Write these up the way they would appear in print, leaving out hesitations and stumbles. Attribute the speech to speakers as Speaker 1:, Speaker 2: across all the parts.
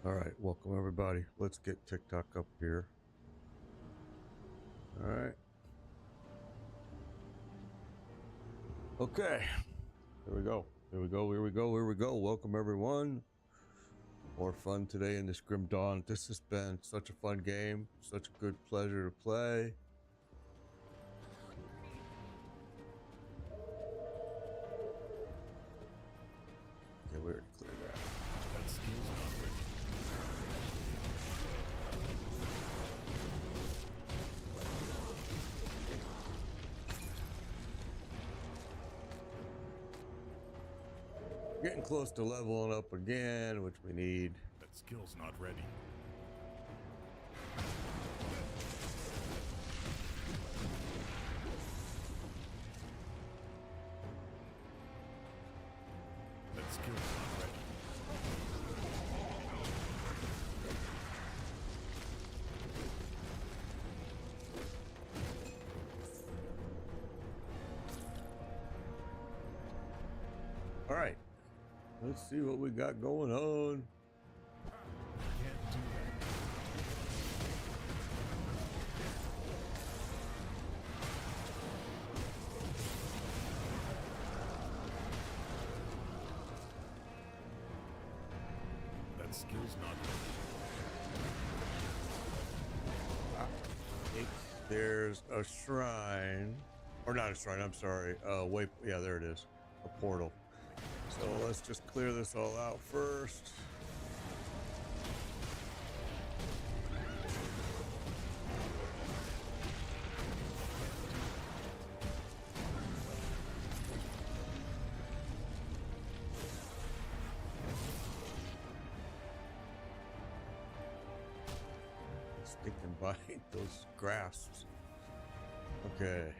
Speaker 1: All right, welcome everybody. Let's get TikTok up here. All right. Okay. Here we go. Here we go. Here we go. Here we go. Welcome everyone. More fun today in this Grim Dawn. This has been such a fun game. Such a good pleasure to play. Okay, we already cleared that.
Speaker 2: That skill's not ready.
Speaker 1: Getting close to leveling up again, which we need.
Speaker 2: That skill's not ready. That skill's not ready.
Speaker 1: All right. Let's see what we got going on.
Speaker 2: Can't do that. That skill's not ready.
Speaker 1: I think there's a shrine. Or not a shrine, I'm sorry. Wait, yeah, there it is. A portal. So let's just clear this all out first. Sticking by those grasps. Okay.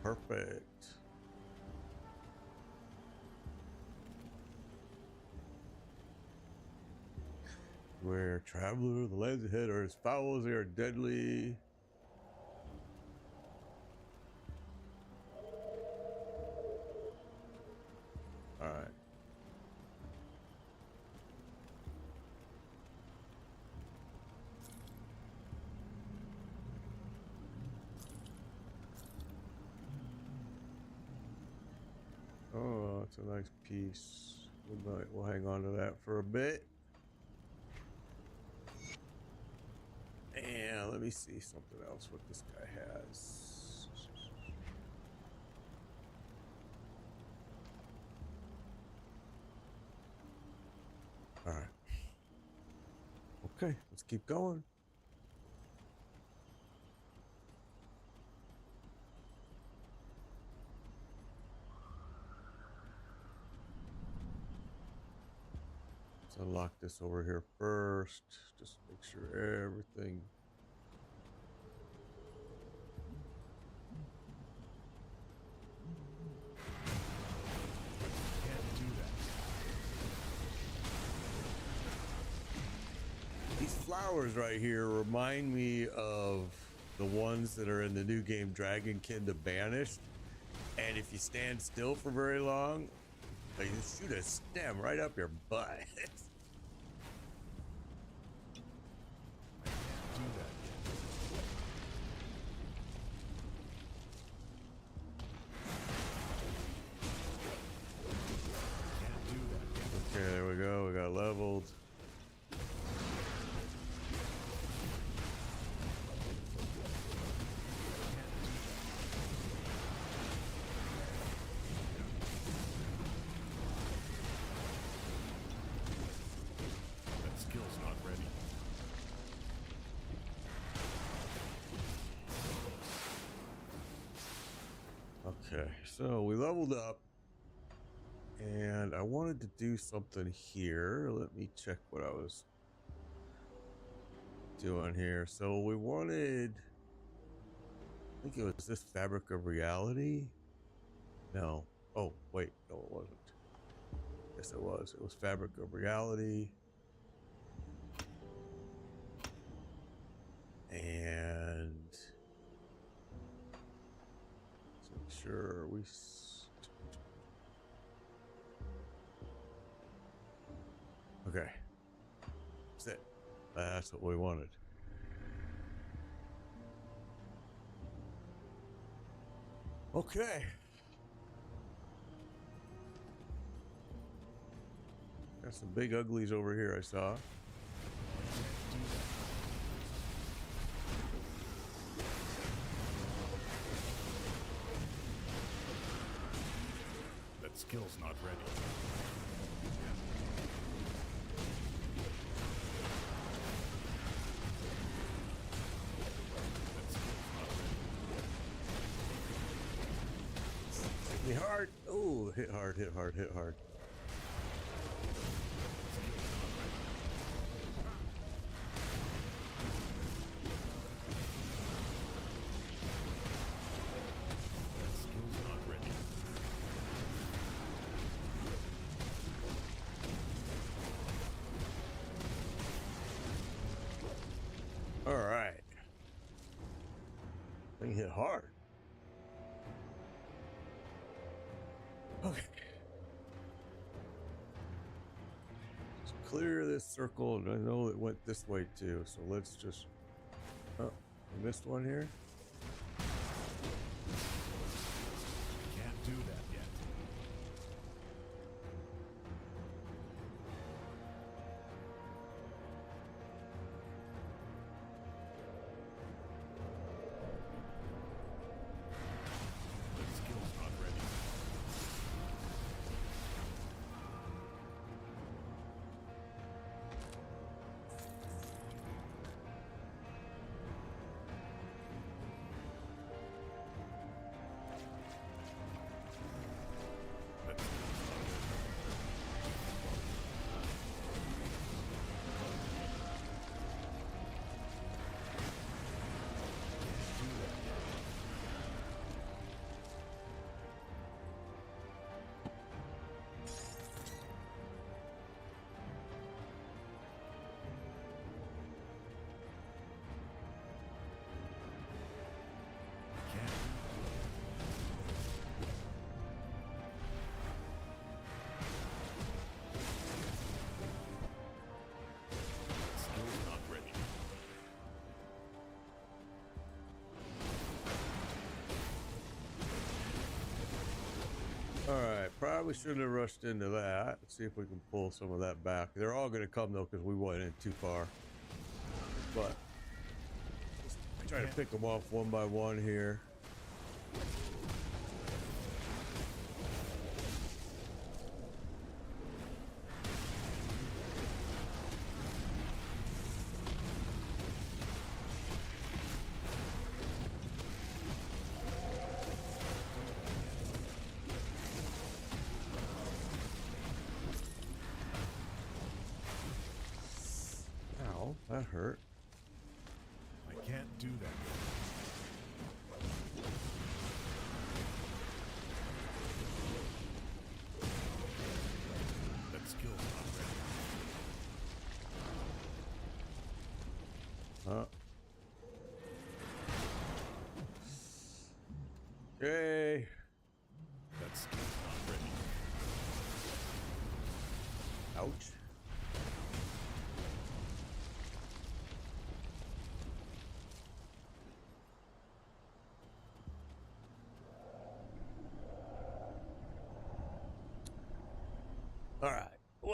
Speaker 1: Perfect. Where traveler, the lands ahead are as foul as they are deadly. All right. Oh, it's a nice piece. We'll hang on to that for a bit. And let me see something else what this guy has. All right. Okay, let's keep going. Let's unlock this over here first. Just make sure everything.
Speaker 2: Can't do that.
Speaker 1: These flowers right here remind me of the ones that are in the new game Dragonkin the Banished. And if you stand still for very long, like you shoot a stem right up your butt.
Speaker 2: Do that. Can't do that.
Speaker 1: Okay, there we go. We got leveled.
Speaker 2: That skill's not ready.
Speaker 1: Okay, so we leveled up. And I wanted to do something here. Let me check what I was doing here. So we wanted, I think it was this Fabric of Reality. No. Oh, wait. No, it wasn't. Yes, it was. It was Fabric of Reality. And let's make sure we. Okay. That's it. That's what we wanted. Okay. Got some big uglies over here I saw.
Speaker 2: That skill's not ready.
Speaker 1: Hit me hard. Oh, hit hard, hit hard, hit hard. All right. Thing hit hard. Okay. Just clear this circle, and I know it went this way too. So let's just. Oh, I missed one here.
Speaker 2: Can't do that yet. That skill's not ready. That skill's not ready. Can't do that yet. Can't. Skill's not ready.
Speaker 1: All right, probably shouldn't have rushed into that. Let's see if we can pull some of that back. They're all going to come though because we went in too far. But just try to pick them off one by one here. Ow, that hurt.
Speaker 2: I can't do that yet. That skill's not ready.
Speaker 1: Huh? Yay!
Speaker 2: That skill's not ready.
Speaker 1: Ouch. All right. Well.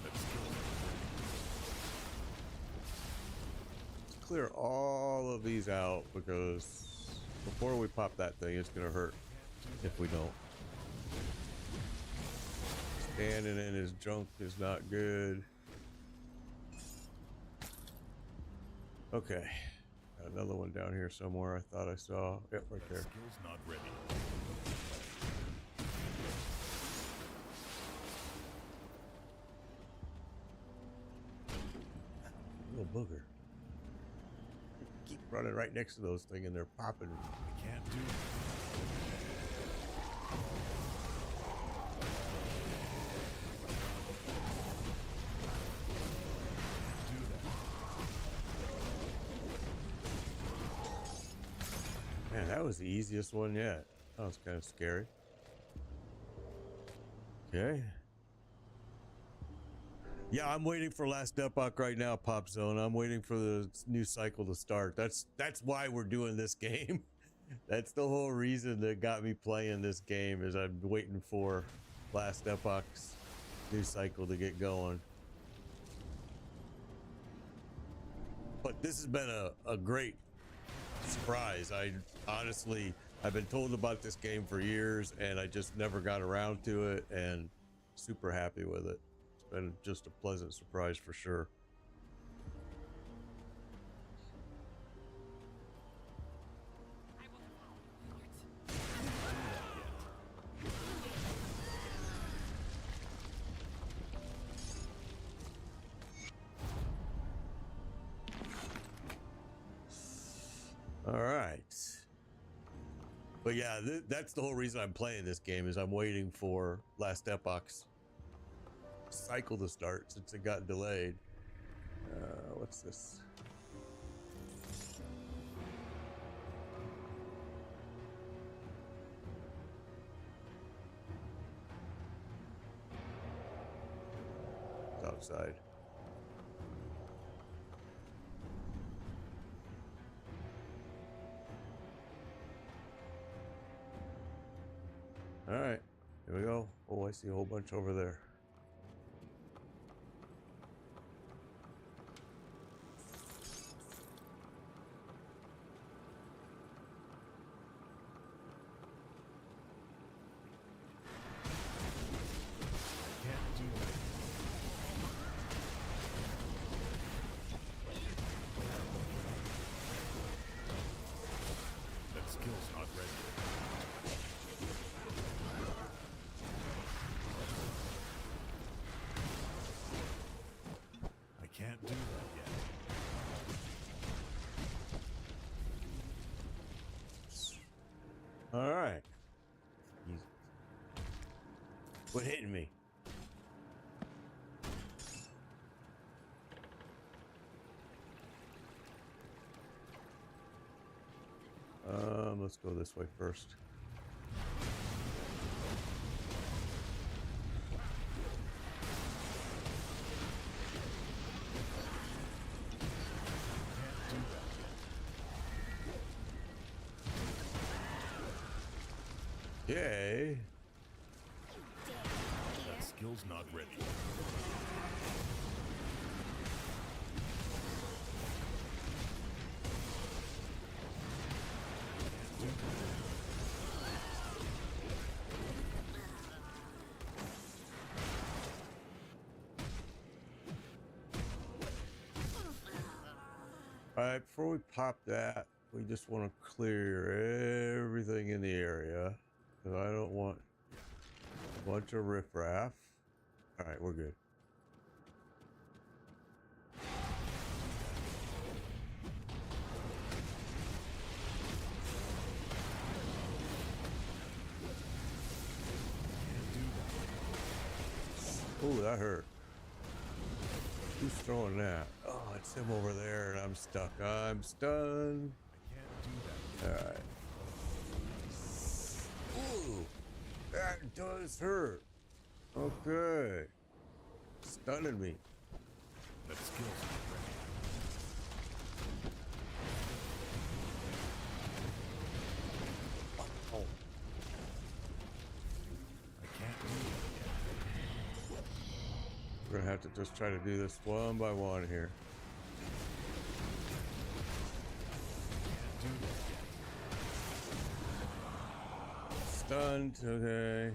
Speaker 2: That skill's not ready.
Speaker 1: Let's clear all of these out because before we pop that thing, it's gonna hurt if we don't. Standing in his junk is not good. Okay. Got another one down here somewhere I thought I saw. Yep, right
Speaker 2: That
Speaker 1: there.
Speaker 2: skill's not ready.
Speaker 1: Little booger. Keep running right next to those things and they're popping.
Speaker 2: I can't do that.
Speaker 1: Man, that was the easiest one yet. That was kind of scary. Okay. Yeah, I'm waiting for Last Epoch right now, Pop Zone. I'm waiting for the new cycle to start. That's why we're doing this game. That's the whole reason that got me playing this game, is I'm waiting for Last Epoch's new cycle to get going. But this has been a great surprise. I've been told about this game for years, and I just never got around to it, and super happy with it. It's been just a pleasant surprise for sure. All right. But yeah, that's the whole reason I'm playing this game, is I'm waiting for Last Epoch's cycle to start since it got delayed. What's this? It's outside. All right, here we go. Oh, I see a whole bunch over there.
Speaker 2: Can't do that. That skill's not ready. I can't do that yet.
Speaker 1: All right. Easy. Quit hitting me. Let's go this way first. Yay.
Speaker 2: That skill's not ready.
Speaker 1: All right, before we pop that, we just want to clear everything in the area, because I don't want a bunch of riffraff. All right, we're good. Ooh, that hurt. Who's throwing that? Oh, it's him over there, and I'm stuck. I'm stunned.
Speaker 2: I can't do that.
Speaker 1: All right. Ooh, that does hurt. Okay. Stunning me.
Speaker 2: That skill's not ready.
Speaker 1: Oh.
Speaker 2: I can't do that yet.
Speaker 1: We're gonna have to just try to do this one by one here.
Speaker 2: Can't do that yet.
Speaker 1: Stunned. Okay.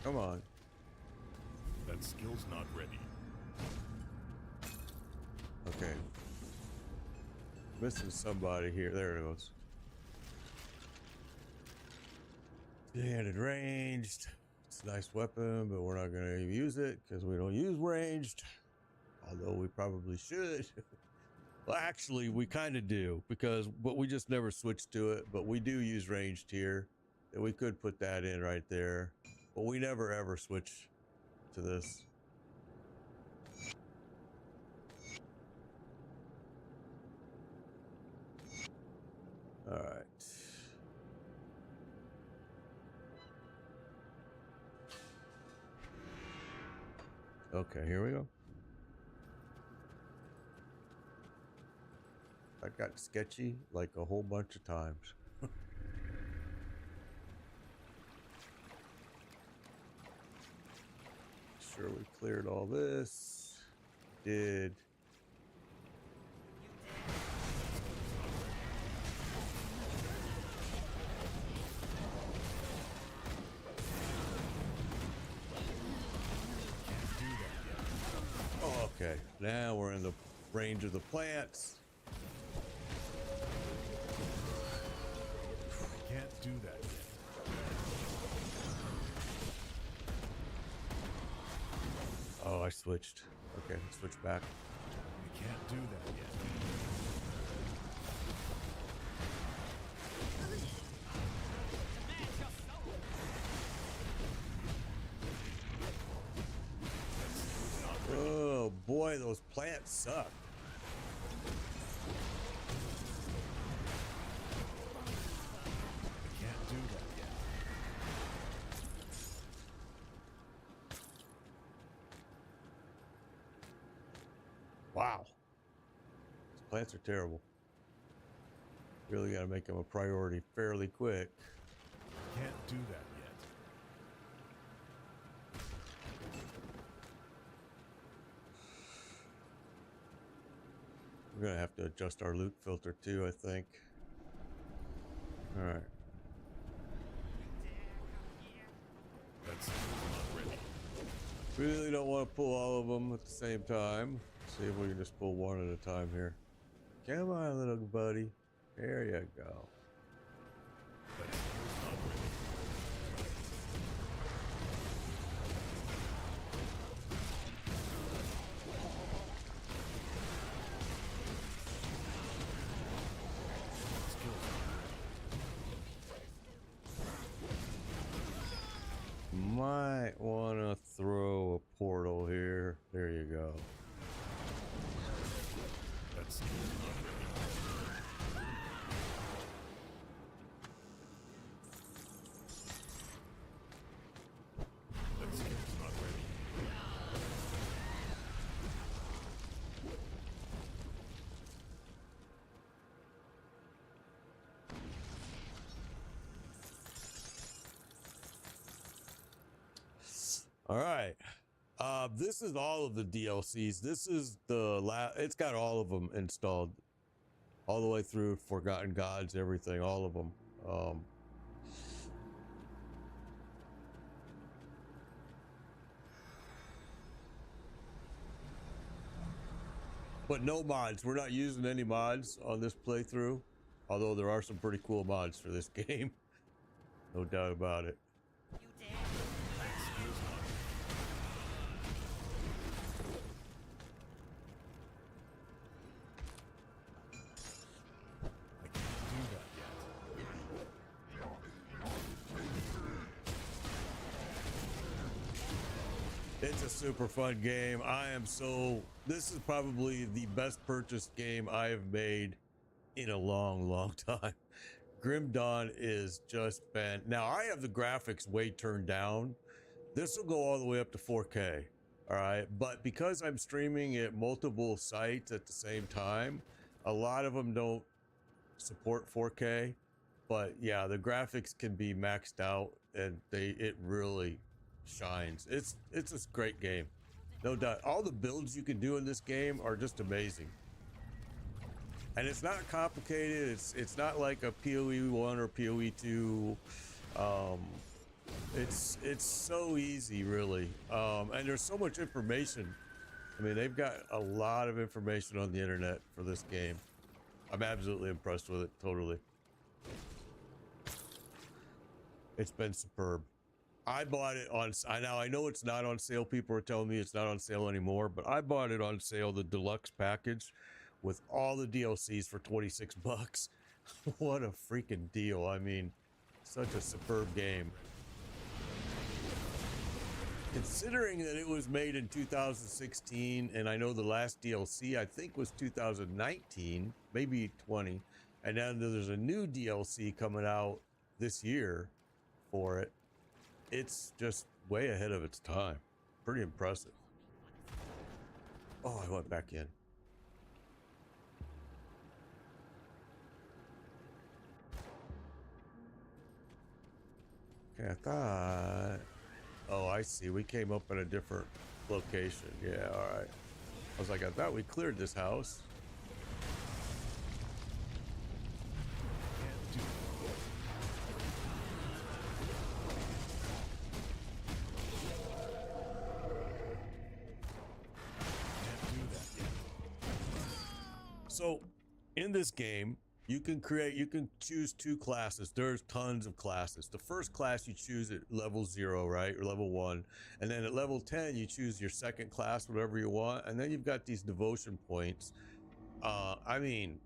Speaker 1: Come on.
Speaker 2: That skill's not ready.
Speaker 1: Okay. Missing somebody here. There it goes. Two-handed ranged. It's a nice weapon, but we're not going to use it because we don't use ranged. Although we probably should. Well, actually, we kind of do, but we just never switched to it. But we do use ranged here. And we could put that in right there. But we never ever switch to this. All right. Okay, here we go. That got sketchy like a whole bunch of times. Sure, we cleared all this. Did. Oh, okay, now we're in the range of the plants.
Speaker 2: Can't do that yet.
Speaker 1: Oh, I switched. Okay, switch back.
Speaker 2: We can't do that yet.
Speaker 1: Oh boy, those plants suck.
Speaker 2: We can't do that yet.
Speaker 1: Wow. These plants are terrible. Really got to make them a priority fairly quick.
Speaker 2: Can't do that yet.
Speaker 1: We're going to have to adjust our loot filter too, I think. All right.
Speaker 2: That's not ready.
Speaker 1: Really don't want to pull all of them at the same time. See if we can just pull one at a time here. Come on, little buddy. There you go.
Speaker 2: That's not ready.
Speaker 1: Might want to throw a portal here. There you go.
Speaker 2: That's not ready. That skill's not ready.
Speaker 1: All right. This is all of the DLCs. This is the it's got all of them installed. All the way through Forgotten Gods, everything, all of them. But no mods. We're not using any mods on this playthrough. Although there are some pretty cool mods for this game. No doubt about it. It's a super fun game. This is probably the best purchased game I have made in a long, long time. Grim Dawn is just now I have the graphics way turned down. This will go all the way up to 4K. All right. But because I'm streaming at multiple sites at the same time, a lot of them don't support 4K. But yeah, the graphics can be maxed out and it really shines. It's a great game, no doubt. All the builds you can do in this game are just amazing, and it's not complicated. It's not like a PoE 1 or PoE 2. It's so easy, really, and there's so much information. I mean, they've got a lot of information on the internet for this game. I'm absolutely impressed with it. Totally. It's been superb. I bought it on, now I know it's not on sale. People are telling me it's not on sale anymore, but I bought it on sale, the deluxe package with all the DLCs for 26 bucks. What a freaking deal. I mean, such a superb game. Considering that it was made in 2016, and I know the last DLC I think was 2019, maybe 20. And then there's a new DLC coming out this year for it. It's just way ahead of its time. Pretty impressive. Oh, I went back in. Okay, I thought... Oh, I see. We came up in a different location. Yeah, all right. I was like, I thought we cleared this house. So in this game, you can choose two classes. There's tons of classes. The first class you choose at level 0, right? Or level 1. And then at level 10, you choose your second class, whatever you want. And then you've got these devotion points. I mean,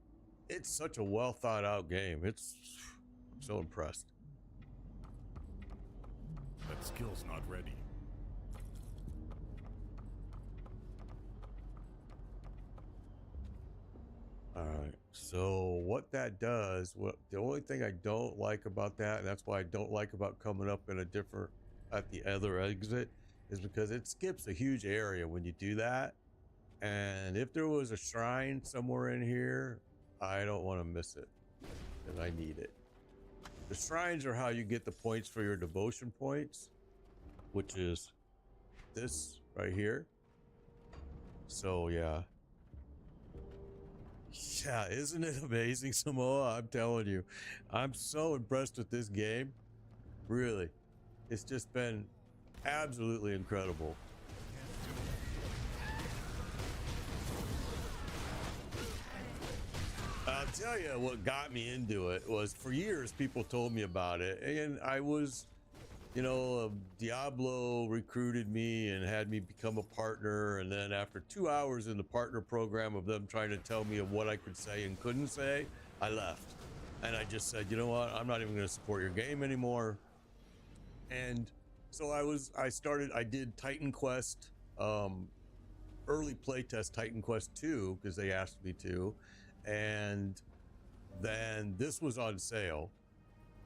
Speaker 1: it's such a well thought out game. I'm so impressed.
Speaker 2: That skill's not ready.
Speaker 1: All right. So what that does, the only thing I don't like about that, and that's why I don't like about coming up in at the other exit, is because it skips a huge area when you do that. And if there was a shrine somewhere in here, I don't want to miss it, and I need it. The shrines are how you get the points for your devotion points, which is this right here. So yeah. Yeah, isn't it amazing, Samoa? I'm telling you, I'm so impressed with this game. Really, it's just been absolutely incredible. I'll tell you what got me into it was, for years people told me about it, and I was, you know, Diablo recruited me and had me become a partner, and then after 2 hours in the partner program of them trying to tell me of what I could say and couldn't say, I left. And I just said, you know what, I'm not even going to support your game anymore. And so I did Titan Quest, early playtest Titan Quest 2, because they asked me to, and then this was on sale,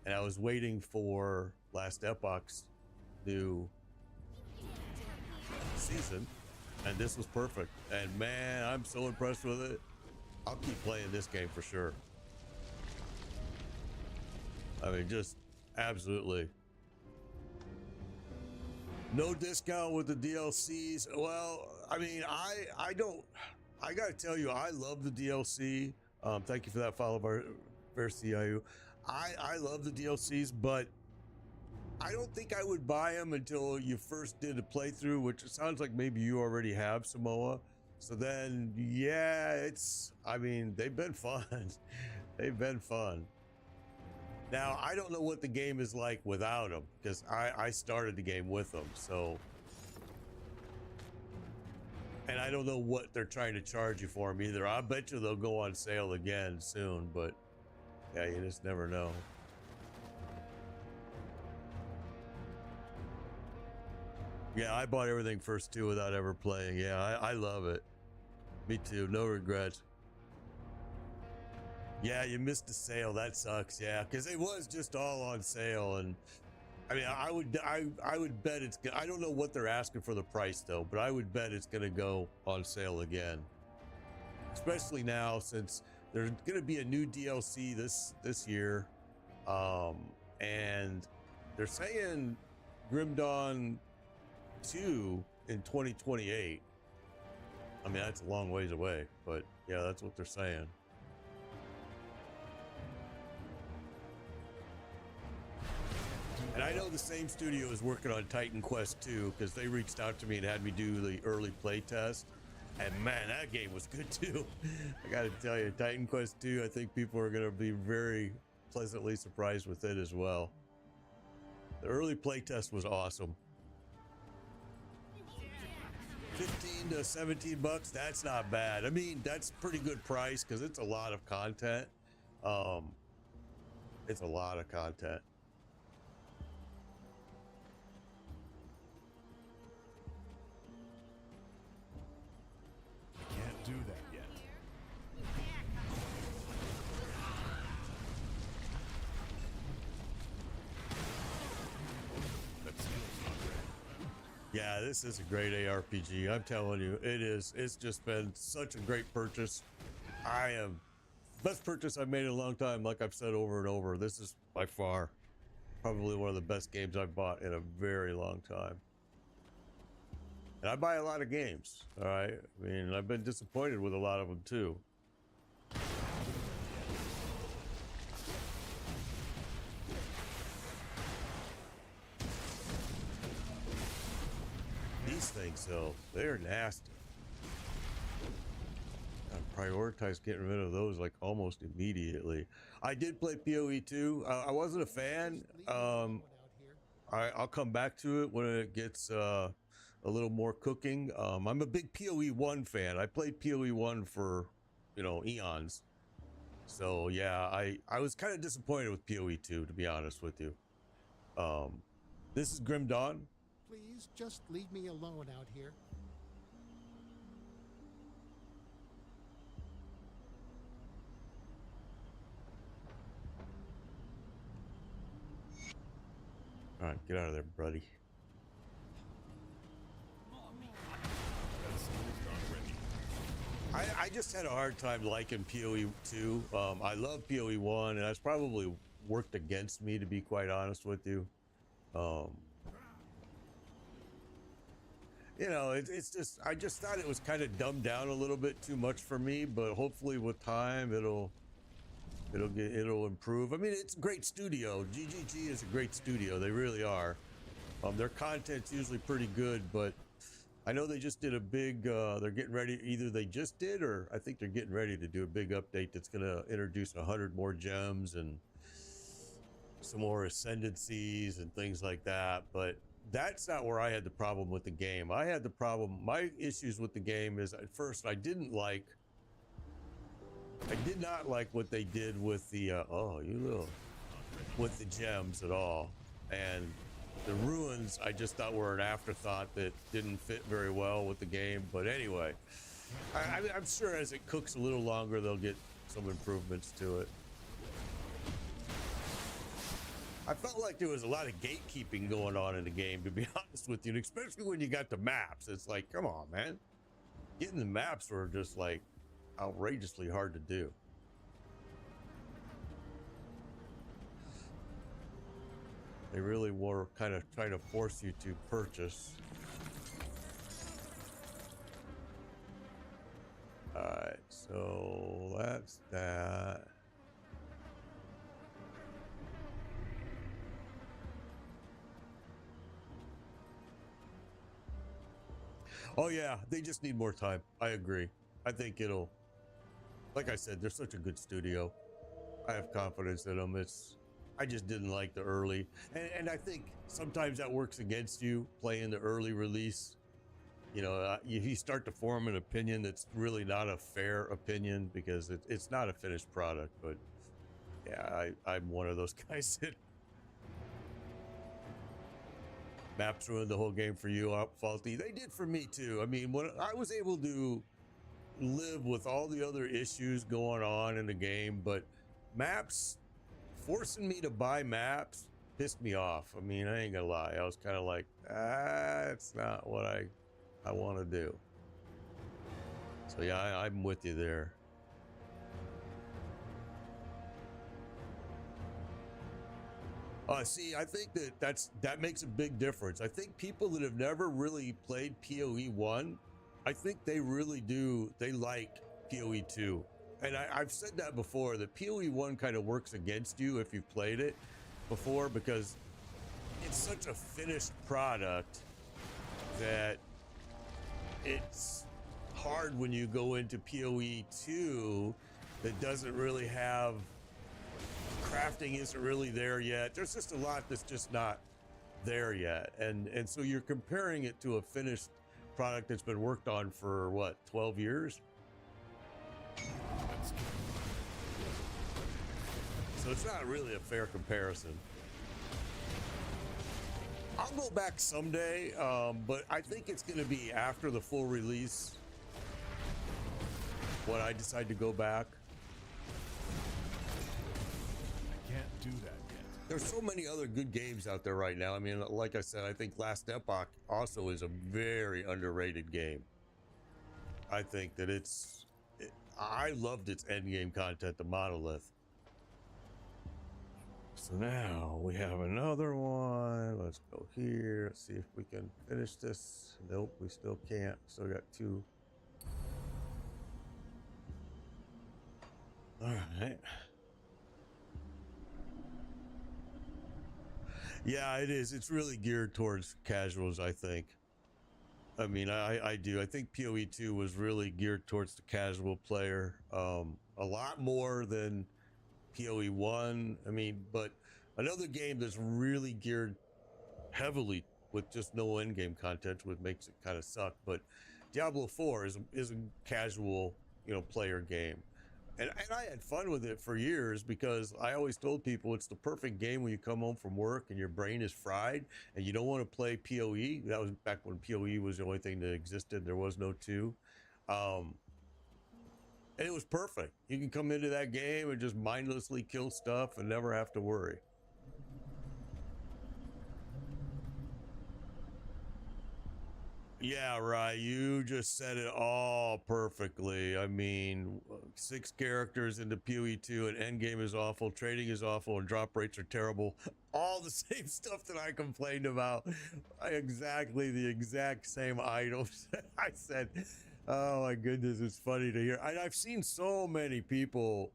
Speaker 1: and I was waiting for Last Epoch's new season, and this was perfect. And man, I'm so impressed with it. I'll keep playing this game for sure. I mean, just absolutely. No discount with the DLCs. Well, I mean, I gotta tell you, I love the DLC. Thank you for that follow, CIU. I love the DLCs, but I don't think I would buy them until you first did a playthrough, which it sounds like maybe you already have, Samoa. So then, yeah, I mean, they've been fun. They've been fun. Now, I don't know what the game is like without them, because I started the game with them, so. And I don't know what they're trying to charge you for them either. I bet you they'll go on sale again soon, but yeah, you just never know. Yeah, I bought everything first too without ever playing. Yeah, I love it. Me too, no regrets. Yeah, you missed the sale. That sucks. Yeah, because it was just all on sale, and I mean, I would bet it's. I don't know what they're asking for the price though, but I would bet it's gonna go on sale again. Especially now, since there's gonna be a new DLC this year, and they're saying Grim Dawn 2 in 2028. I mean, that's a long ways away, but yeah, that's what they're saying. And I know the same studio is working on Titan Quest 2, because they reached out to me and had me do the early play test. And man, that game was good too. I gotta tell you, Titan Quest 2, I think people are gonna be very pleasantly surprised with it as well. The early play test was awesome. 15 to 17 bucks, that's not bad. I mean, that's pretty good price, because it's a lot of content. It's a lot of content.
Speaker 2: I can't do that yet.
Speaker 1: Yeah, this is a great ARPG. I'm telling you, it is. It's just been such a great purchase. I am best purchase I've made in a long time. Like I've said over and over, this is by far probably one of the best games I've bought in a very long time. And I buy a lot of games. All right. I mean, I've been disappointed with a lot of them too. These things, though, they're nasty. I prioritize getting rid of those like almost immediately. I did play PoE 2. I wasn't a fan. I'll come back to it when it gets a little more cooking. I'm a big PoE 1 fan. I played PoE 1 for, eons. So yeah, I was kind of disappointed with PoE 2, to be honest with you. This is Grim Dawn.
Speaker 3: Please just leave me alone out here.
Speaker 1: All right, get out of there, buddy.
Speaker 2: That skill's not ready.
Speaker 1: I just had a hard time liking PoE 2. I love PoE 1, and that's probably worked against me, to be quite honest with you. It's just, I just thought it was kind of dumbed down a little bit too much for me, but hopefully with time it'll improve. I mean, it's a great studio. GGG is a great studio. They really are. Their content's usually pretty good, but I know they just did a big, they're getting ready, either they just did, or I think they're getting ready to do a big update that's going to introduce 100 more gems and some more ascendancies and things like that. But that's not where I had the problem with the game. My issues with the game is, at first, I did not like what they did with the, with the gems at all. And the ruins, I just thought were an afterthought that didn't fit very well with the game. But anyway, I'm sure as it cooks a little longer, they'll get some improvements to it. I felt like there was a lot of gatekeeping going on in the game, to be honest with you, and especially when you got the maps. It's like, come on, man. Getting the maps were just like outrageously hard to do. They really were kind of trying to force you to purchase. All right, so that's that. Oh yeah, they just need more time. I agree. I think it'll, like I said, they're such a good studio. I have confidence in them. I just didn't like the early, and I think sometimes that works against you playing the early release. You start to form an opinion that's really not a fair opinion because it's not a finished product. But yeah, I'm one of those guys that maps ruined the whole game for you, Faulty. They did for me too. I mean, when I was able to live with all the other issues going on in the game, but maps, forcing me to buy maps pissed me off. I mean, I ain't gonna lie. I was kind of like, it's not what I want to do. So yeah, I'm with you there. See, I think that makes a big difference. I think people that have never really played PoE 1, I think they really do. They like PoE 2. And I've said that before, that PoE 1 kind of works against you if you've played it before, because it's such a finished product that it's hard when you go into PoE 2 that doesn't really have, crafting isn't really there yet. There's just a lot that's just not there yet. And so you're comparing it to a finished product that's been worked on for what, 12 years? So it's not really a fair comparison. I'll go back someday, but I think it's going to be after the full release when I decide to go back.
Speaker 2: I can't do that yet.
Speaker 1: There's so many other good games out there right now. I mean, like I said, I think Last Epoch also is a very underrated game. I think that I loved its endgame content, the Monolith. So now we have another one. Let's go here. Let's see if we can finish this. Nope, we still can't. Still got 2. All right. Yeah, it is. It's really geared towards casuals, I think. I mean, I do. I think PoE 2 was really geared towards the casual player, a lot more than PoE 1. I mean, but another game that's really geared heavily with just no endgame content, which makes it kind of suck. But Diablo 4 is a casual, player game. And I had fun with it for years because I always told people it's the perfect game when you come home from work and your brain is fried and you don't want to play PoE. That was back when PoE was the only thing that existed. There was no 2. And it was perfect. You can come into that game and just mindlessly kill stuff and never have to worry. Yeah, right. You just said it all perfectly. I mean, 6 characters into PoE 2 and endgame is awful, trading is awful, and drop rates are terrible. All the same stuff that I complained about. Exactly the exact same items. I said, oh my goodness, it's funny to hear. I've seen so many people,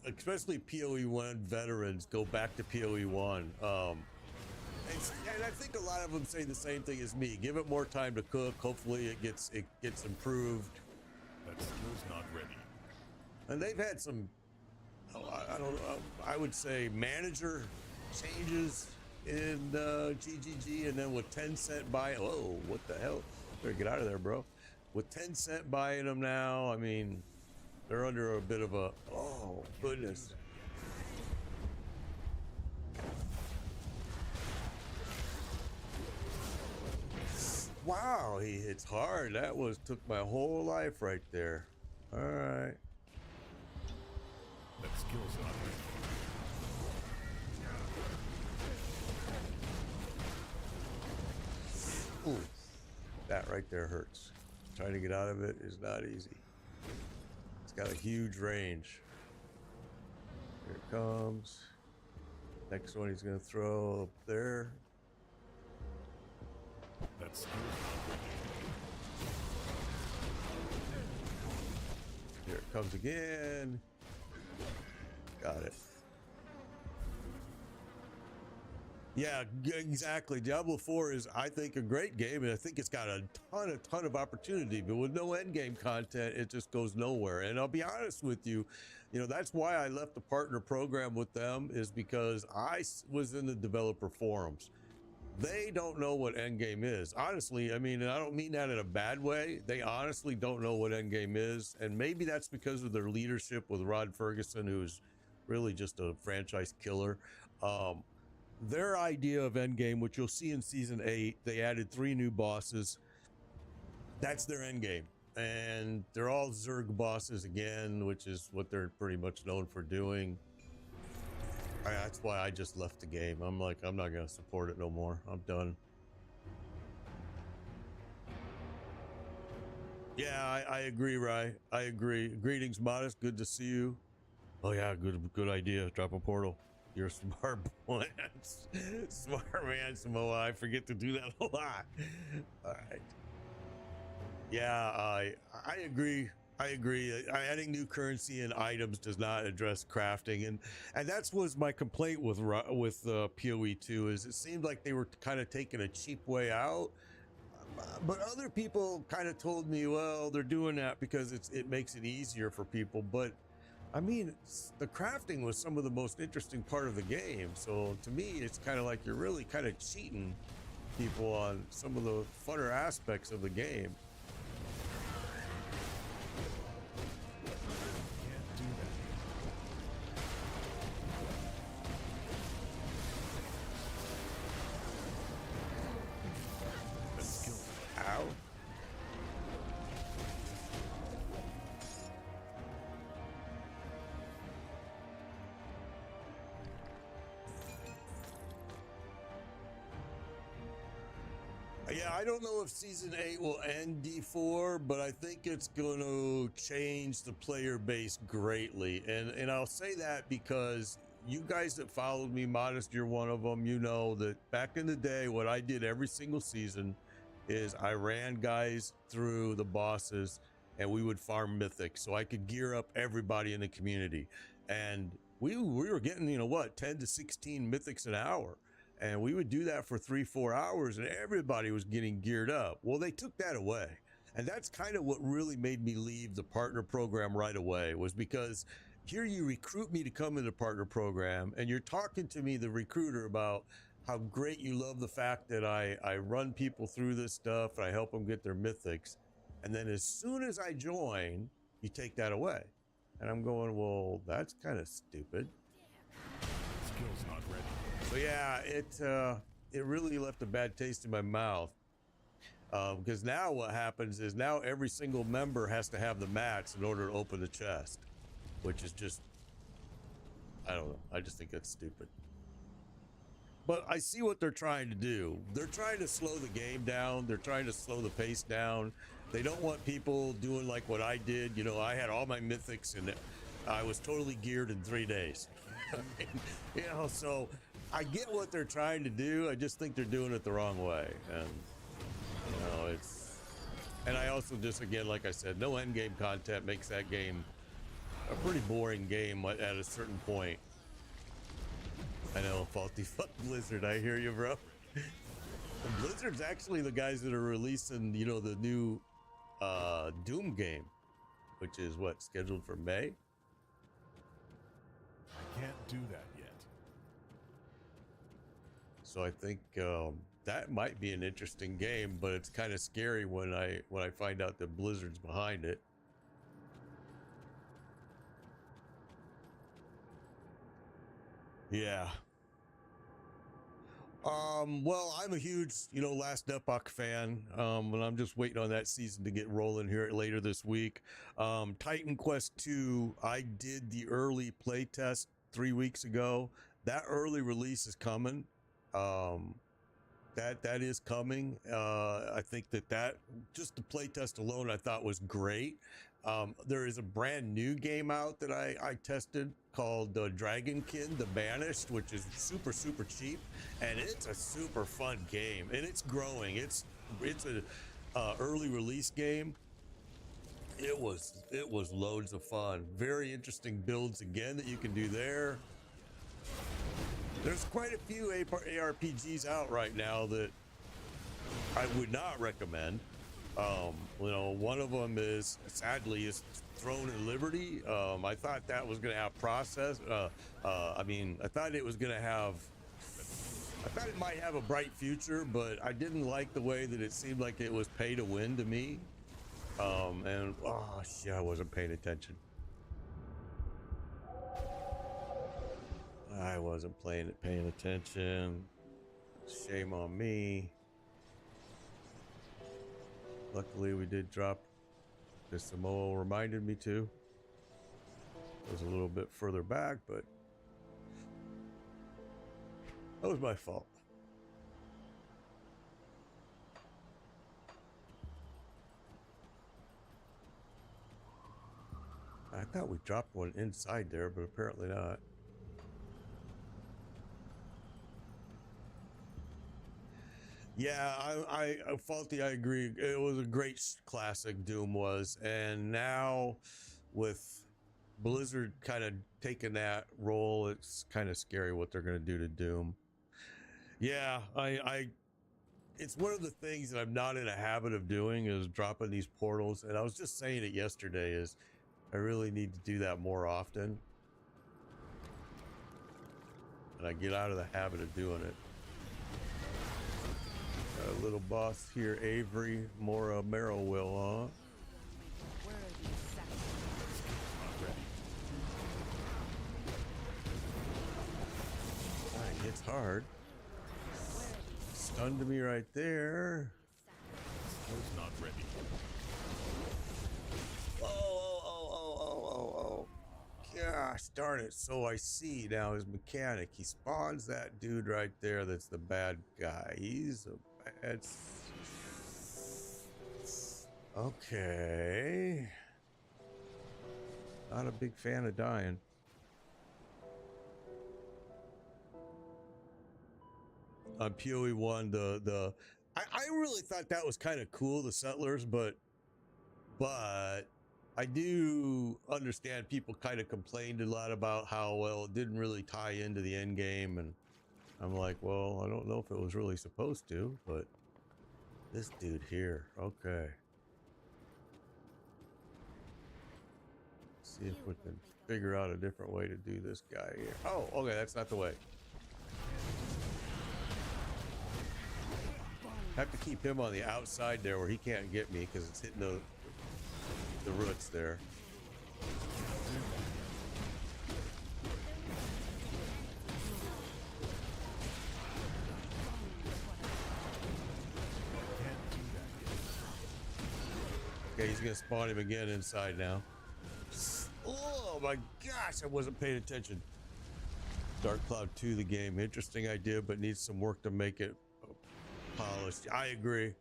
Speaker 1: especially PoE 1 veterans, go back to PoE 1. And I think a lot of them say the same thing as me. Give it more time to cook. Hopefully it gets improved.
Speaker 2: That skill's not ready.
Speaker 1: And they've had some, I don't know, I would say manager changes in GGG, and then with 10 cent buying, oh, what the hell? Better get out of there, bro. With 10 cent buying them now, I mean, they're under a bit of a, oh, goodness. Wow, he hits hard. That took my whole life right there. All right.
Speaker 2: That skill's not ready.
Speaker 1: Ooh, that right there hurts. Trying to get out of it is not easy. It's got a huge range. Here it comes. Next one he's gonna throw up there.
Speaker 2: That skill's not ready.
Speaker 1: Here it comes again. Got it. Yeah, exactly. Diablo 4 is, I think, a great game, and I think it's got a ton of opportunity, but with no end game content, it just goes nowhere. And I'll be honest with you, that's why I left the partner program with them, is because I was in the developer forums. They don't know what endgame is. Honestly, I mean, and I don't mean that in a bad way. They honestly don't know what endgame is. And maybe that's because of their leadership with Rod Ferguson, who's really just a franchise killer. Their idea of endgame, which you'll see in season 8, they added 3 new bosses. That's their endgame. And they're all Zerg bosses again, which is what they're pretty much known for doing. That's why I just left the game. I'm like, I'm not going to support it no more. I'm done. Yeah, I agree, Rye. I agree. Greetings, Modest. Good to see you. Oh, yeah, good idea. Drop a portal. You're a smart boy. Smart man, Samoa. I forget to do that a lot. All right. Yeah, I agree. I agree. Adding new currency and items does not address crafting, and that was my complaint with PoE 2. Is it seemed like they were kind of taking a cheap way out, but other people kind of told me, well, they're doing that because it makes it easier for people. But I mean, the crafting was some of the most interesting part of the game. So to me, it's kind of like you're really kind of cheating people on some of the funner aspects of the game. Yeah, I don't know if season 8 will end D4, but I think it's going to change the player base greatly. And I'll say that because you guys that followed me, Modest, you're one of them, you know that back in the day, what I did every single season is I ran guys through the bosses and we would farm mythics so I could gear up everybody in the community. And we were getting, 10 to 16 mythics an hour. And we would do that for 3-4 hours and everybody was getting geared up. Well, they took that away. And that's kind of what really made me leave the partner program right away, was because here you recruit me to come in the partner program and you're talking to me, the recruiter, about how great you love the fact that I run people through this stuff and I help them get their mythics. And then as soon as I join, you take that away. And I'm going, well, that's kind of stupid.
Speaker 2: Skill's not ready.
Speaker 1: So yeah, it really left a bad taste in my mouth, because now what happens is now every single member has to have the mats in order to open the chest, which is just, I don't know. I just think that's stupid. But I see what they're trying to do. They're trying to slow the game down. They're trying to slow the pace down. They don't want people doing like what I did. I had all my mythics and I was totally geared in 3 days. So I get what they're trying to do. I just think they're doing it the wrong way. And, and I also just, again, like I said, no end game content makes that game a pretty boring game at a certain point. I know, faulty fuck Blizzard. I hear you, bro. Blizzard's actually the guys that are releasing, the new Doom game, which is scheduled for May.
Speaker 2: I can't do that yet.
Speaker 1: So I think that might be an interesting game, but it's kind of scary when I find out that Blizzard's behind it. Yeah. Well, I'm a huge, Last Epoch fan, and I'm just waiting on that season to get rolling here later this week. Titan Quest 2, I did the early play test 3 weeks ago. That early release is coming. That is coming. I think that just the play test alone, I thought was great. There is a brand new game out that I tested called Dragonkin: The Banished, which is super cheap, and it's a super fun game, and it's growing. It's a early release game. It was loads of fun. Very interesting builds again that you can do there. There's quite a few ARPGs out right now that I would not recommend. One of them is, sadly, is Throne and Liberty. I thought that was going to have process. I thought it was going to have, I thought it might have a bright future, but I didn't like the way that it seemed like it was pay to win to me. I wasn't paying attention. I wasn't paying attention. Shame on me. Luckily, we did drop this. Samoa reminded me to. It was a little bit further back, but that was my fault. I thought we dropped one inside there, but apparently not. Yeah, I faulty. I agree. It was a great classic. Doom was, and now with Blizzard kind of taking that role, it's kind of scary what they're going to do to Doom. Yeah, it's one of the things that I'm not in a habit of doing is dropping these portals, and I was just saying it yesterday. Is I really need to do that more often, and I get out of the habit of doing it. A little boss here, Avery, more Merrill will, huh? It hits hard. Stunned me right there.
Speaker 2: Skill's not ready.
Speaker 1: Oh. Gosh darn it. So I see now his mechanic. He spawns that dude right there that's the bad guy. He's a bad Okay. Not a big fan of dying. On PoE 1, I really thought that was kind of cool, the settlers, but I do understand people kind of complained a lot about how, well, it didn't really tie into the end game, and I'm like, well, I don't know if it was really supposed to, but this dude here, okay. See if we can figure out a different way to do this guy here. Oh, okay, that's not the way. Have to keep him on the outside there where he can't get me because it's hitting the roots there. Okay, he's gonna spawn him again inside now. Oh my gosh, I wasn't paying attention. Dark Cloud 2, the game, interesting idea, but needs some work to make it polished. I agree.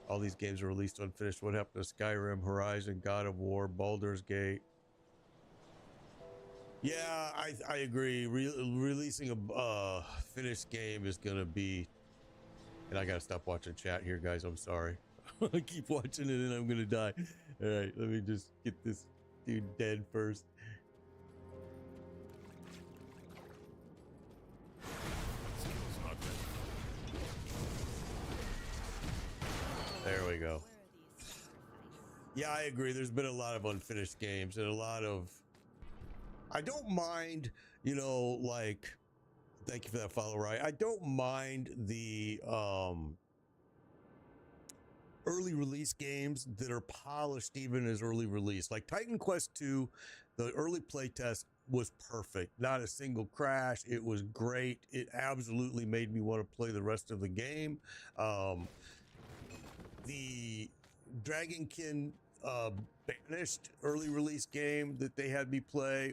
Speaker 1: All these games are released unfinished. What happened to Skyrim, Horizon, God of War, Baldur's Gate? Yeah, I agree. Releasing a finished game is gonna be, and I gotta stop watching chat here, guys. I'm sorry. I keep watching it and I'm gonna die. All right, let me just get this dude dead first. There we go. Yeah, I agree. There's been a lot of unfinished games and a lot of, I don't mind, you know, like, thank you for that follow, right? I don't mind the early release games that are polished even as early release. Like Titan Quest 2, the early playtest was perfect. Not a single crash. It was great. It absolutely made me want to play the rest of the game. The Dragonkin Banished early release game that they had me play,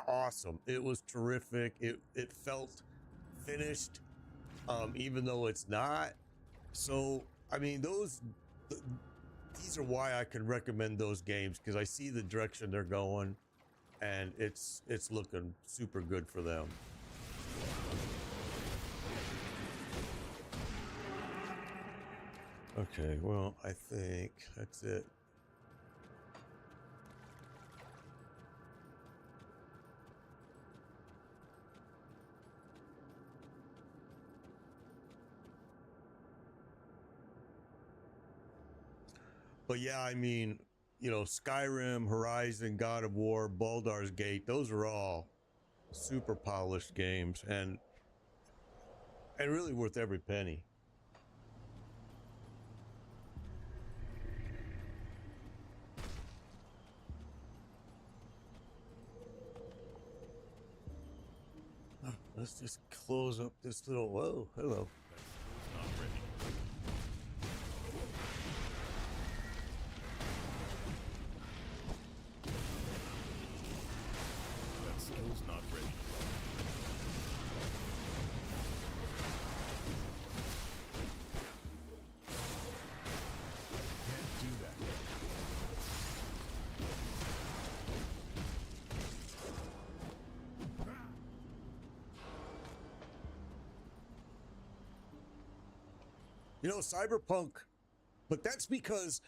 Speaker 1: awesome. It was terrific. It felt finished, even though it's not. So, I mean, these are why I can recommend those games, because I see the direction they're going, and it's looking super good for them. Okay, well, I think that's it. But yeah, I mean, you know, Skyrim, Horizon, God of War, Baldur's Gate, those are all super polished games and really worth every penny. Let's just close up this little, whoa, hello.
Speaker 2: Not ready. That skill's not ready. Can't do that yet.
Speaker 1: You know, Cyberpunk, but that's because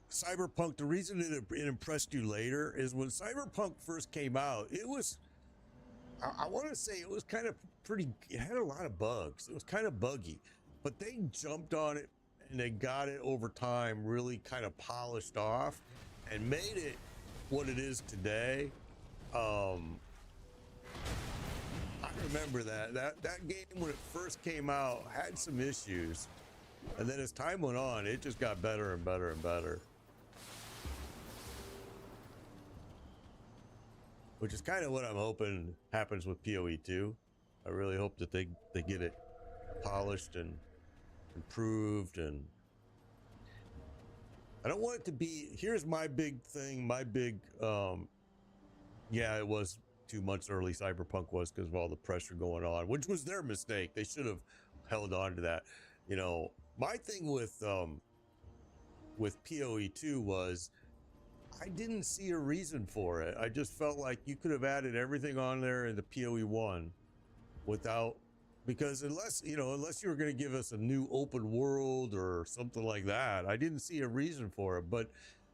Speaker 1: Cyberpunk, the reason it impressed you later is when Cyberpunk first came out, it was, I want to say it was kind of pretty, it had a lot of bugs. It was kind of buggy, but they jumped on it and they got it over time really kind of polished off and made it what it is today. I remember that game when it first came out had some issues. And then as time went on, it just got better and better and better. Which is kind of what I'm hoping happens with PoE 2. I really hope that they get it polished and improved, and I don't want it to be, here's my big thing, yeah, it was 2 months early, Cyberpunk was, because of all the pressure going on, which was their mistake. They should have held on to that. You know, my thing with with PoE2 was I didn't see a reason for it. I just felt like you could have added everything on there in the PoE1 without, because unless you were going to give us a new open world or something like that, I didn't see a reason for it. But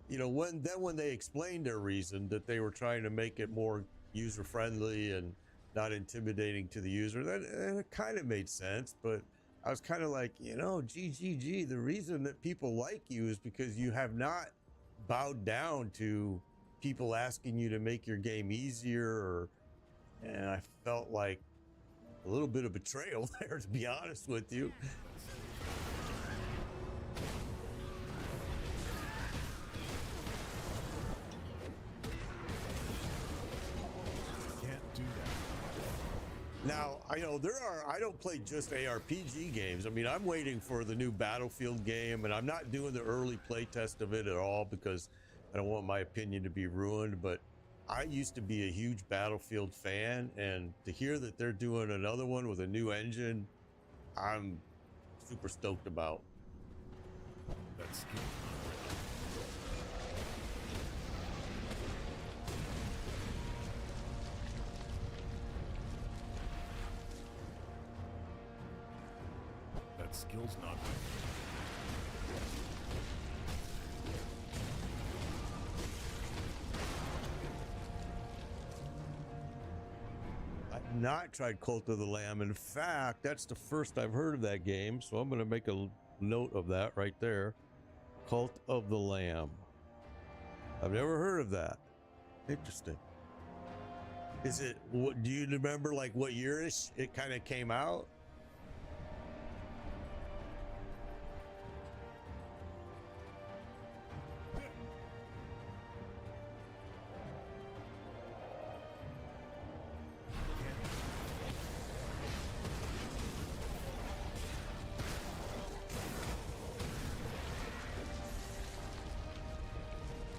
Speaker 1: when they explained their reason, that they were trying to make it more user friendly and not intimidating to the user, then it kind of made sense. But I was kind of like, GGG, the reason that people like you is because you have not bowed down to people asking you to make your game easier, and I felt like a little bit of betrayal there, to be honest with you.
Speaker 2: Can't do that.
Speaker 1: Now, I don't play just ARPG games. I mean, I'm waiting for the new Battlefield game, and I'm not doing the early playtest of it at all because I don't want my opinion to be ruined. But I used to be a huge Battlefield fan, and to hear that they're doing another one with a new engine, I'm super stoked about.
Speaker 2: That skill's not ready. That skill's not ready.
Speaker 1: I've not tried Cult of the Lamb. In fact, that's the first I've heard of that game, so I'm going to make a note of that right there. Cult of the Lamb. I've never heard of that. Interesting. Is it, what do you remember, like what year it kind of came out?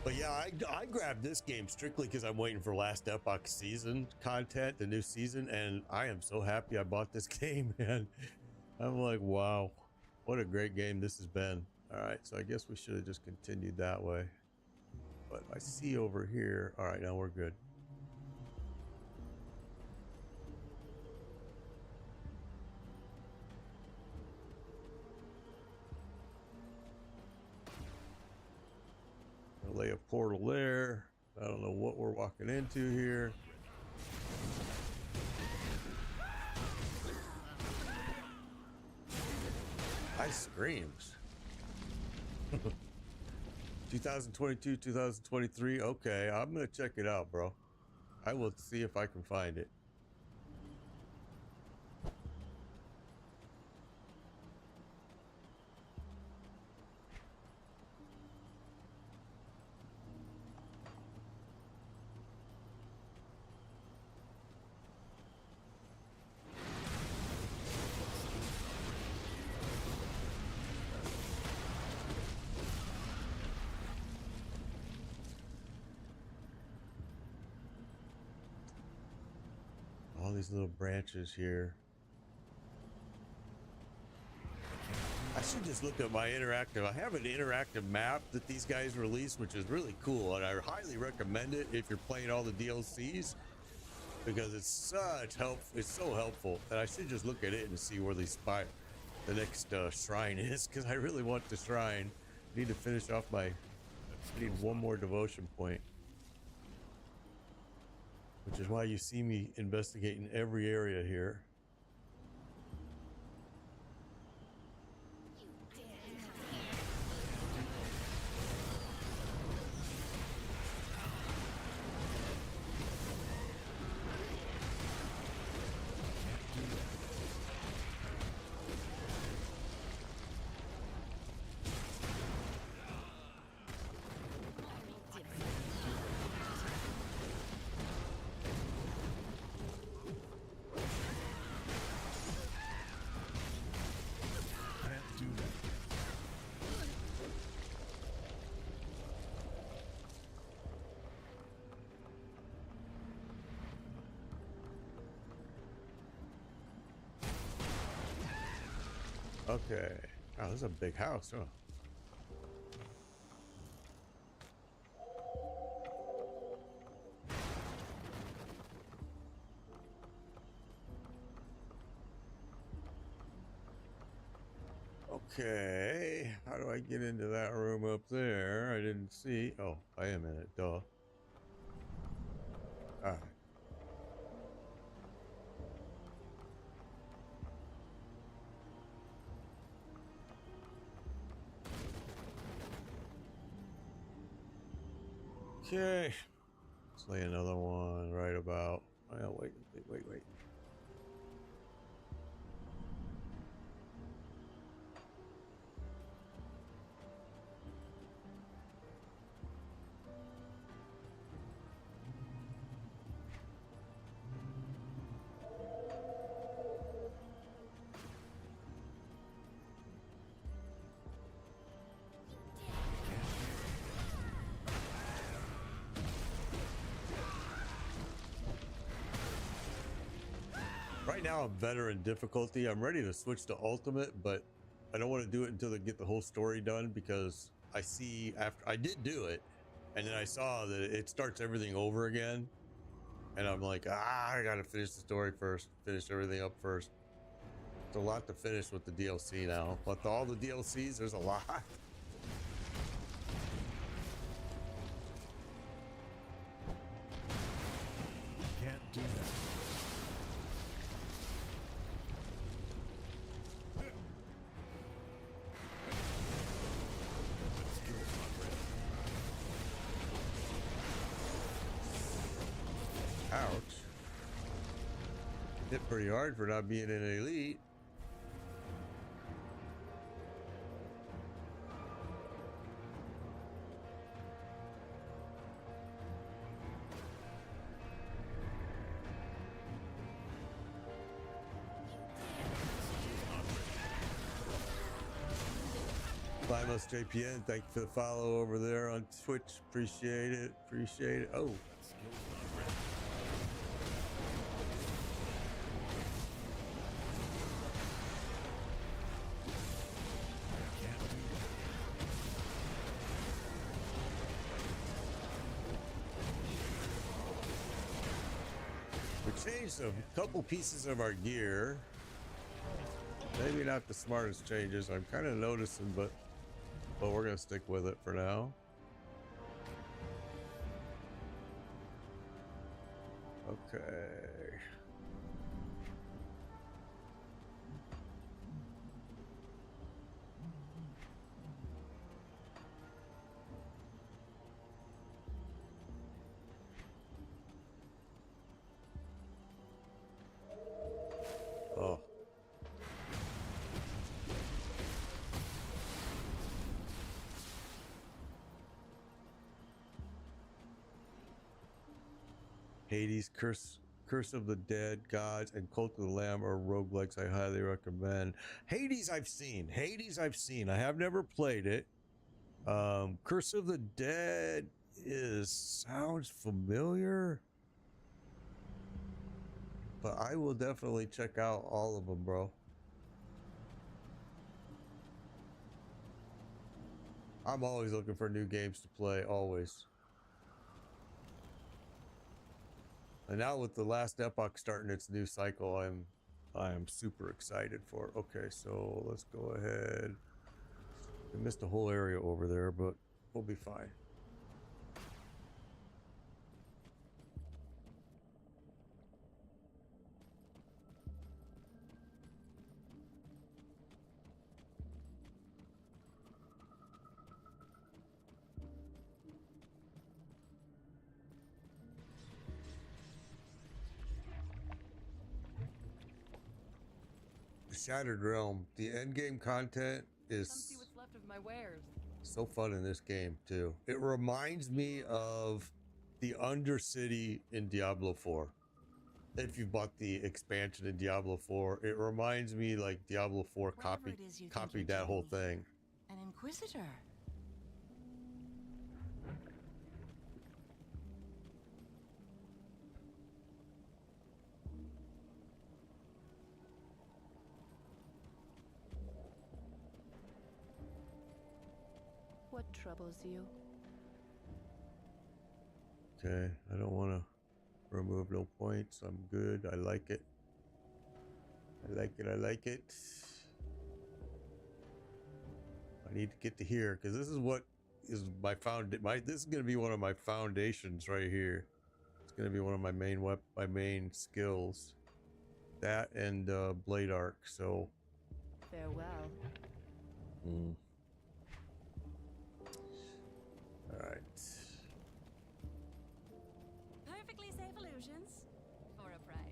Speaker 1: But yeah, I grabbed this game strictly because I'm waiting for Last Epoch season content, the new season, and I am so happy I bought this game, man. I'm like, wow, what a great game this has been. All right, so I guess we should have just continued that way. But I see over here. All right, now we're good. Lay a portal there. I don't know what we're walking into here. I screams. 2022, 2023. Okay, I'm gonna check it out, bro. I will see if I can find it. All these little branches here. I should just look at my interactive. I have an interactive map that these guys released, which is really cool, and I highly recommend it if you're playing all the DLCs, because it's such help. It's so helpful, and I should just look at it and see where the next shrine is, because I really want the shrine. I need to finish off my. I need one more devotion point. Which is why you see me investigating every area here. Okay. Oh, this is a big house, huh? Okay, how do I get into that room up there? I didn't see. Oh, I am in it, duh. Ah. Okay, let's lay another one right about. Oh, wait. Right now I'm veteran difficulty. I'm ready to switch to ultimate, but I don't want to do it until they get the whole story done, because I see after I did do it and then I saw that it starts everything over again, and I'm like, I gotta finish the story first, finish everything up first. It's a lot to finish with the DLC now, but all the DLCs, there's a lot.
Speaker 2: Can't do that. That skill's not ready.
Speaker 1: Ouch. Hit pretty hard for not being an elite. Limus JPN, thank you for the follow over there on Twitch. Appreciate it. Appreciate it. Oh,
Speaker 2: That skill's not ready. Can't do that.
Speaker 1: we changed a couple pieces of our gear. Maybe not the smartest changes, I'm kind of noticing, but we're gonna stick with it for now. Okay. Oh. Hades, Curse of the Dead, Gods, and Cult of the Lamb are roguelikes I highly recommend. Hades I've seen. I have never played it. Curse of the Dead sounds familiar. But I will definitely check out all of them, bro. I'm always looking for new games to play, always. And now with the last epoch starting its new cycle, I am super excited for it. Okay, so let's go ahead. We missed a whole area over there, but we'll be fine. Shattered Realm. The end game content
Speaker 4: Come see
Speaker 1: is
Speaker 4: what's left of my wares.
Speaker 1: so fun in this game too. It reminds me of the Undercity in Diablo 4. If you bought the expansion in Diablo 4, it reminds me like Diablo 4
Speaker 4: Wherever it is you think
Speaker 1: copied
Speaker 4: you're
Speaker 1: that whole
Speaker 4: taking me.
Speaker 1: thing.
Speaker 4: An inquisitor. What troubles you?
Speaker 1: Okay, I don't want to remove no points. I'm good. I like it. I like it. I need to get to here because this is what is my this is going to be one of my foundations right here. It's going to be one of my main skills. That and blade arc. So
Speaker 4: Farewell.
Speaker 1: All right.
Speaker 4: Perfectly safe illusions for a price.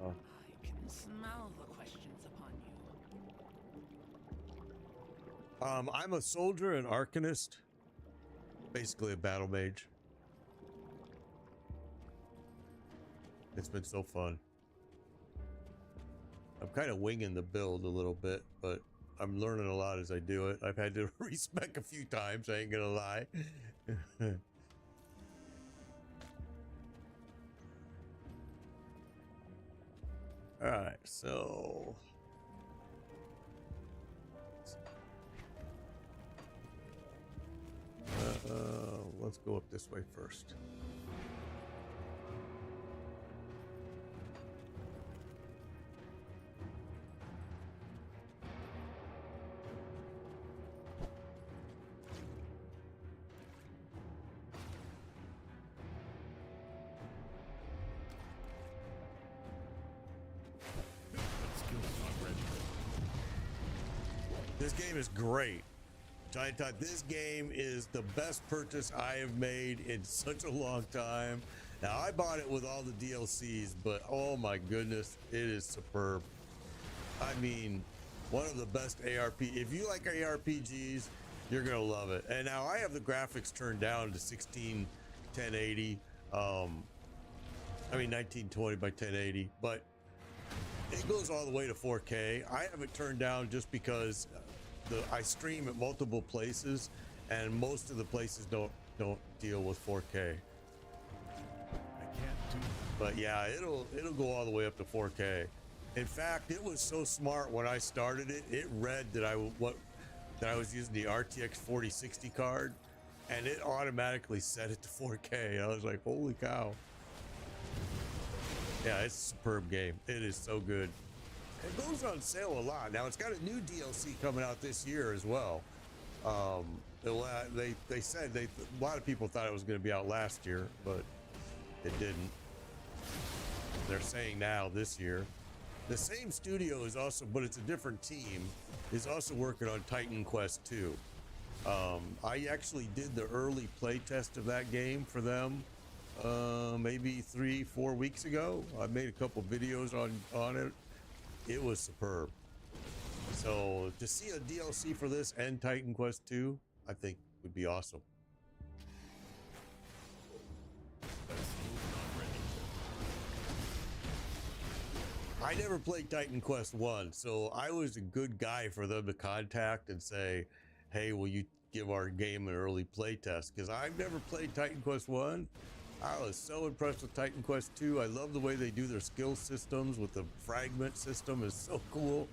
Speaker 5: I can smell the questions upon you.
Speaker 1: I'm a soldier and arcanist, basically a battle mage. It's been so fun. I'm kind of winging the build a little bit, but I'm learning a lot as I do it. I've had to respec a few times, I ain't gonna lie. All right, so let's go up this way first. This game is great. Giant Tot, this game is the best purchase I have made in such a long time. Now, I bought it with all the DLCs, but oh my goodness, it is superb. I mean, one of the best ARP. If you like ARPGs, you're gonna love it. And now I have the graphics turned down to 1080. I mean 1920 by 1080, but it goes all the way to 4K. I have it turned down just because I stream at multiple places, and most of the places don't deal with 4K.
Speaker 2: I can't do that.
Speaker 1: But yeah, it'll go all the way up to 4K. In fact, it was so smart when I started it. It read that I was using the RTX 4060 card, and it automatically set it to 4K. I was like, holy cow. Yeah, it's a superb game. It is so good. It goes on sale a lot. Now, it's got a new DLC coming out this year as well. They said a lot of people thought it was going to be out last year, but it didn't. They're saying now this year. The same studio is also, but it's a different team, is also working on Titan Quest 2. I actually did the early play test of that game for them maybe 3-4 weeks ago. I made a couple videos on it. It was superb. So to see a DLC for this and Titan Quest 2, I think would be awesome. I never played Titan Quest 1, so I was a good guy for them to contact and say, hey, will you give our game an early play test? Because I've never played Titan Quest 1. I was so impressed with Titan Quest 2. I love the way they do their skill systems with the fragment system. Is so cool.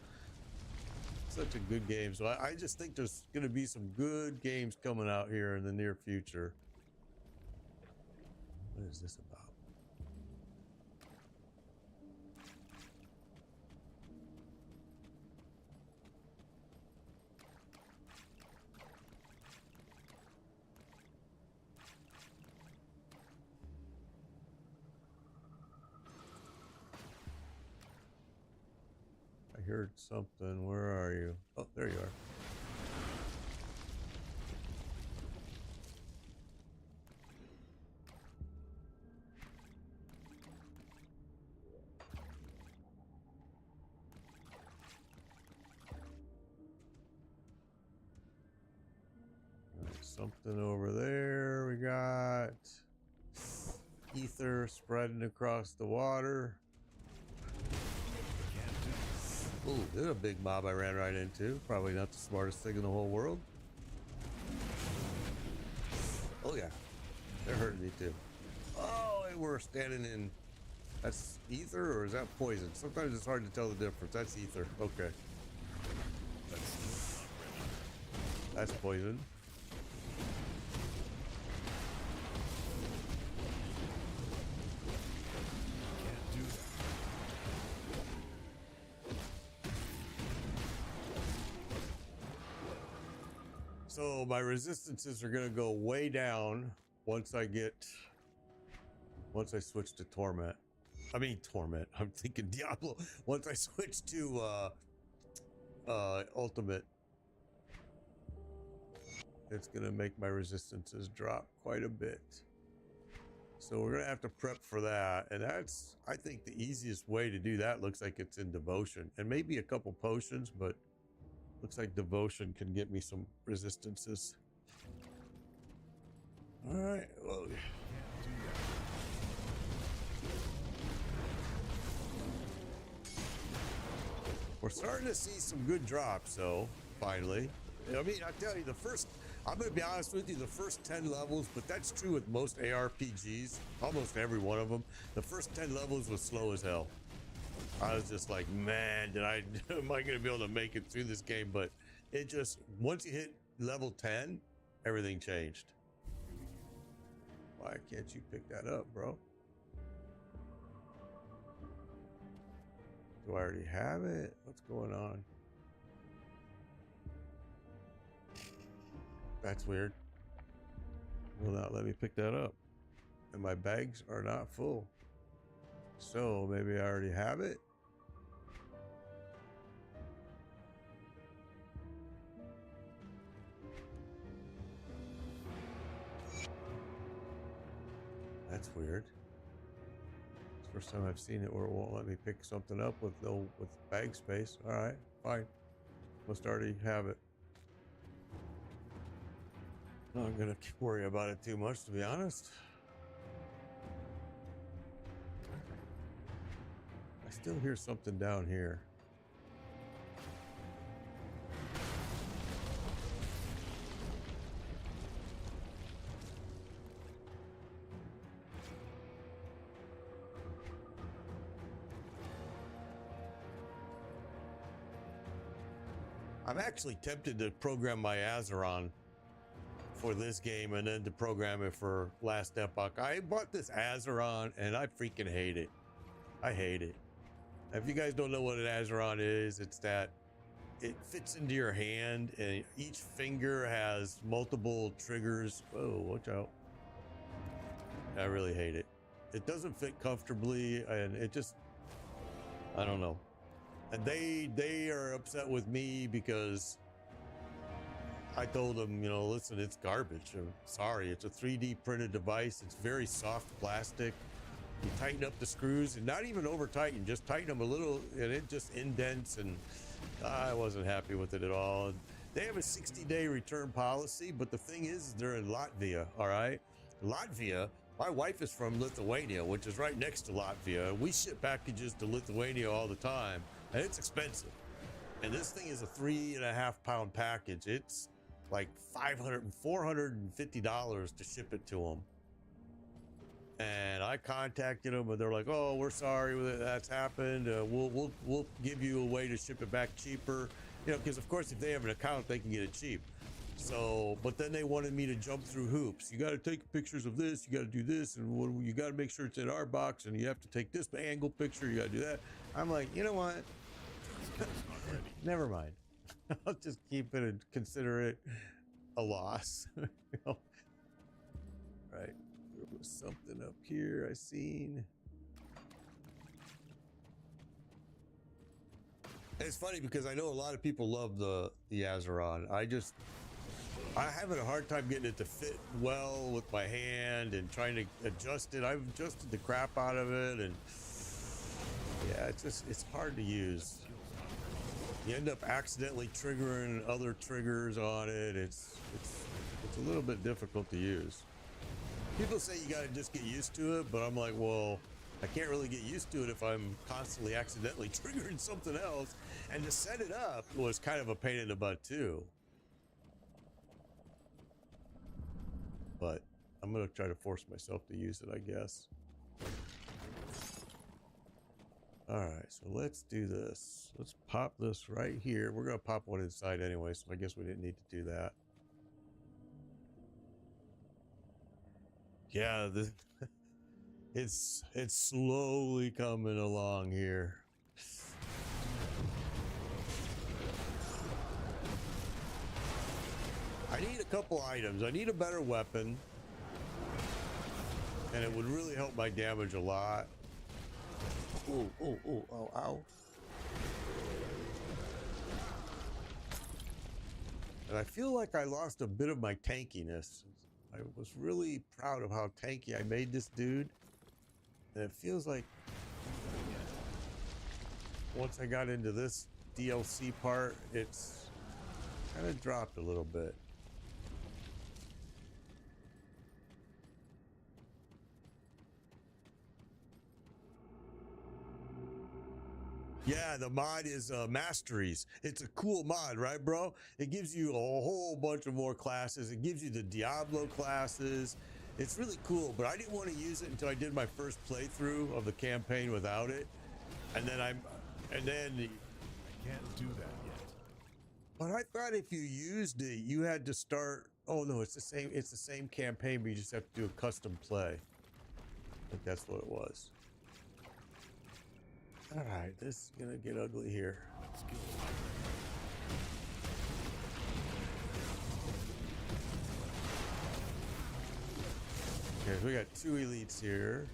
Speaker 1: Such a good game. So I just think there's going to be some good games coming out here in the near future. What is this about? I heard something. Where are you? Oh, there you are. Something over there. We got ether spreading across the water. Ooh, there's a big mob I ran right into. Probably not the smartest thing in the whole world. Oh yeah, they're hurting me too. Oh, and we're standing in. That's ether or is that poison? Sometimes it's hard to tell the difference. That's ether. Okay.
Speaker 2: Let's
Speaker 1: That's poison.
Speaker 2: Can't do that.
Speaker 1: So my resistances are gonna go way down once I switch to Torment. I mean Torment. I'm thinking Diablo. Once I switch to Ultimate, it's gonna make my resistances drop quite a bit. So we're gonna have to prep for that, and that's, I think, the easiest way to do that. Looks like it's in Devotion, and maybe a couple potions, but looks like Devotion can get me some resistances. All right, well, we're starting to see some good drops, though, finally. I mean, I tell you, I'm going to be honest with you, the first 10 levels, but that's true with most ARPGs, almost every one of them. The first 10 levels was slow as hell. I was just like, man, am I going to be able to make it through this game? But it just, once you hit level 10, everything changed. Why can't you pick that up, bro? Do I already have it? What's going on? That's weird. Will not let me pick that up. And my bags are not full. So maybe I already have it. That's weird. It's the first time I've seen it where it won't let me pick something up with bag space. All right, fine. Must already have it. Not gonna worry about it too much, to be honest. I still hear something down here. I'm actually tempted to program my Azeron for this game and then to program it for Last Epoch. I bought this Azeron and I freaking hate it. I hate it. If you guys don't know what an Azeron is, it's that it fits into your hand and each finger has multiple triggers. Oh, watch out. I really hate it. It doesn't fit comfortably and it just, I don't know. And they are upset with me because I told them, you know, listen, it's garbage. I'm sorry, it's a 3D printed device. It's very soft plastic. You tighten up the screws and not even over tighten, just tighten them a little and it just indents, and I wasn't happy with it at all. And they have a 60-day return policy, but the thing is they're in Latvia, all right? Latvia, my wife is from Lithuania, which is right next to Latvia. We ship packages to Lithuania all the time, and it's expensive. And this thing is a 3.5 pound package. It's like $450 to ship it to them. And I contacted them, and they're like, "Oh, we're sorry that's happened. We'll give you a way to ship it back cheaper, you know, because of course if they have an account, they can get it cheap." So, but then they wanted me to jump through hoops. You got to take pictures of this. You got to do this, and you got to make sure it's in our box, and you have to take this angle picture. You got to do that. I'm like, you know what? Never mind. I'll just keep it and consider it a loss. You know? Right. There was something up here I seen. It's funny because I know a lot of people love the Azeron. I have a hard time getting it to fit well with my hand and trying to adjust it. I've adjusted the crap out of it, and yeah, it's hard to use. You end up accidentally triggering other triggers on it. It's a little bit difficult to use. People say you got to just get used to it, but I'm like, well, I can't really get used to it if I'm constantly accidentally triggering something else. And to set it up was kind of a pain in the butt too. But I'm going to try to force myself to use it, I guess. All right, so let's do this. Let's pop this right here. We're going to pop one inside anyway, so I guess we didn't need to do that. Yeah, it's slowly coming along here. I need a couple items. I need a better weapon, and it would really help my damage a lot. Oh, oh, oh, oh, ow. And I feel like I lost a bit of my tankiness. I was really proud of how tanky I made this dude. And it feels like once I got into this DLC part, it's kind of dropped a little bit. Yeah, the mod is Masteries. It's a cool mod, right, bro? It gives you a whole bunch of more classes. It gives you the Diablo classes. It's really cool, but I didn't want to use it until I did my first playthrough of the campaign without it. And then
Speaker 2: I can't do that yet.
Speaker 1: But I thought if you used it, you had to start. Oh no, it's the same campaign, but you just have to do a custom play. I think that's what it was. All right, this is gonna get ugly here. Okay, so we got 2 elites here.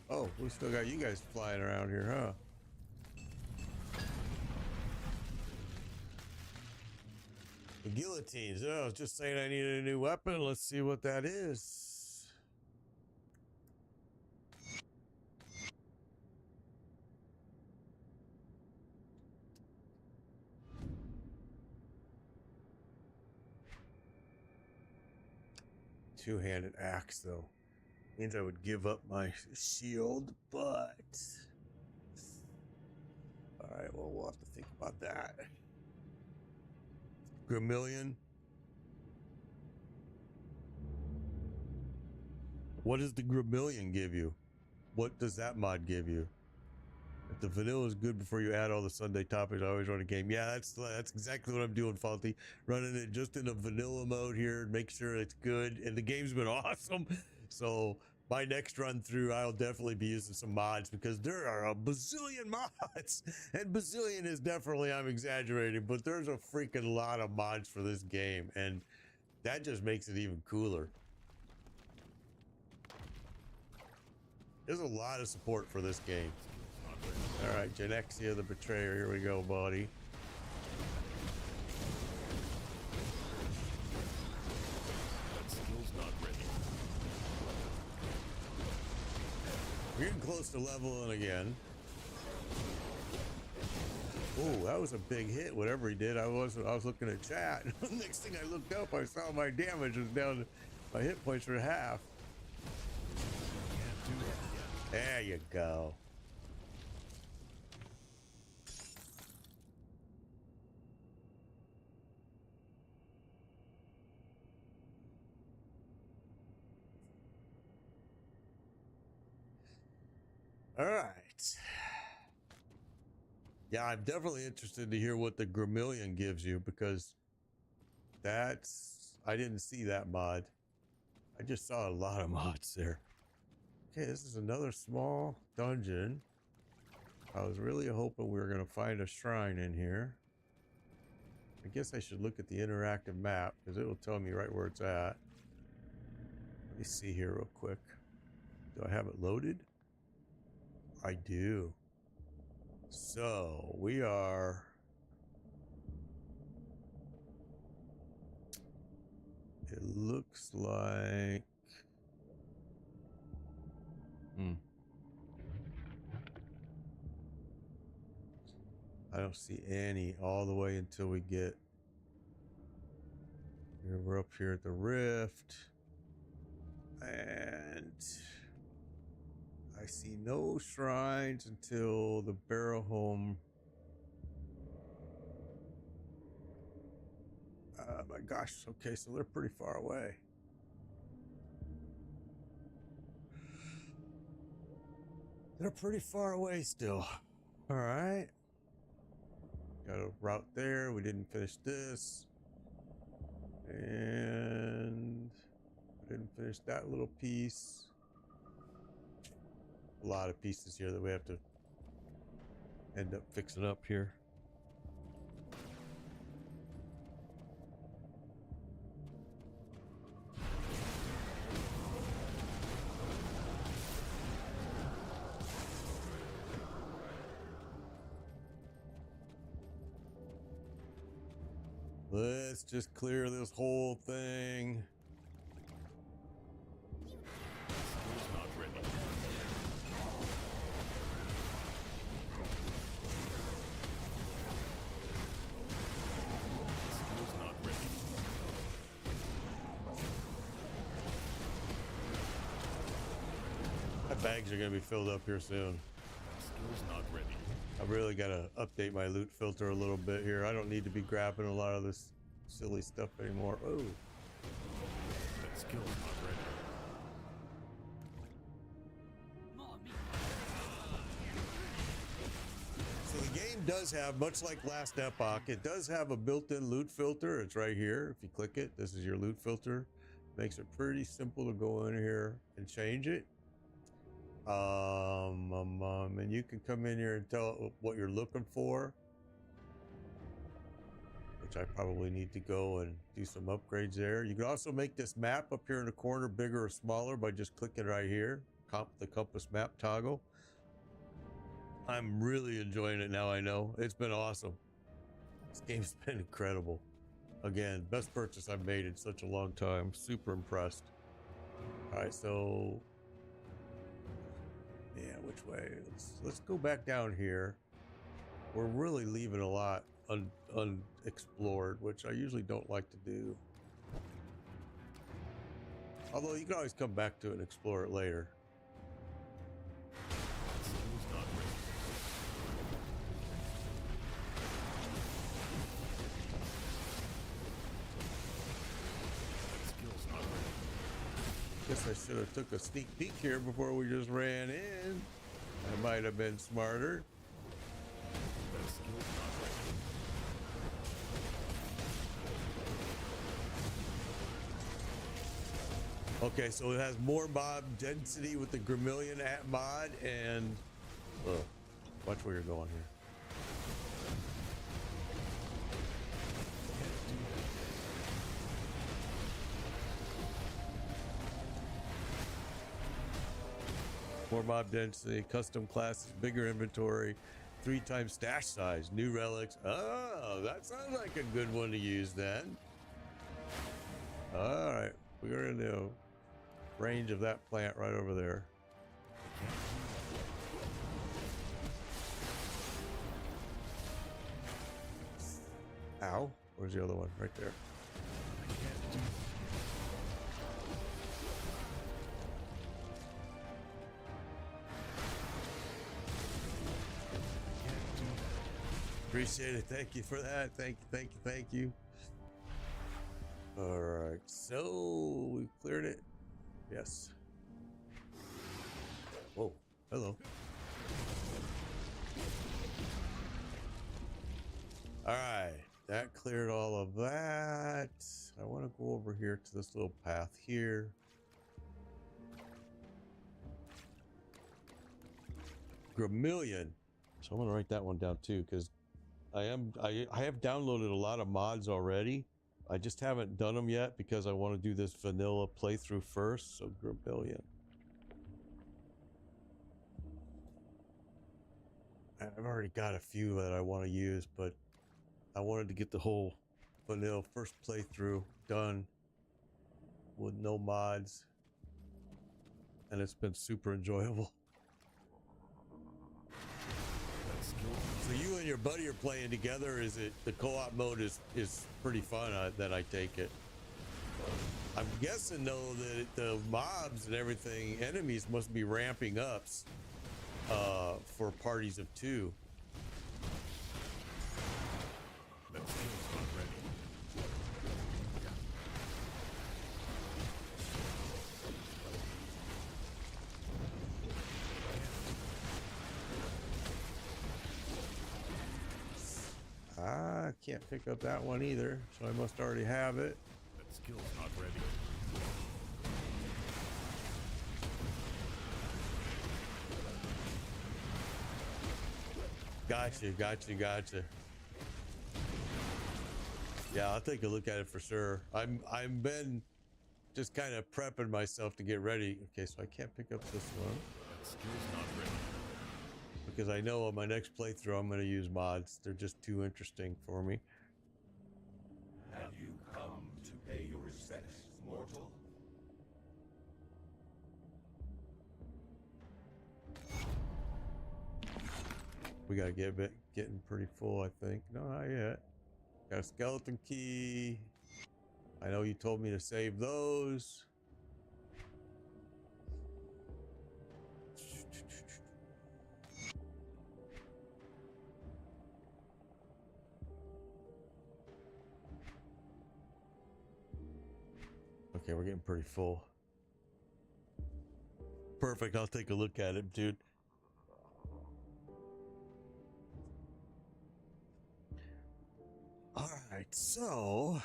Speaker 1: Oh, we still got you guys flying around here, huh? The guillotines. Oh, I was just saying I needed a new weapon. Let's see what that is. Two-handed axe, though. Means I would give up my shield, but... Alright, well, we'll have to think about that. Gramillion. What does the Gramillion give you? What does that mod give you? If the vanilla is good before you add all the Sunday topics, I always run a game. Yeah, that's exactly what I'm doing, Faulty. Running it just in a vanilla mode here, make sure it's good. And the game's been awesome. So my next run through, I'll definitely be using some mods because there are a bazillion mods. And bazillion is definitely, I'm exaggerating, but there's a freaking lot of mods for this game. And that just makes it even cooler. There's a lot of support for this game. All right, Genexia the Betrayer. Here we go, buddy.
Speaker 2: That skill's not ready.
Speaker 1: We're getting close to leveling again. Oh, that was a big hit. Whatever he did, I was looking at chat. Next thing I looked up, I saw my damage was down. My hit points were half.
Speaker 2: Can't do that yet.
Speaker 1: There you go. All right. Yeah, I'm definitely interested to hear what the Gramillion gives you because I didn't see that mod. I just saw a lot of mods there. Okay, this is another small dungeon. I was really hoping we were going to find a shrine in here. I guess I should look at the interactive map because it will tell me right where it's at. Let me see here real quick. Do I have it loaded? I do. So we are... It looks like... I don't see any all the way until we get... We're up here at the rift. And... I see no shrines until the barrel home. My gosh, okay, so they're pretty far away. They're pretty far away still. All right. Got a route there. We didn't finish this. And we didn't finish that little piece. A lot of pieces here that we have to end up fixing up here. Let's just clear this whole thing.
Speaker 2: Skill's not ready. Skill's not ready.
Speaker 1: My bags are gonna be filled up here soon.
Speaker 2: Skill's not ready.
Speaker 1: I really gotta update my loot filter a little bit here. I don't need to be grabbing a lot of this silly stuff anymore. Oh,
Speaker 2: That skill's not ready.
Speaker 5: More meat.
Speaker 1: so the game does have, much like last Epoch, it does have a built-in loot filter. It's right here. If you click it, this is your loot filter. Makes it pretty simple to go in here and change it. And you can come in here and tell it what you're looking for, which I probably need to go and do some upgrades there. You can also make this map up here in the corner bigger or smaller by just clicking right here, the compass map toggle. I'm really enjoying it now. I know it's been awesome. This game's been incredible. Again, best purchase I've made in such a long time. Super impressed. All right, so yeah, which way? Let's go back down here. We're really leaving a lot unexplored, which I usually don't like to do. Although you can always come back to it and explore it later.
Speaker 2: Skill's not ready. That skill's not ready.
Speaker 1: Guess I should have took a sneak peek here before we just ran in. I might have been smarter.
Speaker 2: That skill's not ready.
Speaker 1: Okay, so it has more mob density with the Gramillion mod, and watch where you're going here. More mob density, custom classes, bigger inventory, 3 times stash size, new relics. Oh, that sounds like a good one to use then. All right, we're in the range of that plant right over there. Ow, where's the other one? Right there. Appreciate it. Thank you for that. Thank you. All right, so we cleared it. Yes. Whoa, hello. All right, that cleared all of that. I want to go over here to this little path here. Gramillion. So I'm gonna write that one down too, because I have downloaded a lot of mods already. I just haven't done them yet because I want to do this vanilla playthrough first. So Gramillion. I've already got a few that I want to use, but I wanted to get the whole vanilla first playthrough done with no mods, and it's been super enjoyable. So you and your buddy are playing together. Is it the co-op mode is pretty fun? That I take it. I'm guessing though that the mobs and everything, enemies must be ramping up for parties of 2.
Speaker 2: That skill's not ready.
Speaker 1: I can't pick up that one either, so I must already have it.
Speaker 2: That skill's not ready.
Speaker 1: Gotcha. Yeah, I'll take a look at it for sure. I'm been just kind of prepping myself to get ready. Okay, so I can't pick up this one
Speaker 2: That skill's not ready.
Speaker 1: because I know on my next playthrough I'm going to use mods. They're just too interesting for me.
Speaker 6: Have you come to pay your respects, mortal?
Speaker 1: We got to getting pretty full, I think. No, not yet. Got a skeleton key. I know you told me to save those. Okay, we're getting pretty full. Perfect. I'll take a look at it, dude. All right, so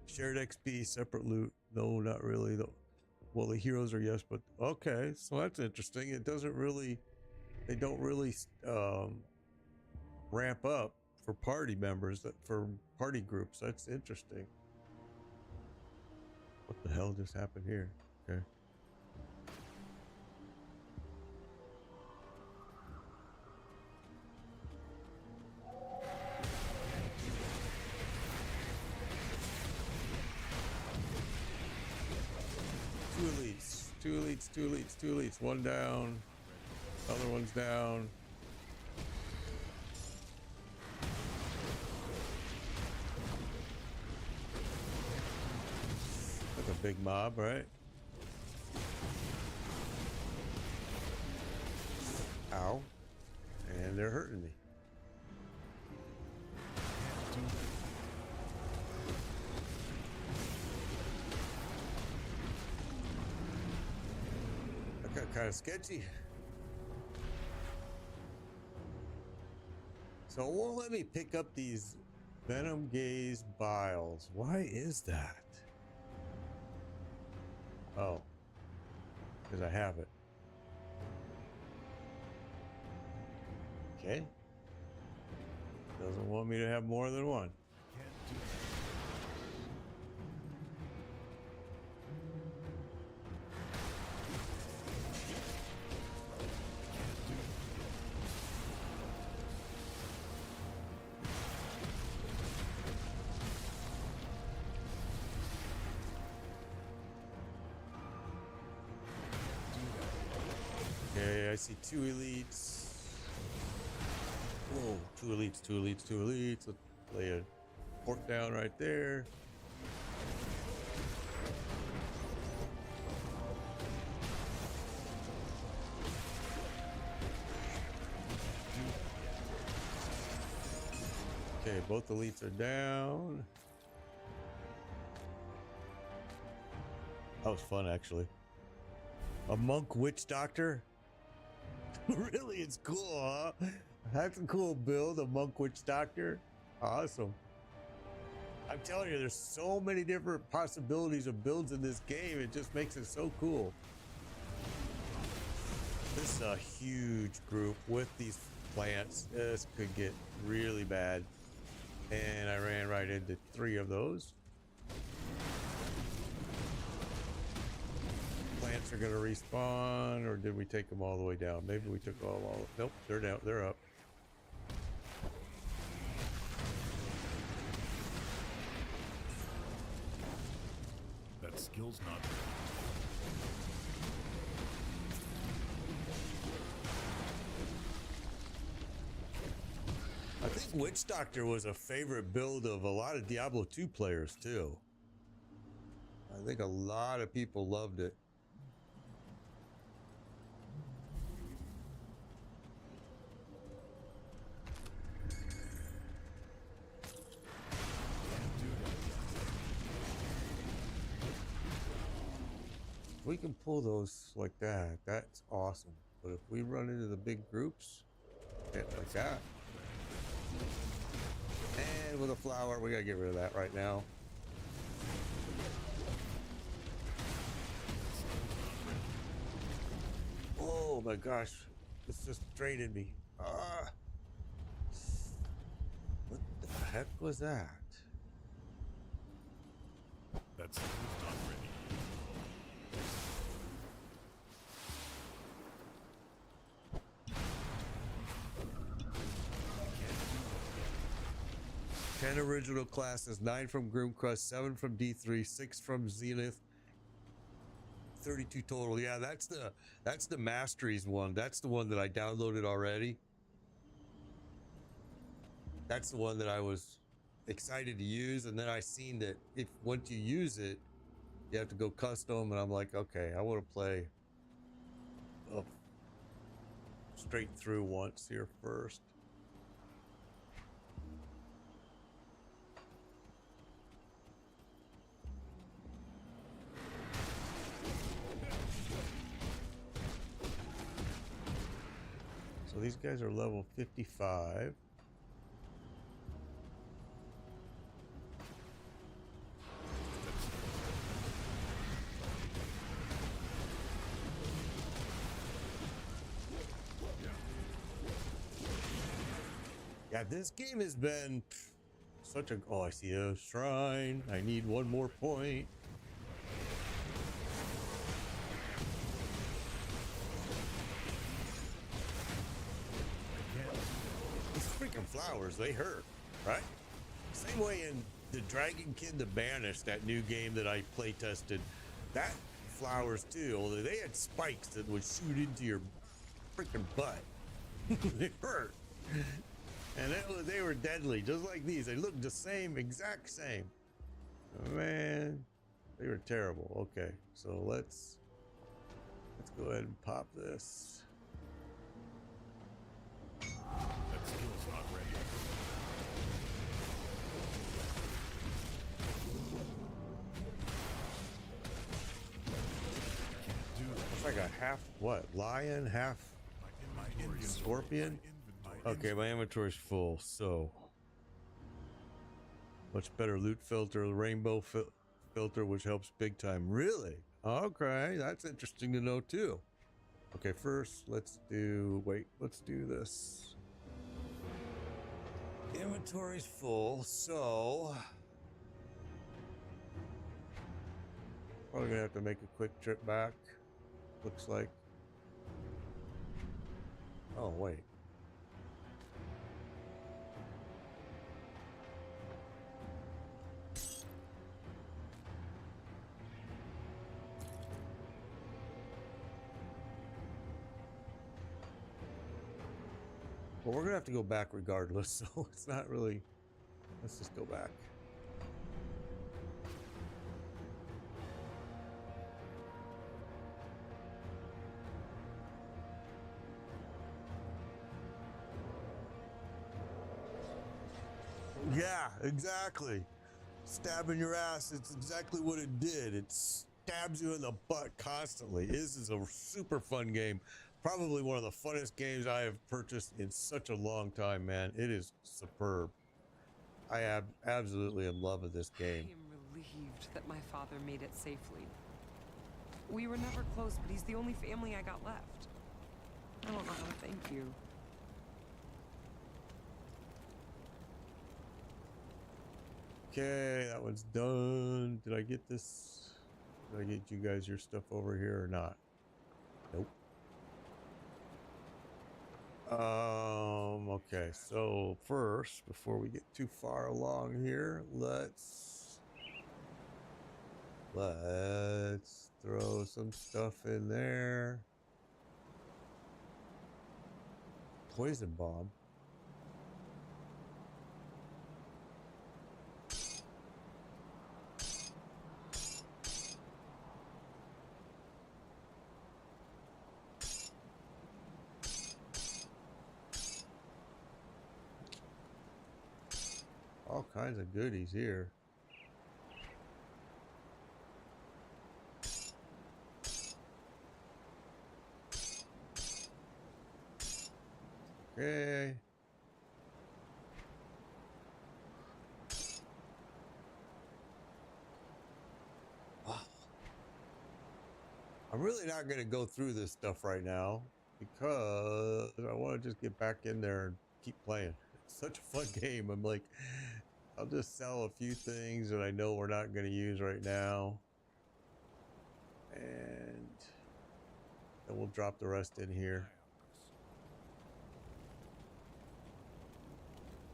Speaker 1: shared XP, separate loot. No, not really. Though. Well, the heroes are yes, but okay. So that's interesting. It doesn't really. They don't really ramp up for party members. For party groups. That's interesting. What the hell just happened here? Okay. Two elites. One down. Other one's down. That's a big mob, right? Ow. And they're hurting me. That got kind of sketchy. So it won't let me pick up these Venom Gaze Vials. Why is that? Oh. Because I have it. Okay. Doesn't want me to have more than one. Okay, I see two elites. Whoa, two elites. Let's lay a port down right there. Okay, both elites are down. That was fun, actually. A monk witch doctor? Really, it's cool, huh? That's a cool build, a monk witch doctor. Awesome. I'm telling you, there's so many different possibilities of builds in this game. It just makes it so cool. This is a huge group with these plants. This could get really bad. And I ran right into 3 of those. Plants are going to respawn, or did we take them all the way down? Maybe we took all. Nope, they're down. They're up.
Speaker 2: That skill's not ready.
Speaker 1: I think Witch Doctor was a favorite build of a lot of Diablo 2 players too. I think a lot of people loved it. We can pull those like that. That's awesome. But if we run into the big groups, like that. And with a flower, we gotta get rid of that right now. Oh my gosh, it's just draining me. What the heck was that?
Speaker 2: That skill's not ready.
Speaker 1: Ten original classes, 9 from Grimcrust, 7 from D3, 6 from Zenith, 32 total. Yeah, that's the Masteries one. That's the one that I downloaded already. That's the one that I was excited to use, and then I seen that if once you use it, you have to go custom, and I'm like, okay, I want to play straight through once here first. So these guys are level 55. Yeah, this game has been such a... Oh, I see a shrine. I need one more point. These freaking flowers, they hurt, right? Same way in the Dragonkin the Banished, that new game that I play tested, that flowers too, although they had spikes that would shoot into your freaking butt. They hurt. And they were deadly, just like these. They looked the same, exact same. Oh, man, they were terrible. Okay, so let's go ahead and pop this.
Speaker 2: That skill's not ready.
Speaker 1: Looks like a half what? Lion, half scorpion. Okay, my inventory's full, so much better loot filter, the rainbow filter, which helps big time. Really? Okay, that's interesting to know too. Okay, first let's do this. Inventory's full, so probably gonna have to make a quick trip back. Looks like. Oh wait. Well, we're gonna have to go back regardless, so it's not really. Let's just go back. Yeah, exactly. Stabbing your ass, it's exactly what it did. It stabs you in the butt constantly. This is a super fun game. Probably one of the funnest games I have purchased in such a long time, man. It is superb. I am absolutely in love with this game.
Speaker 7: I am relieved that my father made it safely. We were never close, but he's the only family I got left. I don't know how to thank you.
Speaker 1: Okay, that one's done. Did I get this? Did I get you guys your stuff over here or not? Nope. Okay, so first, before we get too far along here, let's throw some stuff in there. Poison bomb. All kinds of goodies here. Okay. really not going to go through this stuff right now because I want to just get back in there and keep playing. It's such a fun game. I'm like, I'll just sell a few things that I know we're not going to use right now. And then we'll drop the rest in here.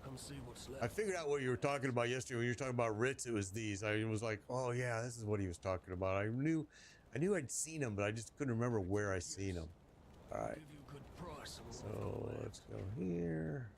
Speaker 8: Come see what's
Speaker 1: I
Speaker 8: left.
Speaker 1: figured out what you were talking about yesterday when you were talking about Ritz. It was these. I was like, oh yeah, this is what he was talking about. I knew I'd seen them, but I just couldn't remember where I seen them. All right,
Speaker 8: Give you a good price on
Speaker 1: so
Speaker 8: what I've
Speaker 1: let's go here.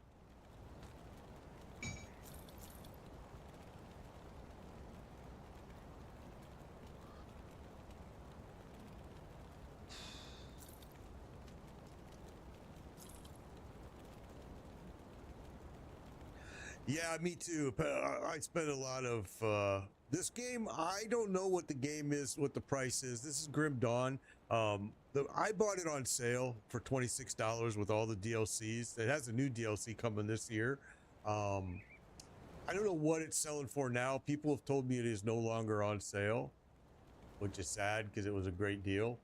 Speaker 1: Yeah, me too. I spent a lot of this game. I don't know what the game is, what the price is. This is Grim Dawn. I bought it on sale for $26 with all the DLCs. It has a new DLC coming this year. I don't know what it's selling for now. People have told me it is no longer on sale, which is sad because it was a great deal.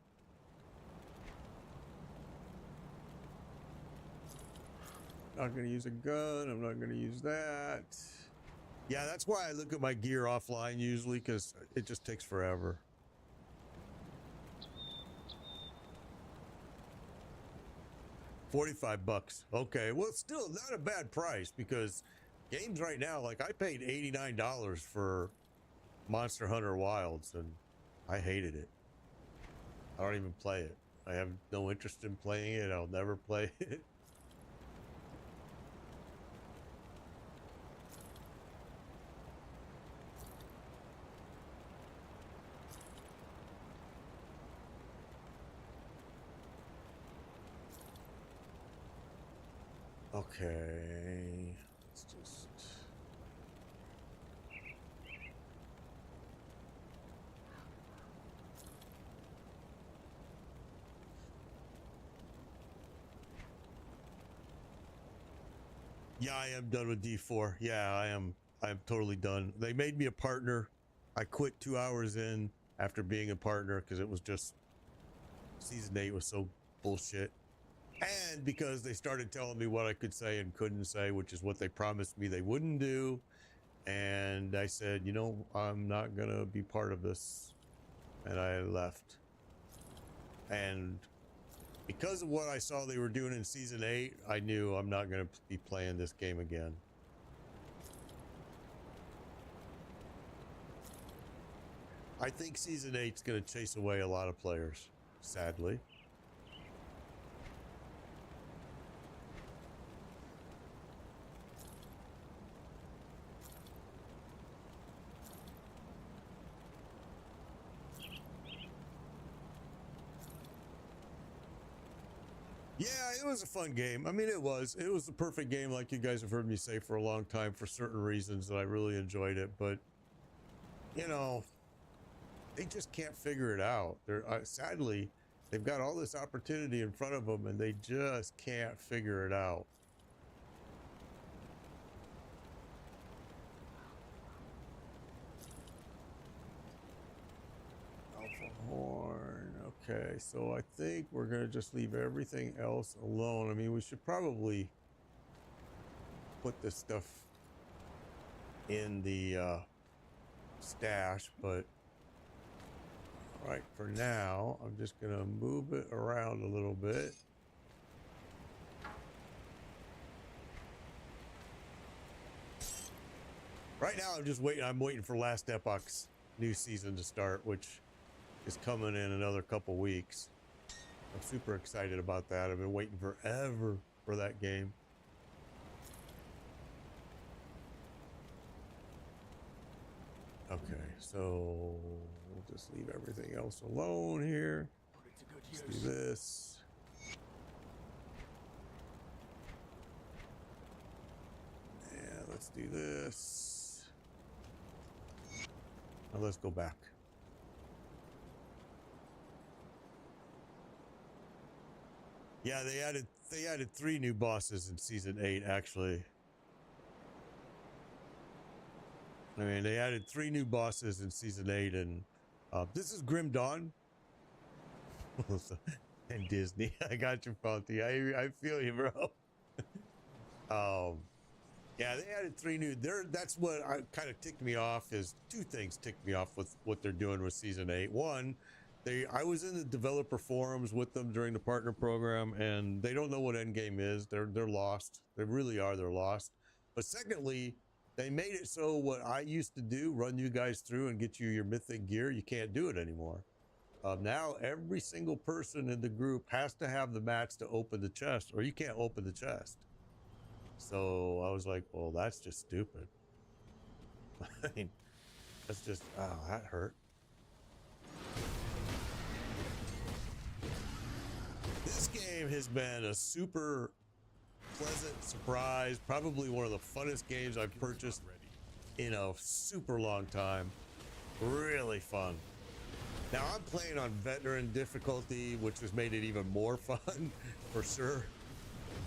Speaker 1: Not going to use a gun. I'm not going to use that. Yeah, that's why I look at my gear offline usually, because it just takes forever. $45. Okay, well, it's still not a bad price because games right now, like I paid $89 for Monster Hunter Wilds and I hated it. I don't even play it. I have no interest in playing it. I'll never play it. Okay, let's just... Yeah, I am done with D4. Yeah, I am totally done. They made me a partner. I quit 2 hours in after being a partner because it was just... Season 8 was so bullshit. And because they started telling me what I could say and couldn't say, which is what they promised me they wouldn't do. And I said, you know, I'm not going to be part of this. And I left. And because of what I saw they were doing in Season 8, I knew I'm not going to be playing this game again. I think Season 8 is going to chase away a lot of players, sadly. Yeah, it was a fun game. I mean, it was the perfect game, like you guys have heard me say for a long time, for certain reasons that I really enjoyed it. But, you know, they just can't figure it out. They're sadly, they've got all this opportunity in front of them and they just can't figure it out. Alpha Horn. Okay, so I think we're going to just leave everything else alone. I mean, we should probably put this stuff in the stash, but all right, for now, I'm just going to move it around a little bit. Right now, I'm just waiting. I'm waiting for Last Epoch's new season to start, which is coming in another couple weeks. I'm super excited about that. I've been waiting forever for that game. Okay, so we'll just leave everything else alone here. Let's do this. And let's do this. Now let's go back. Yeah, they added 3 new bosses in Season 8, actually. I mean, they added 3 new bosses in Season 8, and this is Grim Dawn. And Disney. I got you, Fonty. I feel you, bro. Yeah, they added 3 new. That's what kind of ticked me off. Is 2 things ticked me off with what they're doing with season 8. One, I was in the developer forums with them during the partner program, and they don't know what endgame is. They're lost. They really are. They're lost. But secondly, they made it so what I used to do, run you guys through and get you your mythic gear, you can't do it anymore. Now every single person in the group has to have the match to open the chest, or you can't open the chest. So I was like, well, that's just stupid. I mean, that's just, oh, that hurt. This game has been a super pleasant surprise, probably one of the funnest games I've purchased in a super long time. Really fun. Now I'm playing on veteran difficulty, which has made it even more fun for sure,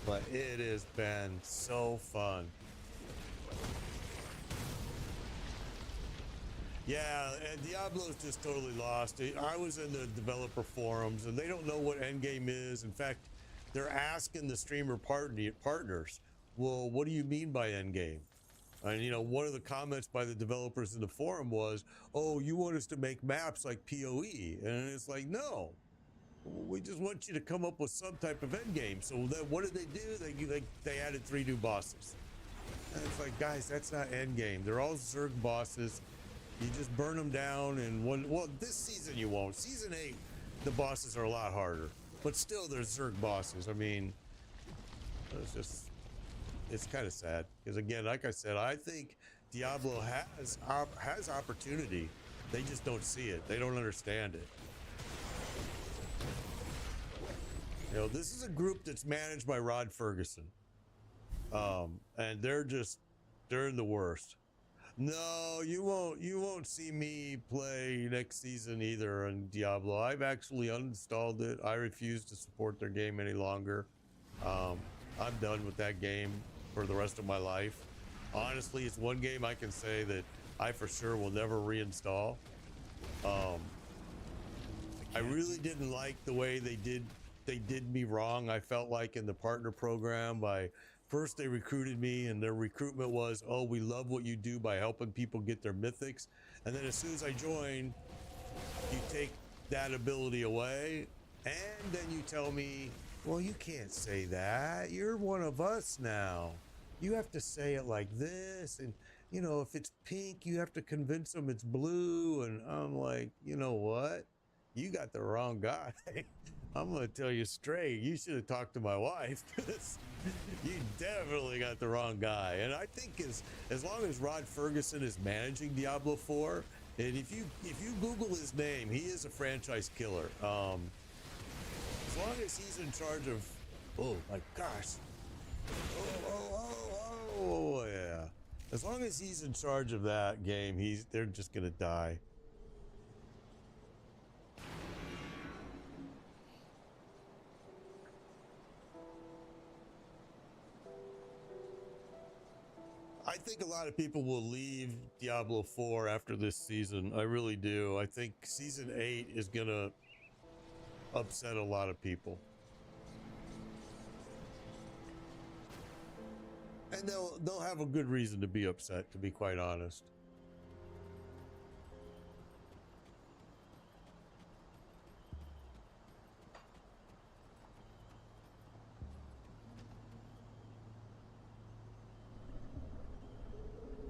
Speaker 1: but it has been so fun. Yeah, and Diablo's just totally lost. I was in the developer forums, and they don't know what endgame is. In fact, they're asking the streamer partners, well, what do you mean by endgame? And, you know, one of the comments by the developers in the forum was, oh, you want us to make maps like PoE. And it's like, no, we just want you to come up with some type of endgame. So then what did they do? They added 3 new bosses. And it's like, guys, that's not endgame. They're all Zerg bosses. You just burn them down in one. Well, this season you won't. Season 8, the bosses are a lot harder. But still, they're Zerg bosses. I mean, it's kind of sad. Because again, like I said, I think Diablo has opportunity. They just don't see it. They don't understand it. You know, this is a group that's managed by Rod Ferguson. And they're in the worst. No, you won't see me play next season either on Diablo. I've actually uninstalled it. I refuse to support their game any longer. I'm done with that game for the rest of my life. Honestly, it's one game I can say that I for sure will never reinstall. I really didn't like the way they did me wrong. I felt like in the partner program first they recruited me, and their recruitment was, oh, we love what you do by helping people get their mythics. And then as soon as I join, you take that ability away, and then you tell me, well, you can't say that. You're one of us now. You have to say it like this. And, you know, if it's pink, you have to convince them it's blue. And I'm like, you know what? You got the wrong guy. I'm going to tell you straight. You should have talked to my wife. You definitely got the wrong guy. And I think as long as Rod Ferguson is managing Diablo 4, and if you Google his name, he is a franchise killer. As long as he's in charge of, oh my gosh, oh yeah. As long as he's in charge of that game, they're just gonna die. I think a lot of people will leave Diablo 4 after this season. I really do. I think season 8 is gonna upset a lot of people. And they'll have a good reason to be upset, to be quite honest.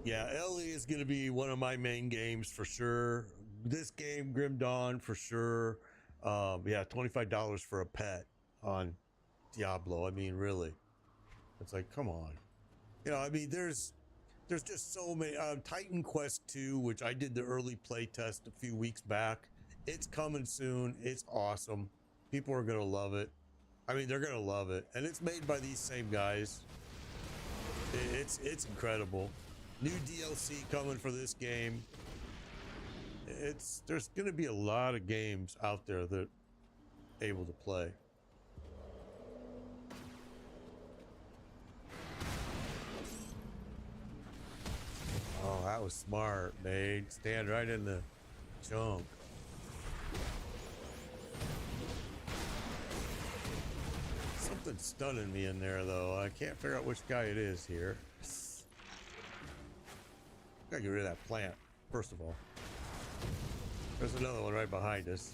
Speaker 1: Yeah, Ellie is going to be one of my main games for sure. This game, Grim Dawn, for sure. Yeah, $25 for a pet on Diablo. I mean, really. It's like, come on. You know, I mean, there's just so many. Titan Quest 2, which I did the early play test a few weeks back. It's coming soon. It's awesome. People are going to love it. I mean, they're going to love it. And it's made by these same guys. It's incredible. New DLC coming for this game. There's going to be a lot of games out there that are able to play. Oh, that was smart, mate. Stand right in the chunk. Something's stunning me in there, though. I can't figure out which guy it is here. Gotta get rid of that plant, first of all. There's another one right behind us.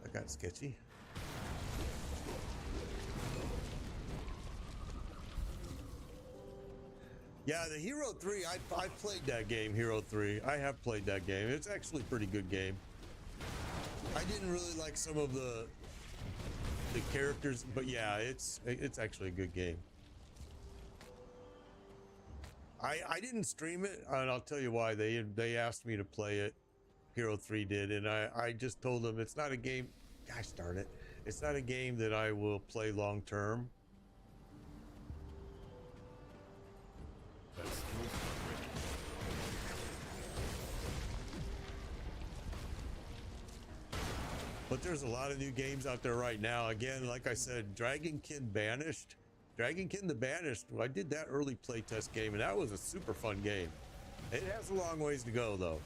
Speaker 1: That got sketchy. Yeah, the Hero 3, I played that game, Hero 3. I have played that game. It's actually a pretty good game. I didn't really like some of the characters, but yeah, it's actually a good game. I didn't stream it, and I'll tell you why. They asked me to play it. Hero 3 did, and I just told them it's not a game. Gosh darn it. It's not a game that I will play long term.
Speaker 2: That skill's not ready.
Speaker 1: But there's a lot of new games out there right now. Again, like I said, Dragonkin Banished. Dragonkin the Banished, I did that early playtest game, and that was a super fun game. It has a long ways to go, though.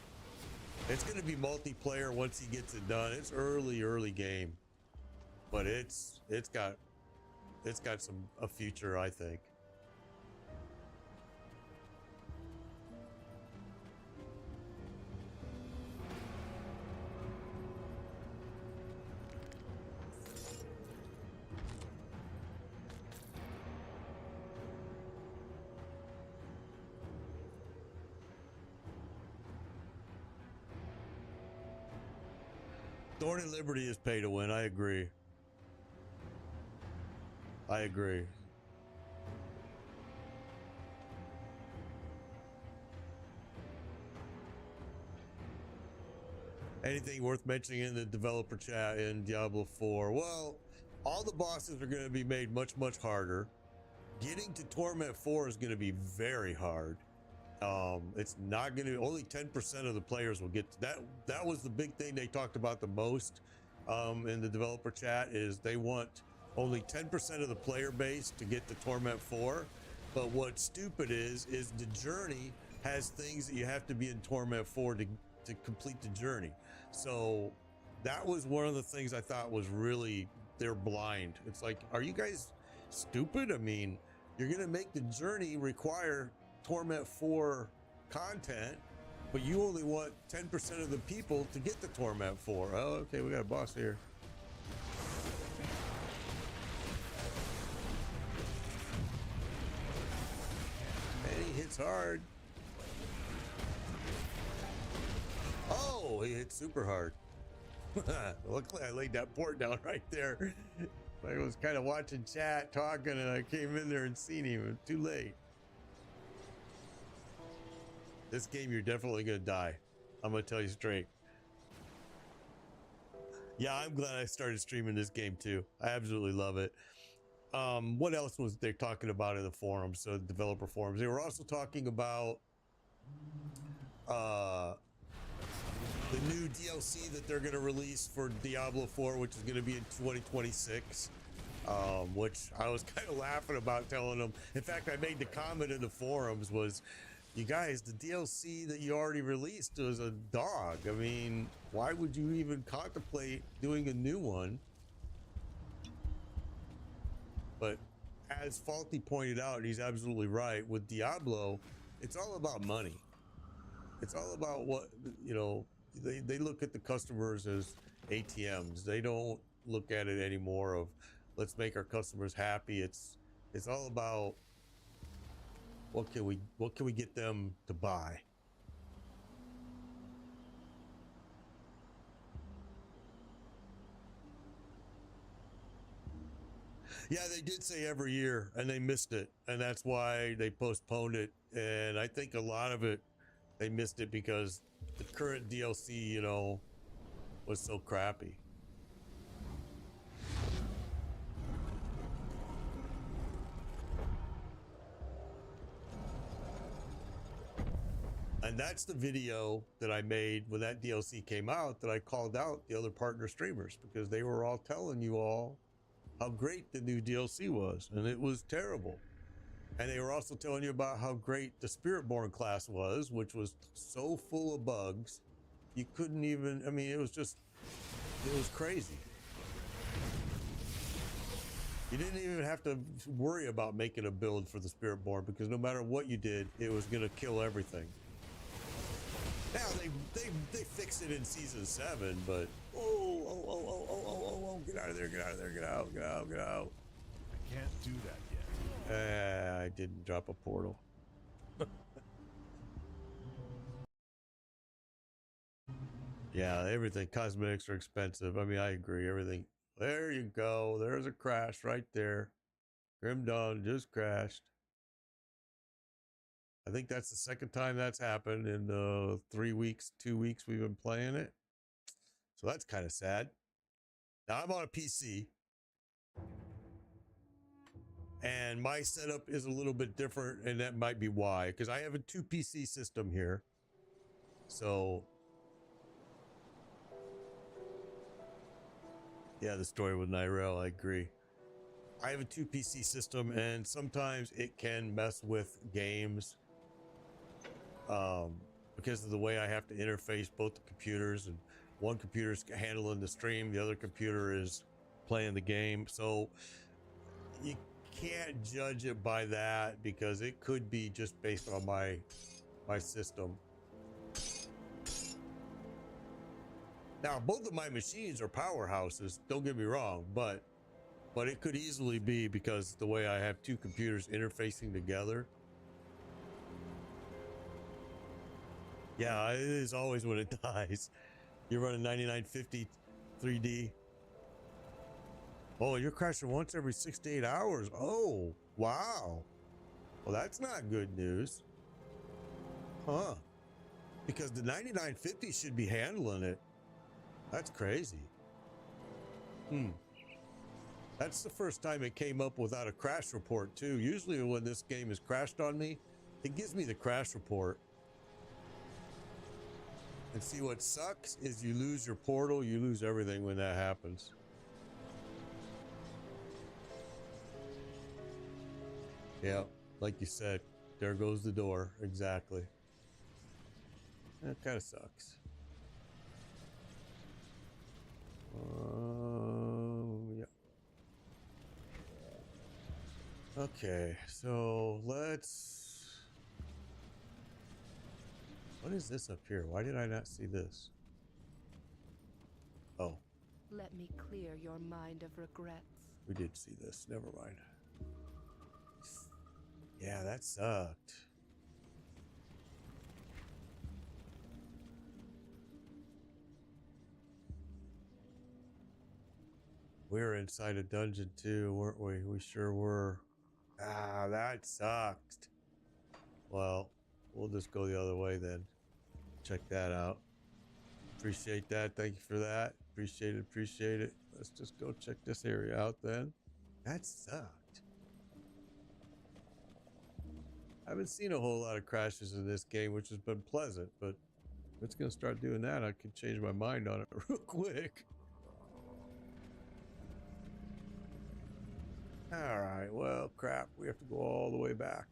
Speaker 1: It's going to be multiplayer once he gets it done. It's early game. But it's got a future, I think. Thorn and Liberty is pay to win. I agree. I agree. Anything worth mentioning in the developer chat in Diablo 4? Well, all the bosses are going to be made much harder. Getting to Torment 4 is going to be very hard. It's not going to, only 10% of the players will get to that. That was the big thing they talked about the most in the developer chat, is they want only 10% of the player base to get to Torment 4. But what's stupid is the journey has things that you have to be in Torment 4 to complete the journey. So that was one of the things I thought was really, they're blind. It's like, are you guys stupid? I mean, you're going to make the journey require Torment 4 content, but you only want 10% of the people to get the Torment 4. Oh, okay, we got a boss here. And he hits hard. Oh, he hit super hard. Luckily, I laid that port down right there. I was kind of watching chat, talking, and I came in there and seen him. It was too late. This game, you're definitely gonna die. I'm gonna tell you straight. Yeah, I'm glad I started streaming this game too. I absolutely love it. What else was they talking about in the forums? So developer forums. They were also talking about the new DLC that they're gonna release for Diablo 4, which is gonna be in 2026. Which I was kind of laughing about, telling them. In fact, I made the comment in the forums was, you guys, the DLC that you already released was a dog. I mean, why would you even contemplate doing a new one? But as Faulty pointed out, and he's absolutely right, with Diablo, it's all about money. It's all about what, you know, they look at the customers as ATMs. They don't look at it anymore of, let's make our customers happy. It's all about, what can we get them to buy? Yeah, they did say every year, and they missed it, and that's why they postponed it. And I think a lot of it, they missed it because the current DLC, you know, was so crappy. And that's the video that I made when that DLC came out, that I called out the other partner streamers, because they were all telling you all how great the new DLC was, and it was terrible. And they were also telling you about how great the Spiritborn class was, which was so full of bugs. You couldn't even, I mean, it was crazy. You didn't even have to worry about making a build for the Spiritborn because no matter what you did, it was going to kill everything. Now they fixed it in season 7, but get out of there, get out of there, get out.
Speaker 2: I can't do that yet.
Speaker 1: I didn't drop a portal. Yeah, everything. Cosmetics are expensive. I mean, I agree. Everything. There you go. There's a crash right there. Grim Dawn just crashed. I think that's the second time that's happened in 3 weeks, 2 weeks we've been playing it. So that's kind of sad. Now I'm on a PC. And my setup is a little bit different, and that might be why. Because I have a 2 PC system here. So... yeah, the story with Nyrel, I agree. I have a 2 PC system, and sometimes it can mess with games because of the way I have to interface both the computers, and one computer's handling the stream, the other computer is playing the game. So you can't judge it by that because it could be just based on my system. Now, both of my machines are powerhouses, don't get me wrong, but it could easily be because the way I have 2 computers interfacing together. Yeah, it is always when it dies. You're running 9950 3D. Oh, you're crashing once every 6 to 8 hours. Oh, wow. Well, that's not good news. Huh. Because the 9950 should be handling it. That's crazy. That's the first time it came up without a crash report too. Usually when this game has crashed on me, it gives me the crash report. And see, what sucks is you lose your portal, you lose everything when that happens. Yeah, like you said, there goes the door. Exactly. That kind of sucks. Yeah. Okay, so let's... what is this up here? Why did I not see this? Oh.
Speaker 9: Let me clear your mind of regrets.
Speaker 1: We did see this. Never mind. Yeah, that sucked. We were inside a dungeon too, weren't we? We sure were. Ah, that sucked. Well, we'll just go the other way then. Check that out. Appreciate that. Thank you for that. Appreciate it. Appreciate it. Let's just go check this area out then. That sucked. I haven't seen a whole lot of crashes in this game, which has been pleasant, but if it's going to start doing that, I can change my mind on it real quick. All right, well, crap. We have to go all the way back.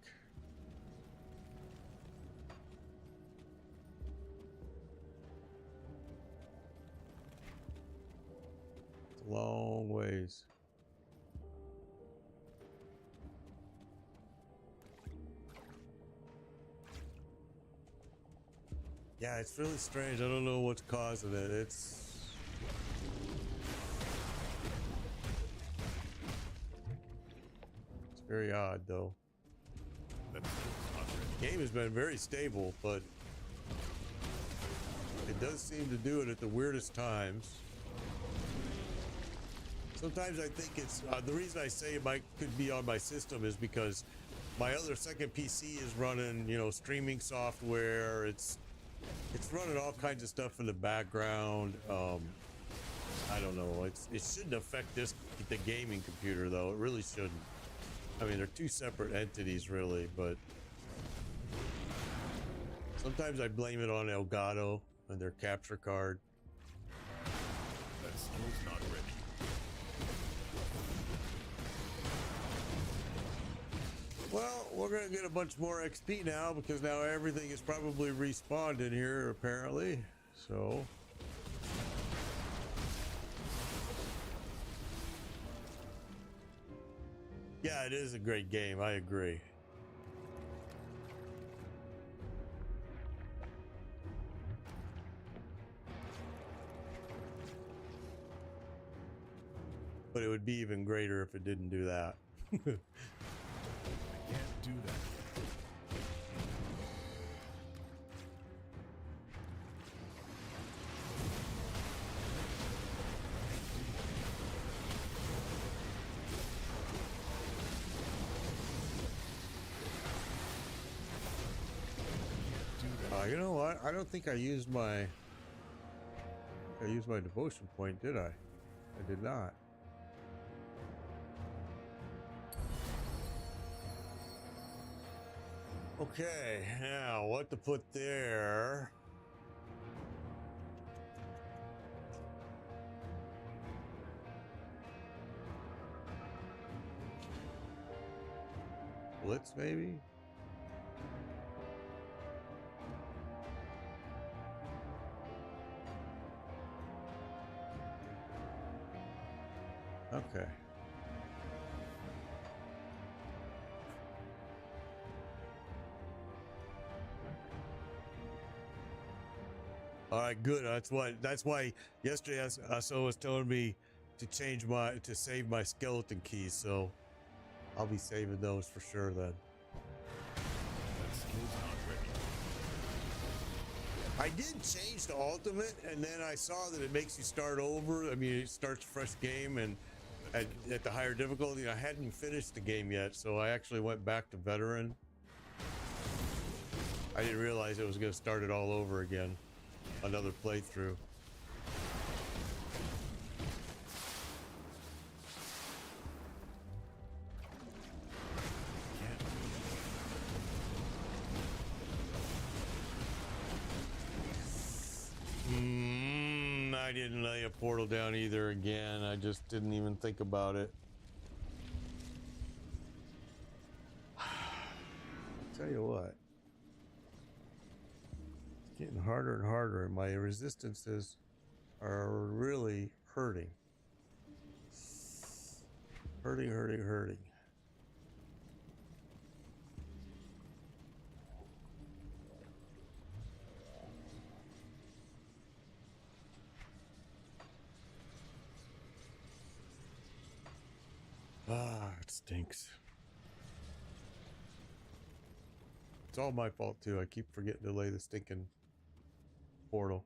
Speaker 1: It's a long ways. Yeah, it's really strange. I don't know what's causing it. It's very odd, though.
Speaker 2: That skill's not ready.
Speaker 1: The game has been very stable, but it does seem to do it at the weirdest times. Sometimes I think it's the reason I say it could be on my system is because my other second PC is running, you know, streaming software. It's running all kinds of stuff in the background. I don't know. It shouldn't affect the gaming computer, though. It really shouldn't. I mean, they're 2 separate entities, really, but sometimes I blame it on Elgato and their capture card.
Speaker 2: That skill's not ready.
Speaker 1: Well, we're gonna get a bunch more XP now because now everything is probably respawned in here, apparently. So. Yeah, it is a great game. I agree. But it would be even greater if it didn't do that.
Speaker 2: I can't do that yet.
Speaker 1: You know what? I don't think I used my devotion point, did I? I did not. Okay, now what to put there? Blitz, maybe? Okay. All right, good. That's why yesterday Aso was telling me to save my skeleton keys, so I'll be saving those for sure then.
Speaker 2: That skill's not ready.
Speaker 1: I did change to ultimate, and then I saw that it makes you start over. I mean, it starts a fresh game and at the higher difficulty. I hadn't finished the game yet, so I actually went back to veteran. I didn't realize it was going to start it all over again. Another playthrough. I didn't lay a portal down either again. I just didn't even think about it. Tell you what. It's getting harder and harder, and my resistances are really hurting. Hurting. Ah, it stinks. It's all my fault too. I keep forgetting to lay the stinking portal.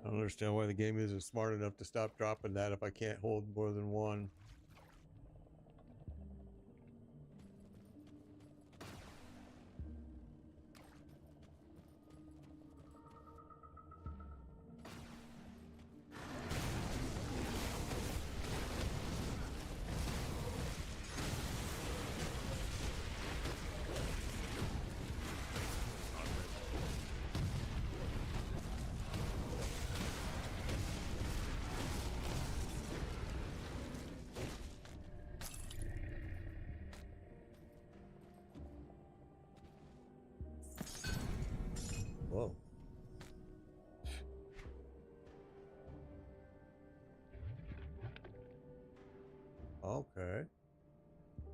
Speaker 1: I don't understand why the game isn't smart enough to stop dropping that if I can't hold more than one. Whoa. Okay.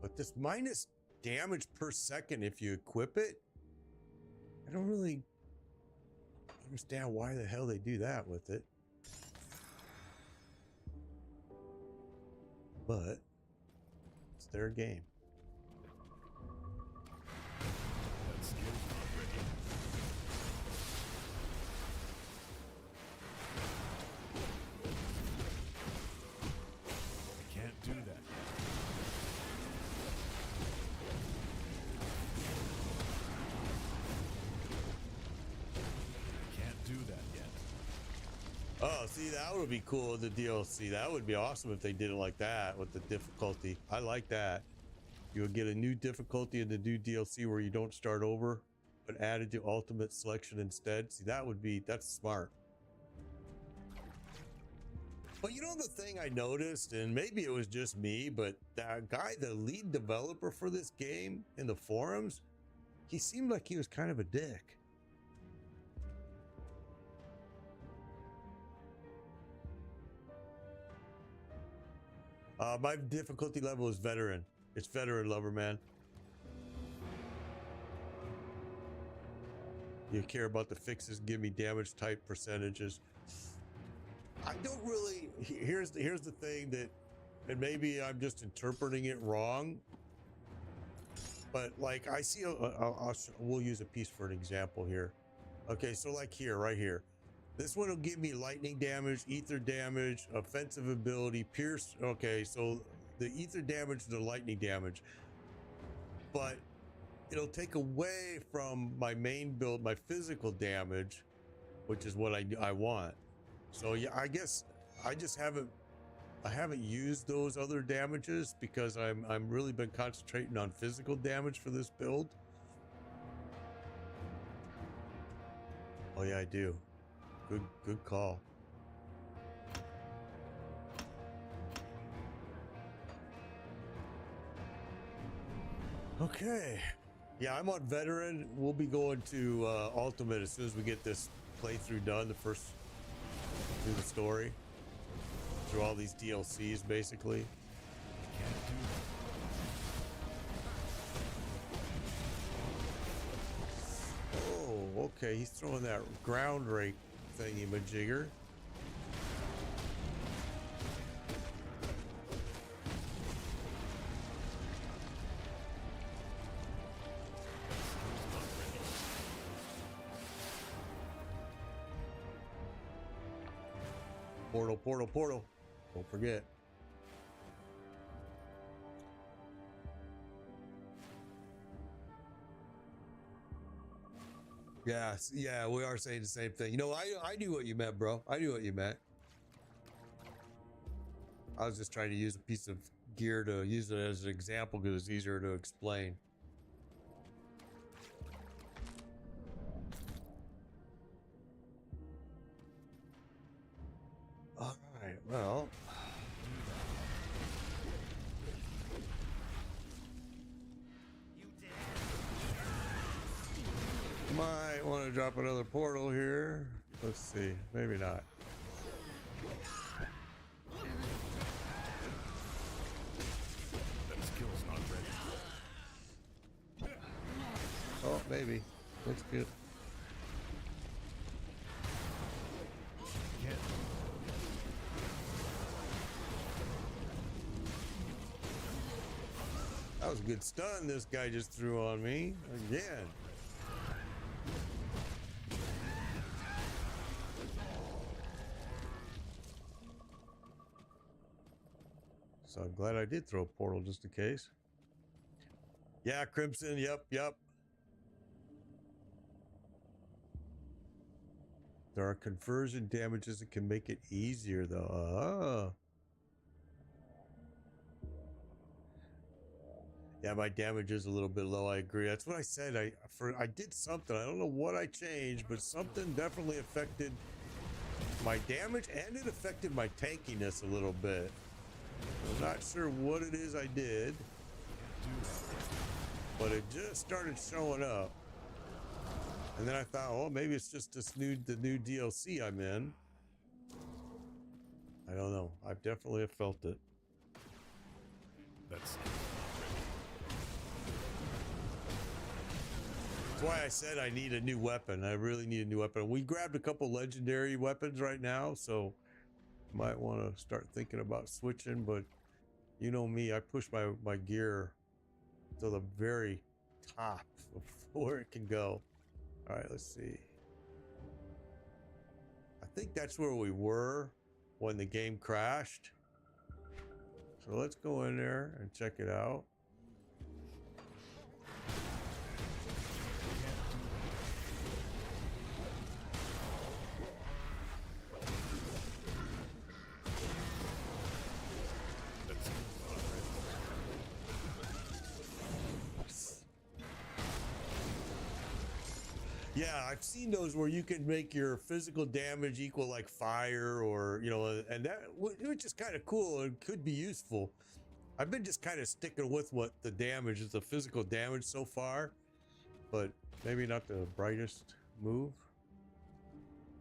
Speaker 1: But this minus damage per second if you equip it, I don't really understand why the hell they do that with it. But it's their game.
Speaker 2: That skill's not ready. I can't do that yet.
Speaker 1: Oh, see, that would be cool in the DLC. That would be awesome if they did it like that with the difficulty. I like that. You would get a new difficulty in the new DLC where you don't start over, but added to ultimate selection instead. See, that's smart. But you know the thing I noticed, and maybe it was just me, but that guy, the lead developer for this game in the forums, he seemed like he was kind of a dick. My difficulty level is veteran. It's veteran lover, man. You care about the fixes, give me damage type percentages. I don't really, here's the thing that, and maybe I'm just interpreting it wrong, but like I see, we'll use a piece for an example here. Okay, so like here, right here. This one will give me lightning damage, ether damage, offensive ability, pierce. Okay, so the ether damage, the lightning damage, but it'll take away from my main build, my physical damage, which is what I want. So yeah, I guess I just haven't used those other damages because I'm really been concentrating on physical damage for this build. Oh yeah, I do. Good call. Okay. Yeah, I'm on veteran. We'll be going to ultimate as soon as we get this playthrough done, the first through the story. Through all these DLCs basically. Oh, okay. He's throwing that ground rake thingy majigger. Portal. Don't forget. Yeah, we are saying the same thing. You know, I knew what you meant, bro. I knew what you meant. I was just trying to use a piece of gear to use it as an example because it's easier to explain. All right, well. Might want to drop another portal here. Let's see, maybe not.
Speaker 2: That skill's not ready.
Speaker 1: Oh, maybe. Looks good.
Speaker 2: Can't.
Speaker 1: That was a good stun this guy just threw on me again. So I'm glad I did throw a portal just in case. Yeah, Crimson, yep. There are conversion damages that can make it easier though. Yeah, my damage is a little bit low, I agree. That's what I said. I did something. I don't know what I changed, but something definitely affected my damage and it affected my tankiness a little bit. I'm not sure what it is I did, but it just started showing up. And then I thought, oh, maybe it's just the new DLC I'm in. I don't know. I definitely have felt it.
Speaker 2: That's
Speaker 1: why I said I need a new weapon. I really need a new weapon. We grabbed a couple legendary weapons right now, so might want to start thinking about switching, but you know me, I push my gear to the very top of where it can go. All right, let's see. I think that's where we were when the game crashed. So let's go in there and check it out. Yeah, I've seen those where you can make your physical damage equal like fire, or you know, and that which is kind of cool and could be useful. I've been just kind of sticking with what the damage is, the physical damage so far, but maybe not the brightest move.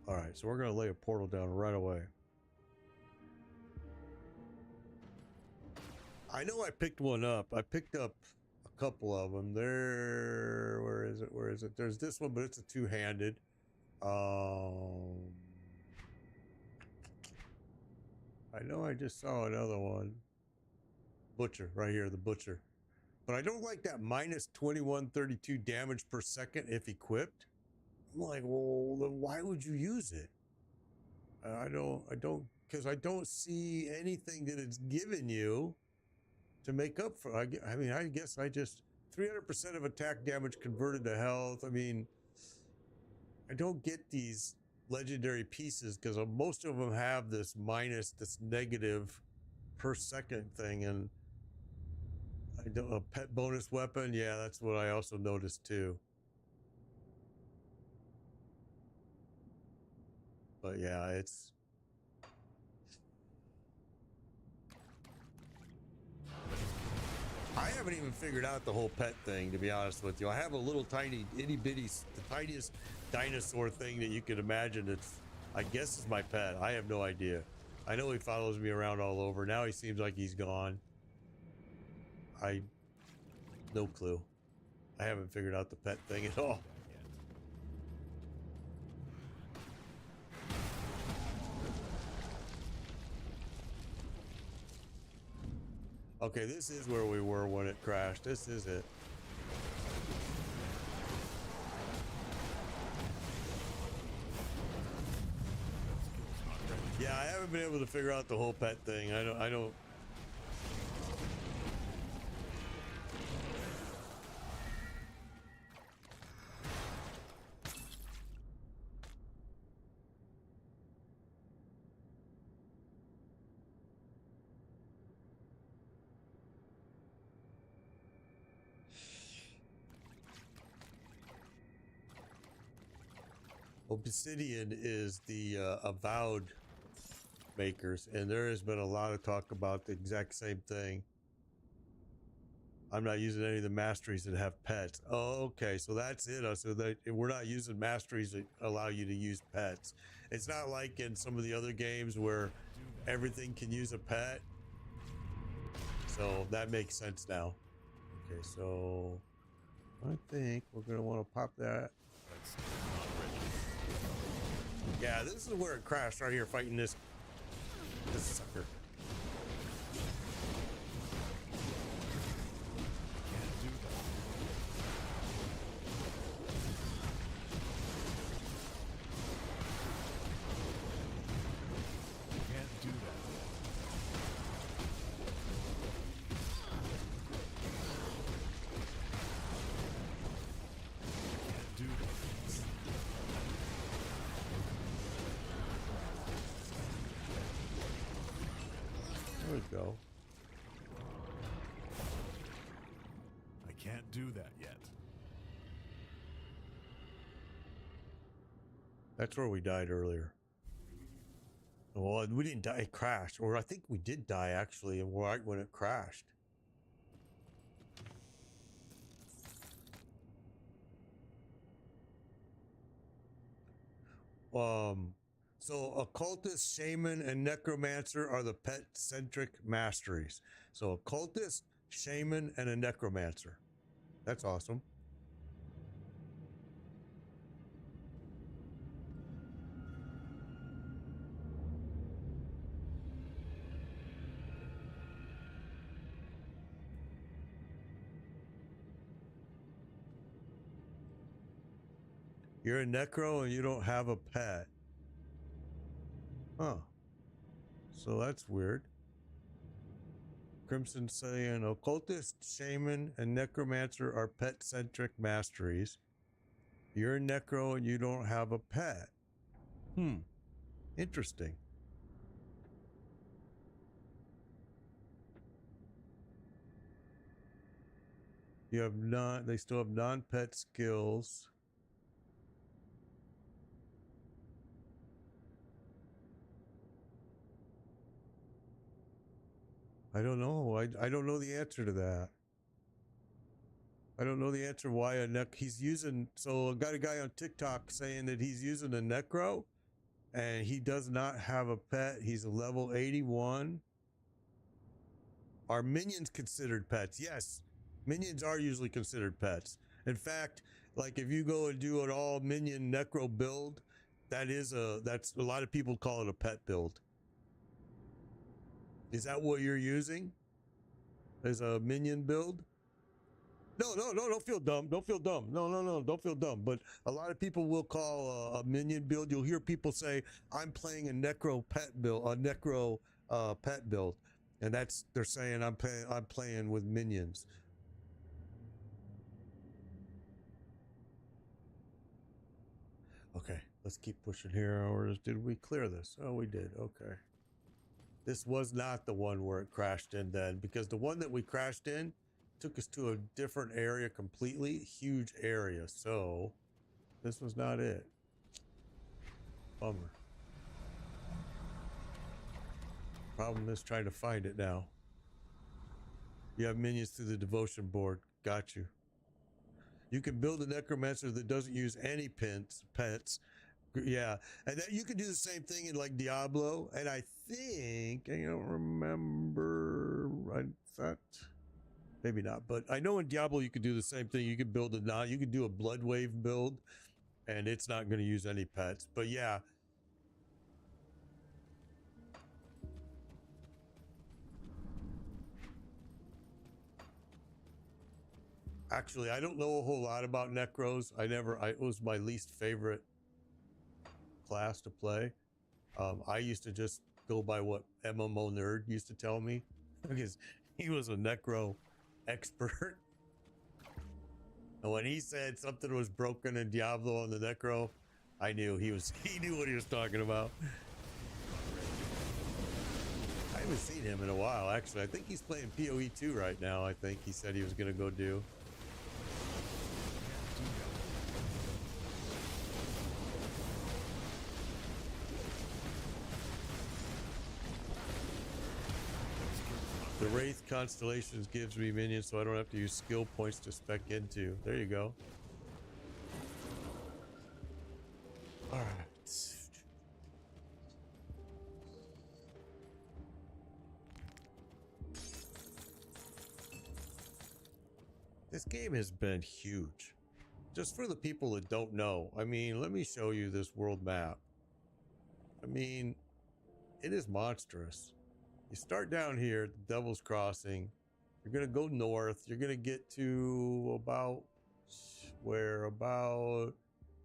Speaker 1: All right, so we're gonna lay a portal down right away. I know I picked one up. I picked up a couple of them. There, where is it? Where is it? There's this one, but it's a two-handed. I know I just saw another one. Butcher, right here, the Butcher. But I don't like that minus 2132 damage per second if equipped. I'm like, well, then why would you use it? Because I don't see anything that it's given you to make up for. I mean, I guess I just 300% of attack damage converted to health. I mean, I don't get these legendary pieces because most of them have this negative per second thing, and I don't a pet bonus weapon. Yeah, that's what I also noticed too. But yeah, it's I haven't even figured out the whole pet thing, to be honest with you. I have a little tiny itty bitty, the tiniest dinosaur thing that you could imagine. It's, I guess, is my pet. I have no idea. I know he follows me around all over. Now he seems like he's gone. No clue. I haven't figured out the pet thing at all. Okay, this is where we were when it crashed. This is it. Yeah, I haven't been able to figure out the whole pet thing. I don't. Obsidian is the Avowed makers, and there has been a lot of talk about the exact same thing. I'm not using any of the masteries that have pets. Oh, okay, so that's it. So that we're not using masteries that allow you to use pets. It's not like in some of the other games where everything can use a pet. So that makes sense now. Okay, so I think we're gonna want to pop that. Yeah, this is where it crashed, right here, fighting this sucker.
Speaker 2: Can't do that. Can't do that.
Speaker 1: There we go.
Speaker 2: I can't do that yet.
Speaker 1: That's where we died earlier. Well, we didn't die, it crashed. Or I think we did die, actually, right when it crashed. So occultist, shaman, and necromancer are the pet-centric masteries. So occultist, shaman, and a necromancer. That's awesome. You're a necro and you don't have a pet. Huh. So that's weird. Crimson saying occultist, shaman, and necromancer are pet-centric masteries. You're a necro and you don't have a pet. Interesting. They still have non-pet skills. I don't know. I don't know the answer to that. I don't know the answer why he's using. So I got a guy on TikTok saying that he's using a necro and he does not have a pet. He's a level 81. Are minions considered pets? Yes. Minions are usually considered pets. In fact, like if you go and do an all minion necro build, that's a lot of people call it a pet build. Is that what you're using? As a minion build? No, don't feel dumb. Don't feel dumb. No, don't feel dumb. But a lot of people will call a minion build. You'll hear people say, I'm playing a necro pet build, pet build. And they're saying I'm playing with minions. Okay, let's keep pushing here. Or did we clear this? Oh, we did. Okay. This was not the one where it crashed in then, because the one that we crashed in took us to a different area completely, huge area. So this was not it. Bummer. Problem is trying to find it now. You have minions through the devotion board. Got you. You can build a necromancer that doesn't use any pets. Yeah, and that you can do the same thing in like Diablo. And I think I don't remember. I thought maybe not, but I know in Diablo you could do the same thing. You could build you could do a blood wave build, and it's not going to use any pets. But yeah. Actually, I don't know a whole lot about necros. It was my least favorite class to play. I used to just go by what MMO Nerd used to tell me, because he was a necro expert. And when he said something was broken in Diablo on the necro, I knew he knew what he was talking about. I haven't seen him in a while, actually. I think he's playing PoE 2 right now. I think he said he was going to go do. The Wraith Constellations gives me minions, so I don't have to use skill points to spec into. There you go. All right. This game has been huge. Just for the people that don't know, I mean, let me show you this world map. I mean, it is monstrous. You start down here at the Devil's Crossing. You're going to go north. You're going to get to about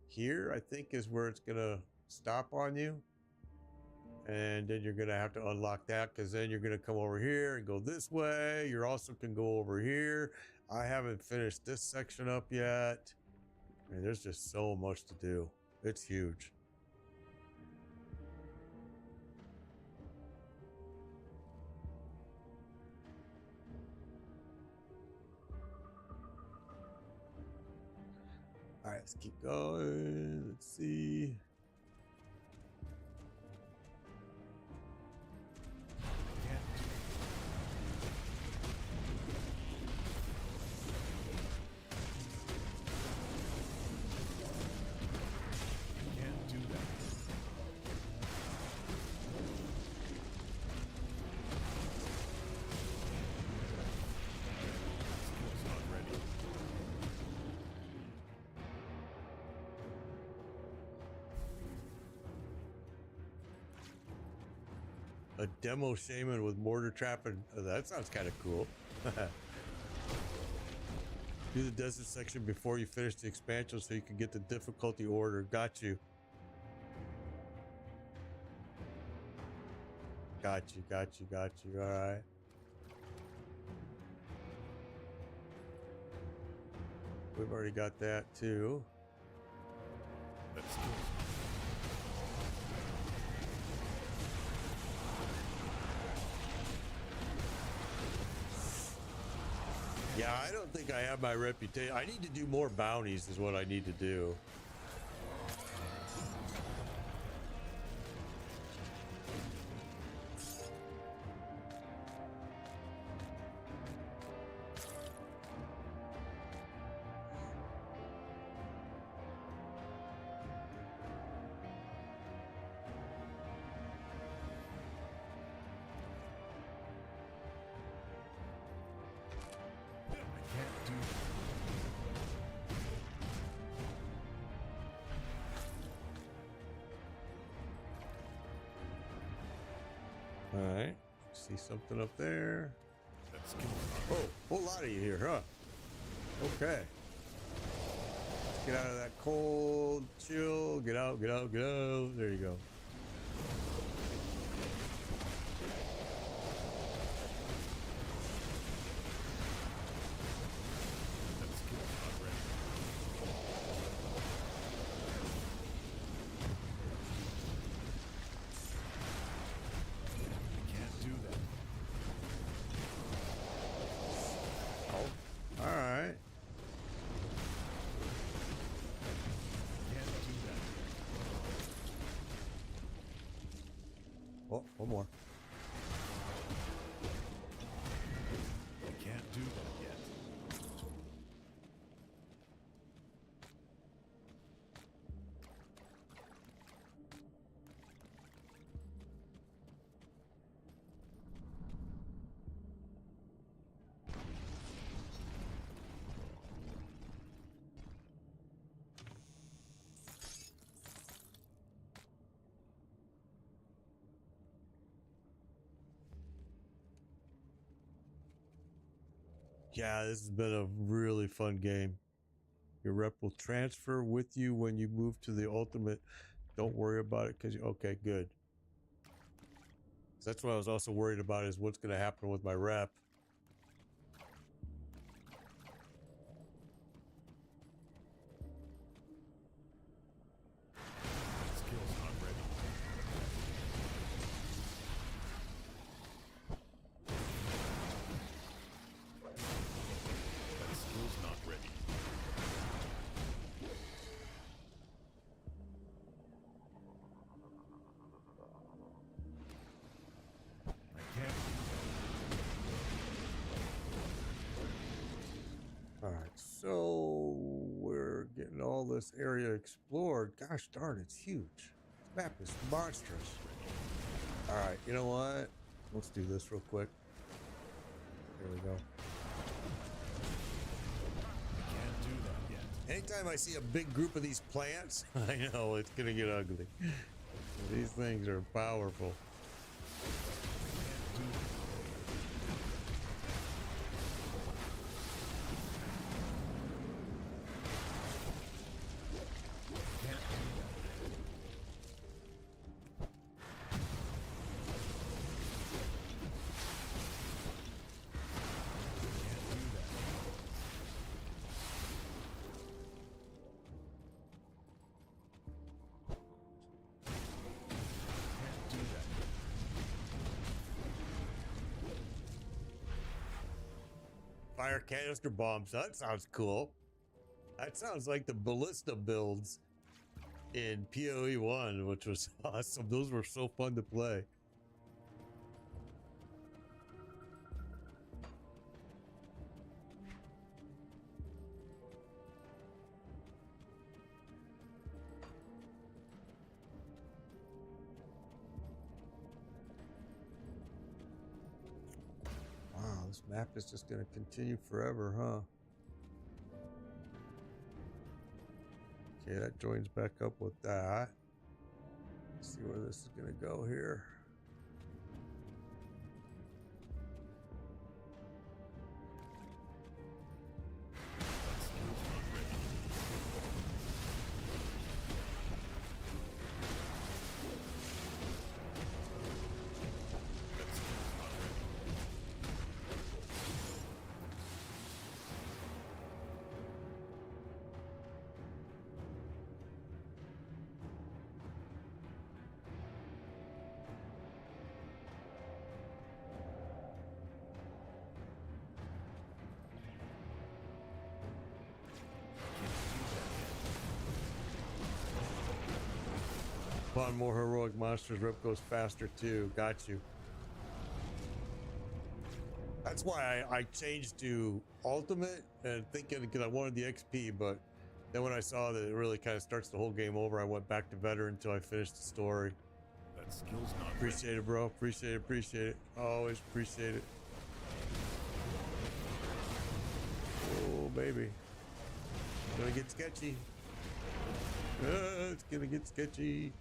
Speaker 1: here, I think, is where it's going to stop on you. And then you're going to have to unlock that, because then you're going to come over here and go this way. You also can go over here. I haven't finished this section up yet. I mean, there's just so much to do. It's huge. All right, let's keep going. Let's see.
Speaker 2: Can't do that. Skill's not ready.
Speaker 1: A demo shaman with mortar trap, and that sounds kind of cool. Do the desert section before you finish the expansion so you can get the difficulty order. Got you. Got you. All right. We've already got that too.
Speaker 2: Let's go.
Speaker 1: Yeah, I don't think I have my reputation. I need to do more bounties is what I need to do. see something up there.
Speaker 2: That skill's not
Speaker 1: Oh,
Speaker 2: ready.
Speaker 1: whole lot of you here, huh? Okay. Let's get out of that cold, chill. Get out, get out, get out. There you go.
Speaker 2: That skill's not ready. I can't do that.
Speaker 1: Oh, all right.
Speaker 2: Can't do that.
Speaker 1: Oh, one more.
Speaker 2: I can't do that yet.
Speaker 1: Yeah, this has been a really fun game. Your rep will transfer with you when you move to the ultimate. Don't worry about it because okay, good. That's what I was also worried about is what's going to happen with my rep.
Speaker 2: That skill's not ready. That skill's not ready. I can't.
Speaker 1: All right, so we're getting all this area explored. Gosh darn, it's huge. This map is monstrous. All right, you know what? Let's do this real quick. There we go.
Speaker 2: I can't do that yet.
Speaker 1: Anytime I see a big group of these plants, I know it's gonna get ugly. These things are powerful.
Speaker 2: Can't do that. Can't do that. Can't do that. Can't do that.
Speaker 1: Fire canister bombs. That sounds cool. That sounds like the ballista builds in PoE 1, which was awesome. Those were so fun to play. Wow, this map is just going to continue forever, huh? Okay, that joins back up with that. Let's see where this is going to go here. Spawn more heroic monsters. Rip goes faster too. Got you. That's why I changed to ultimate and thinking because I wanted the XP, but then when I saw that it really kind of starts the whole game over, I went back to veteran until I finished the story.
Speaker 2: That skill's not ready.
Speaker 1: Appreciate it, bro. Appreciate it. Appreciate it. Always appreciate it. Oh, baby. It's gonna get sketchy. It's gonna get sketchy.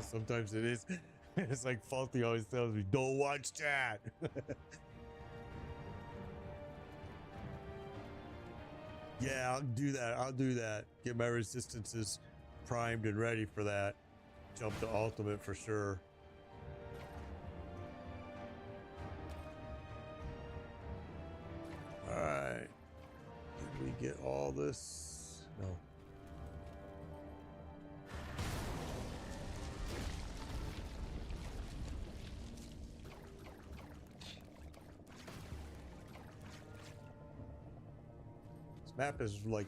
Speaker 1: Sometimes it is. It's like Faulty always tells me, don't watch chat. Yeah, I'll do that. I'll do that. Get my resistances primed and ready for that. Jump to ultimate for sure. All right. Did we get all this? No. This map is like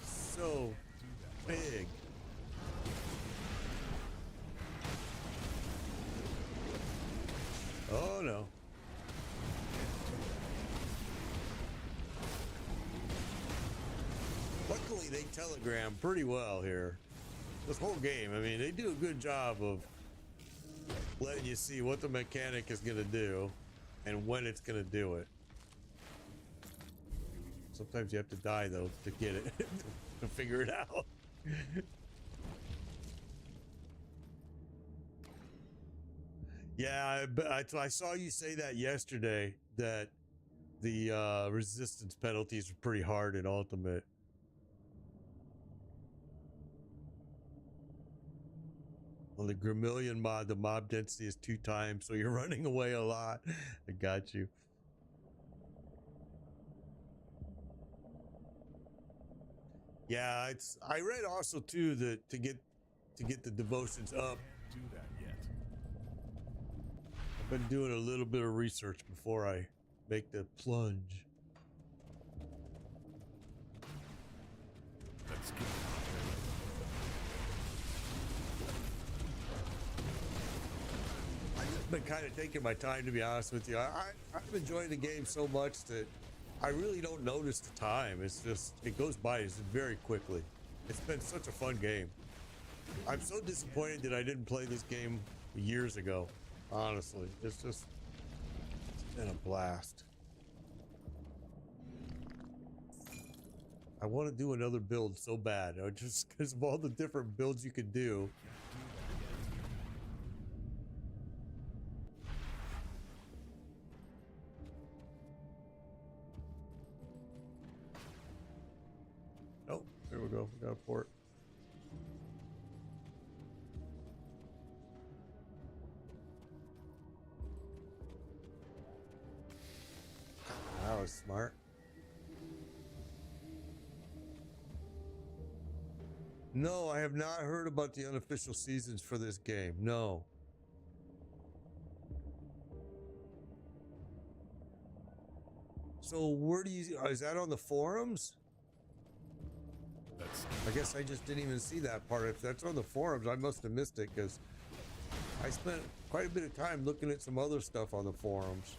Speaker 1: so big. Oh no. Luckily they telegram pretty well here. This whole game, I mean, they do a good job of letting you see what the mechanic is going to do and when it's going to do it. Sometimes you have to die though to get it, to figure it out. Yeah, I saw you say that yesterday, that the resistance penalties are pretty hard in Ultimate. On the Grimillion mod, the mob density is 2 times, so you're running away a lot. I got you. Yeah, I read also too that to get the devotions up.
Speaker 2: Do that yet.
Speaker 1: I've been doing a little bit of research before I make the plunge.
Speaker 2: Let's get
Speaker 1: I've just been kind of taking my time, to be honest with you. I'm enjoying the game so much that I really don't notice the time. It's just, it goes by very quickly. It's been such a fun game. I'm so disappointed that I didn't play this game years ago. Honestly, it's been a blast. I want to do another build so bad, just because of all the different builds you could do. Oh, there we go. We got a port. That was smart. No, I have not heard about the unofficial seasons for this game. No. So where do you, is that on the forums? I guess I just didn't even see that part. If that's on the forums, I must have missed it, because I spent quite a bit of time looking at some other stuff on the forums.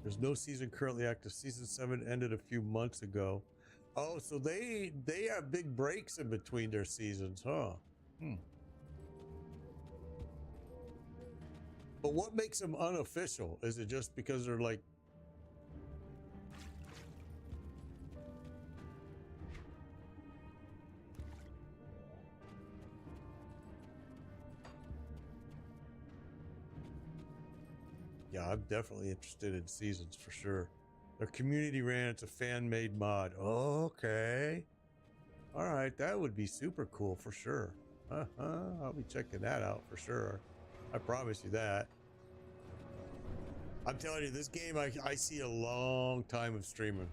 Speaker 1: There's no season currently active. Season 7 ended a few months ago. Oh, so they have big breaks in between their seasons, huh? But what makes them unofficial? Is it just because they're like... Yeah, I'm definitely interested in seasons for sure. Their community ran, it's a fan-made mod. Okay. All right, that would be super cool for sure. I'll be checking that out for sure. I promise you that. I'm telling you, this game, I see a long time of streaming.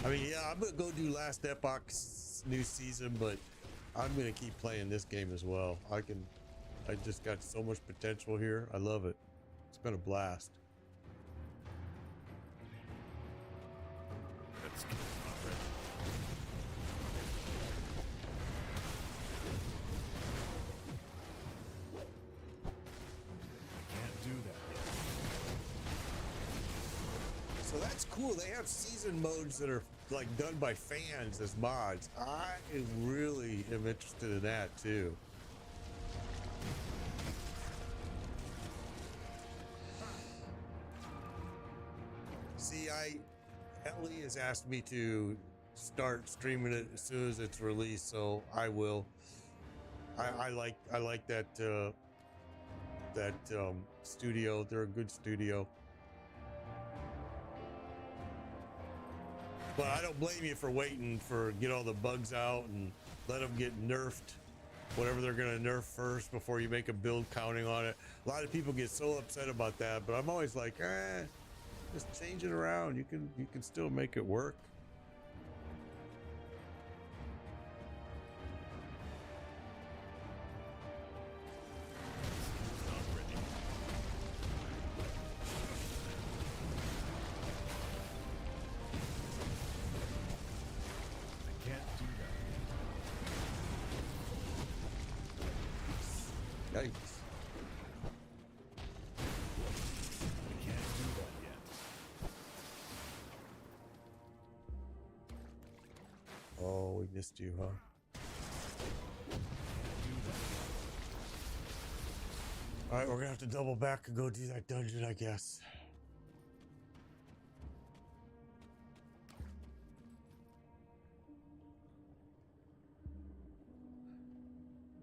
Speaker 1: I mean, yeah, I'm gonna go do Last Epoch's new season, but I'm gonna keep playing this game as well. I just got so much potential here. I love it. It's been a blast.
Speaker 2: Let's get Can't do that yet.
Speaker 1: So that's cool. They have season modes that are like done by fans as mods. I really am interested in that too. See, Ellie has asked me to start streaming it as soon as it's released, so I will. I like that studio. They're a good studio. But I don't blame you for waiting for get all the bugs out and let them get nerfed, whatever they're gonna nerf first before you make a build counting on it. A lot of people get so upset about that, but I'm always like, just change it around. You can still make it work.
Speaker 2: I can't do that.
Speaker 1: Yikes.
Speaker 2: I can't do that yet.
Speaker 1: Oh, we missed you, huh? All right, we're gonna have to double back and go do that dungeon, I guess.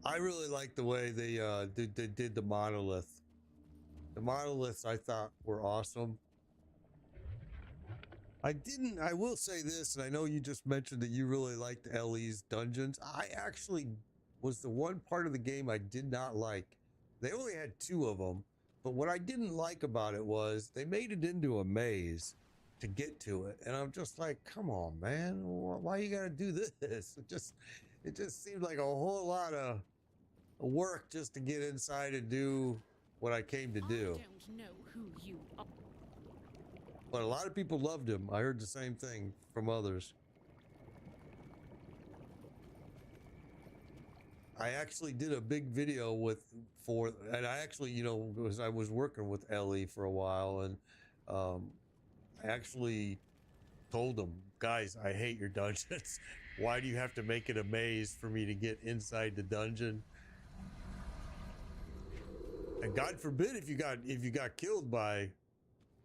Speaker 1: I really like the way they did the monolith. The monoliths I thought were awesome. I will say this, and I know you just mentioned that you really liked Ellie's dungeons. I actually was the one part of the game I did not like. They only had 2 of them, but what I didn't like about it was they made it into a maze to get to it. And I'm just like, come on, man, why you gotta do this? It just seemed like a whole lot of work just to get inside and do what I came to do.
Speaker 4: I don't know who you are.
Speaker 1: But a lot of people loved him. I heard the same thing from others. I actually did a big video and I actually, I was working with Ellie for a while, and I actually told them, guys, I hate your dungeons. Why do you have to make it a maze for me to get inside the dungeon? And God forbid if you got killed by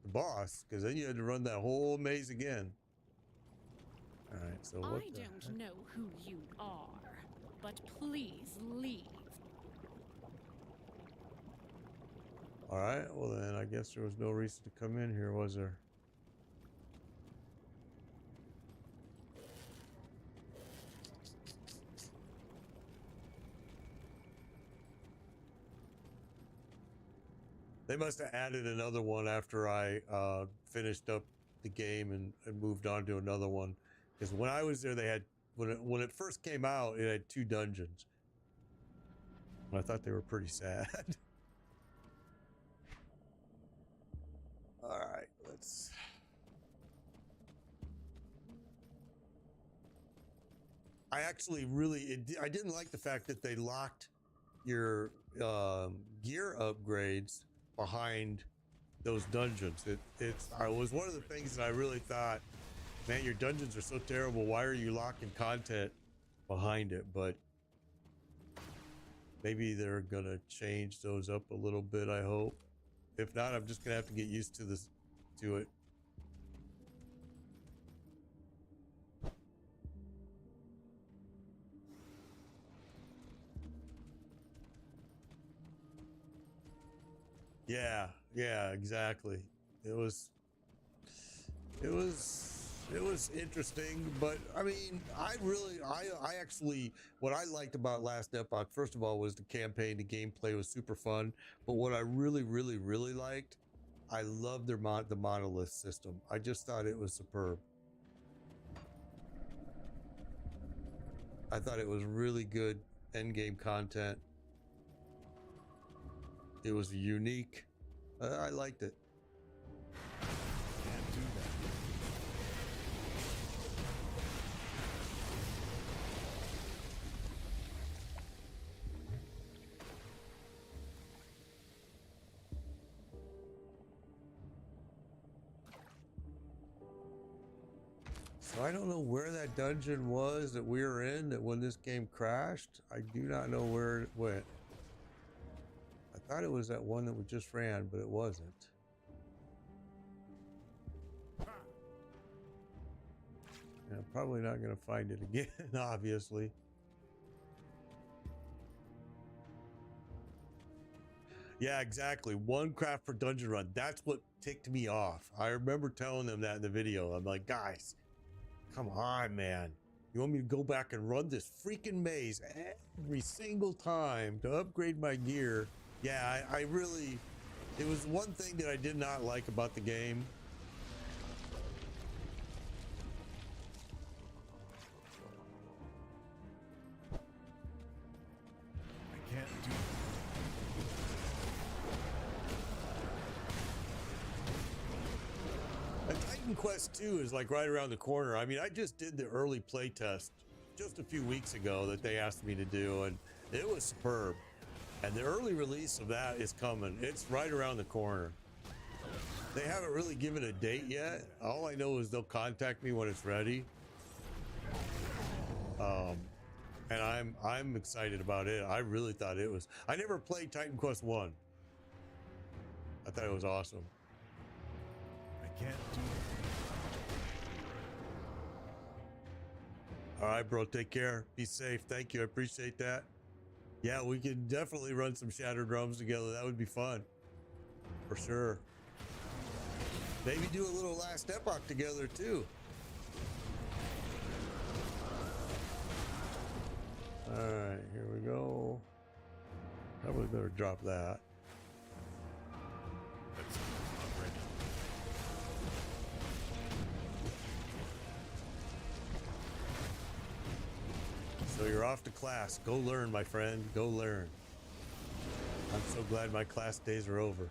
Speaker 1: the boss, because then you had to run that whole maze again. All right, so what
Speaker 4: I don't know who you are, but please leave.
Speaker 1: All right, well then I guess there was no reason to come in here, was there? They must have added another one after I finished up the game and moved on to another one. Because when I was there, they had when it first came out, it had 2 dungeons. And I thought they were pretty sad. All right, let's. I actually I didn't like the fact that they locked your gear upgrades behind those dungeons. It was one of the things that I really thought, man, your dungeons are so terrible. Why are you locking content behind it? But maybe they're gonna change those up a little bit, I hope. If not, I'm just gonna have to get used to it. Yeah, exactly. It was interesting, but I mean, I actually, what I liked about Last Epoch, first of all, was the campaign. The gameplay was super fun, but what I really liked, I loved the monolith system. I just thought it was superb. I thought it was really good end game content. It was unique. I liked it.
Speaker 2: Can't do that.
Speaker 1: So I don't know where that dungeon was that we were in that when this game crashed. I do not know where it went. I thought it was that one that we just ran, but it wasn't. Probably not gonna find it again, obviously. Yeah, exactly. One craft per dungeon run. That's what ticked me off. I remember telling them that in the video. I'm like, guys, come on, man. You want me to go back and run this freaking maze every single time to upgrade my gear? Yeah, I really, it was one thing that I did not like about the game.
Speaker 2: I can't do
Speaker 1: And Titan Quest 2 is like right around the corner. I mean, I just did the early play test just a few weeks ago that they asked me to do, and it was superb. And the early release of that is coming. It's right around the corner. They haven't really given a date yet. All I know is they'll contact me when it's ready. And I'm excited about it. I really thought it was. I never played Titan Quest 1. I thought it was awesome.
Speaker 2: I can't do
Speaker 1: All right, bro. Take care. Be safe. Thank you. I appreciate that. Yeah, we could definitely run some Shattered Drums together. That would be fun. For sure. Maybe do a little Last Epoch together, too. All right, here we go. Probably better drop that.
Speaker 2: That's not ready.
Speaker 1: So you're off to class. Go learn, my friend. Go learn. I'm so glad my class days are over.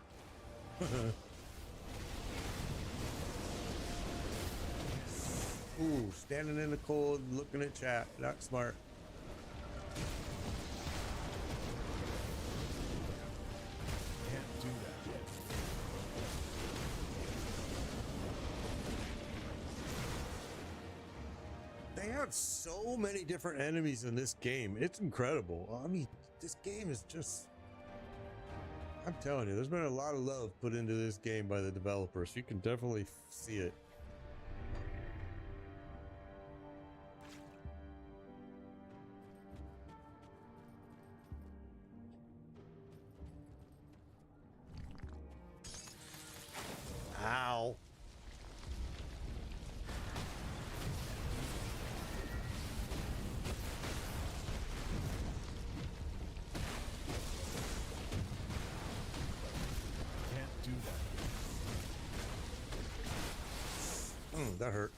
Speaker 1: Ooh, standing in the cold, looking at chat. Not smart.
Speaker 2: Can't do that yet.
Speaker 1: They have so many different enemies in this game. It's incredible. I mean, this game is just... I'm telling you, there's been a lot of love put into this game by the developers. You can definitely see it. Ow.
Speaker 2: Can't do that.
Speaker 1: That hurt.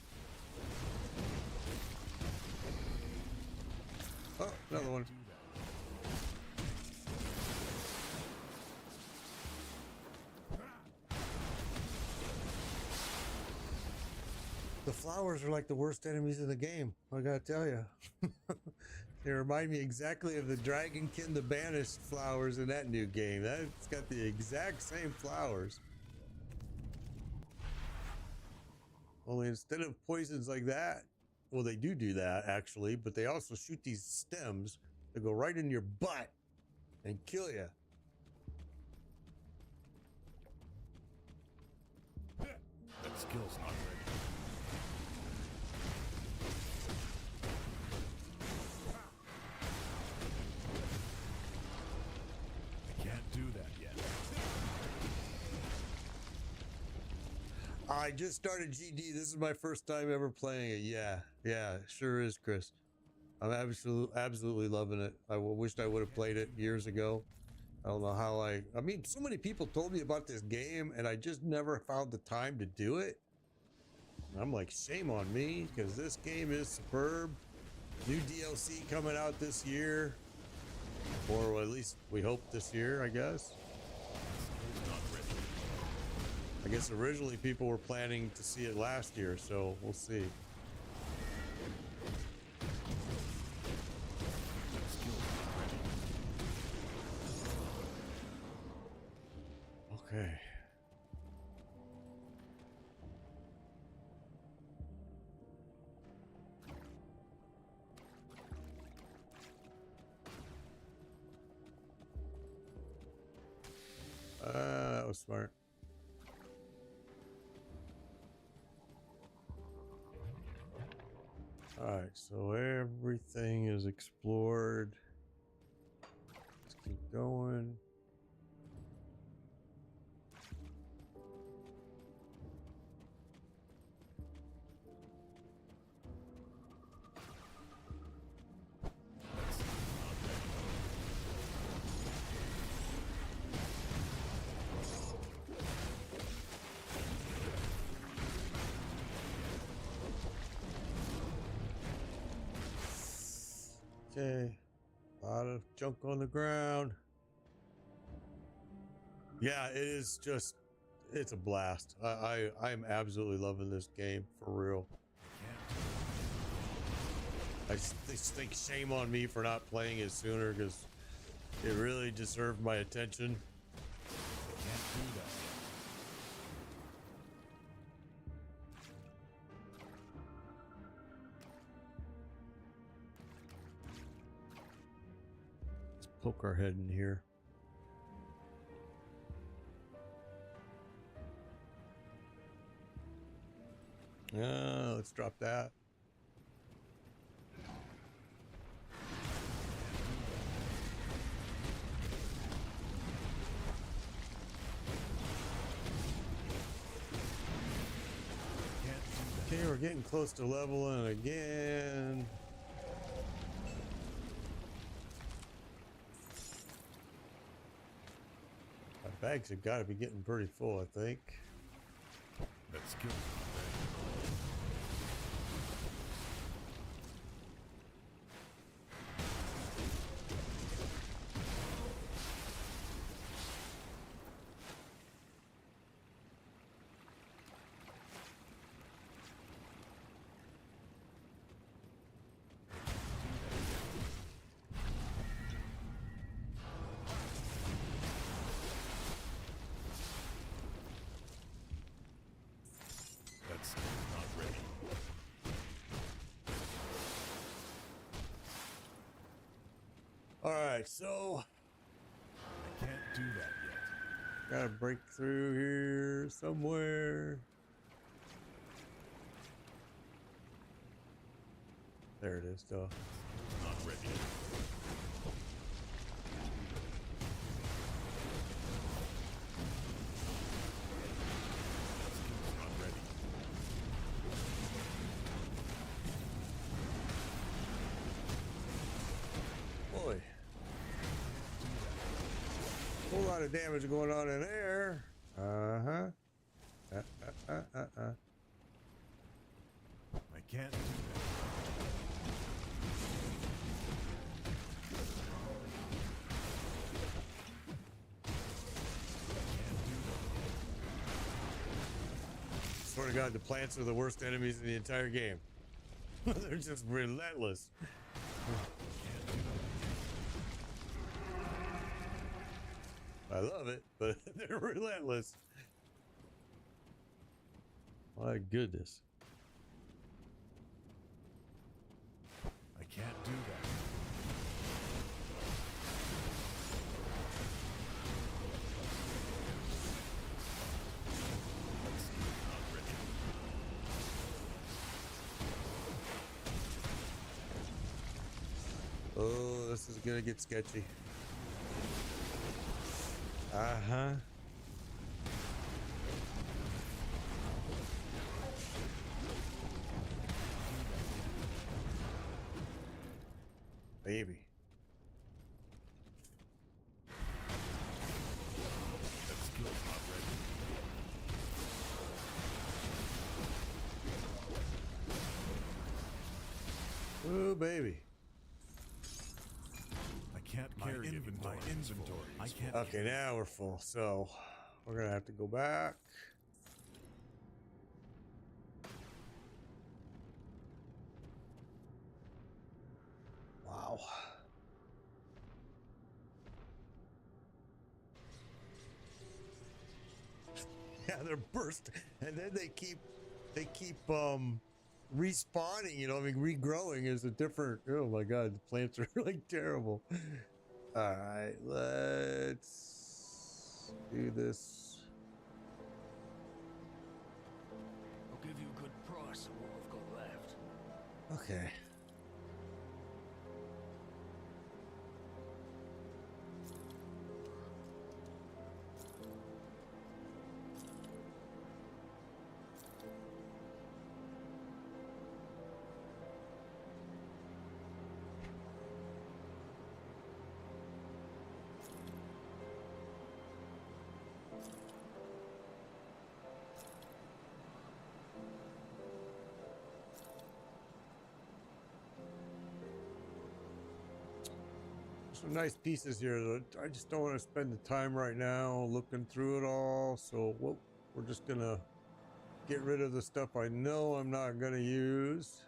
Speaker 1: Oh, another one.
Speaker 2: Do that.
Speaker 1: The flowers are like the worst enemies in the game. I gotta tell you. They remind me exactly of the Dragonkin the Banished flowers in that new game. That's got the exact same flowers. Only instead of poisons like that, well, they do that actually, but they also shoot these stems that go right in your butt and kill you.
Speaker 2: That skill's not ready. I can't do that yet.
Speaker 1: I just started GD. This is my first time ever playing it. Yeah, sure is, Chris. I'm absolutely loving it. I wished I would have played it years ago. I don't know how I mean, so many people told me about this game and I just never found the time to do it. And I'm like, shame on me, because this game is superb. New DLC coming out this year. Or at least we hope this year, I guess.
Speaker 2: Skill's not ready.
Speaker 1: I guess originally people were planning to see it last year, so we'll see.
Speaker 2: That skill's not ready.
Speaker 1: Okay. That was smart. All right, so everything is explored. Let's keep going. Okay, a lot of junk on the ground. Yeah, it is just, it's a blast. I'm absolutely loving this game for real. I just think shame on me for not playing it sooner because it really deserved my attention.
Speaker 2: Can't do that.
Speaker 1: Let's poke our head in here. Let's drop that. Okay, we're getting close to leveling again. My bags have got to be getting pretty full, I think.
Speaker 2: That's good. That's not ready.
Speaker 1: All right, so
Speaker 2: I can't do that yet.
Speaker 1: gotta break through here somewhere. There it is, though.
Speaker 2: Not ready. Not ready.
Speaker 1: Boy, whole lot of damage going on in there. Uh-huh.
Speaker 2: I can't do that.
Speaker 1: Swear to God, the plants are the worst enemies in the entire game. They're just relentless. I love it, but they're relentless. My goodness.
Speaker 2: I can't do that. That's not ready.
Speaker 1: Oh, this is gonna get sketchy. Uh-huh. Baby.
Speaker 2: That's good. Not ready.
Speaker 1: Ooh, baby.
Speaker 2: I can't carry it in my inventory. I can't.
Speaker 1: Okay, now we're full, so we're gonna have to go back. Wow. Yeah, they're burst, and then they keep respawning. You know, I mean, regrowing is a different. Oh my God, the plants are like terrible. All right, let's do this.
Speaker 8: I'll give you a good price of what I've got left.
Speaker 1: Okay. Some nice pieces here that I just don't want to spend the time right now looking through it all. So we're just gonna get rid of the stuff I know I'm not gonna use,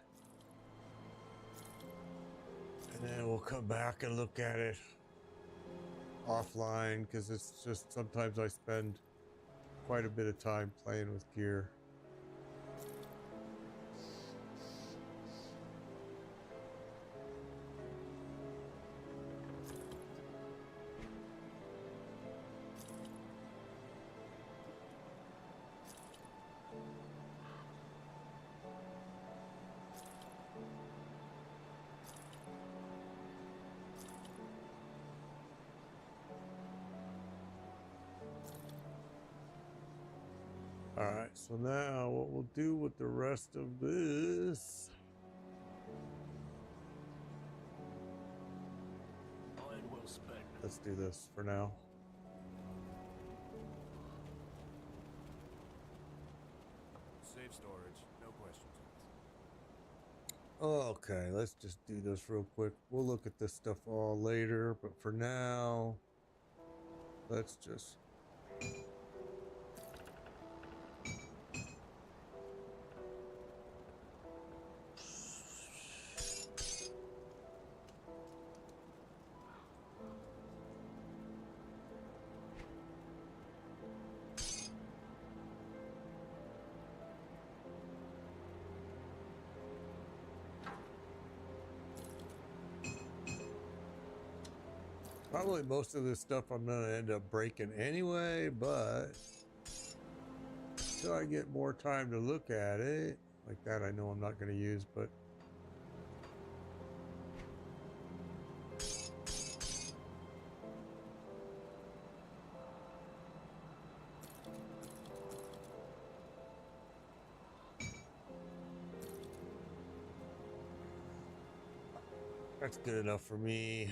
Speaker 1: and then we'll come back and look at it offline, because it's just sometimes I spend quite a bit of time playing with gear. All right, so now what we'll do with the rest of this,
Speaker 8: Iron well spent.
Speaker 1: let's do this for now.
Speaker 2: Safe storage, no questions asked.
Speaker 1: Okay, let's just do this real quick. We'll look at this stuff all later, but for now, let's just... Probably most of this stuff I'm gonna end up breaking anyway, but until I get more time to look at it, like that I know I'm not gonna use, but that's good enough for me.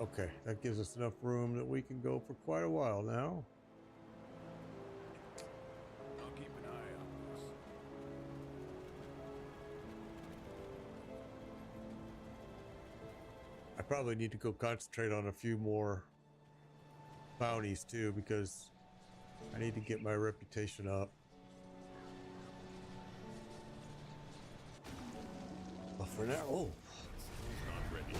Speaker 1: Okay, that gives us enough room that we can go for quite a while now.
Speaker 2: I'll keep an eye on this.
Speaker 1: I probably need to go concentrate on a few more bounties too, because I need to get my reputation up. But for now, oh,
Speaker 2: Not ready.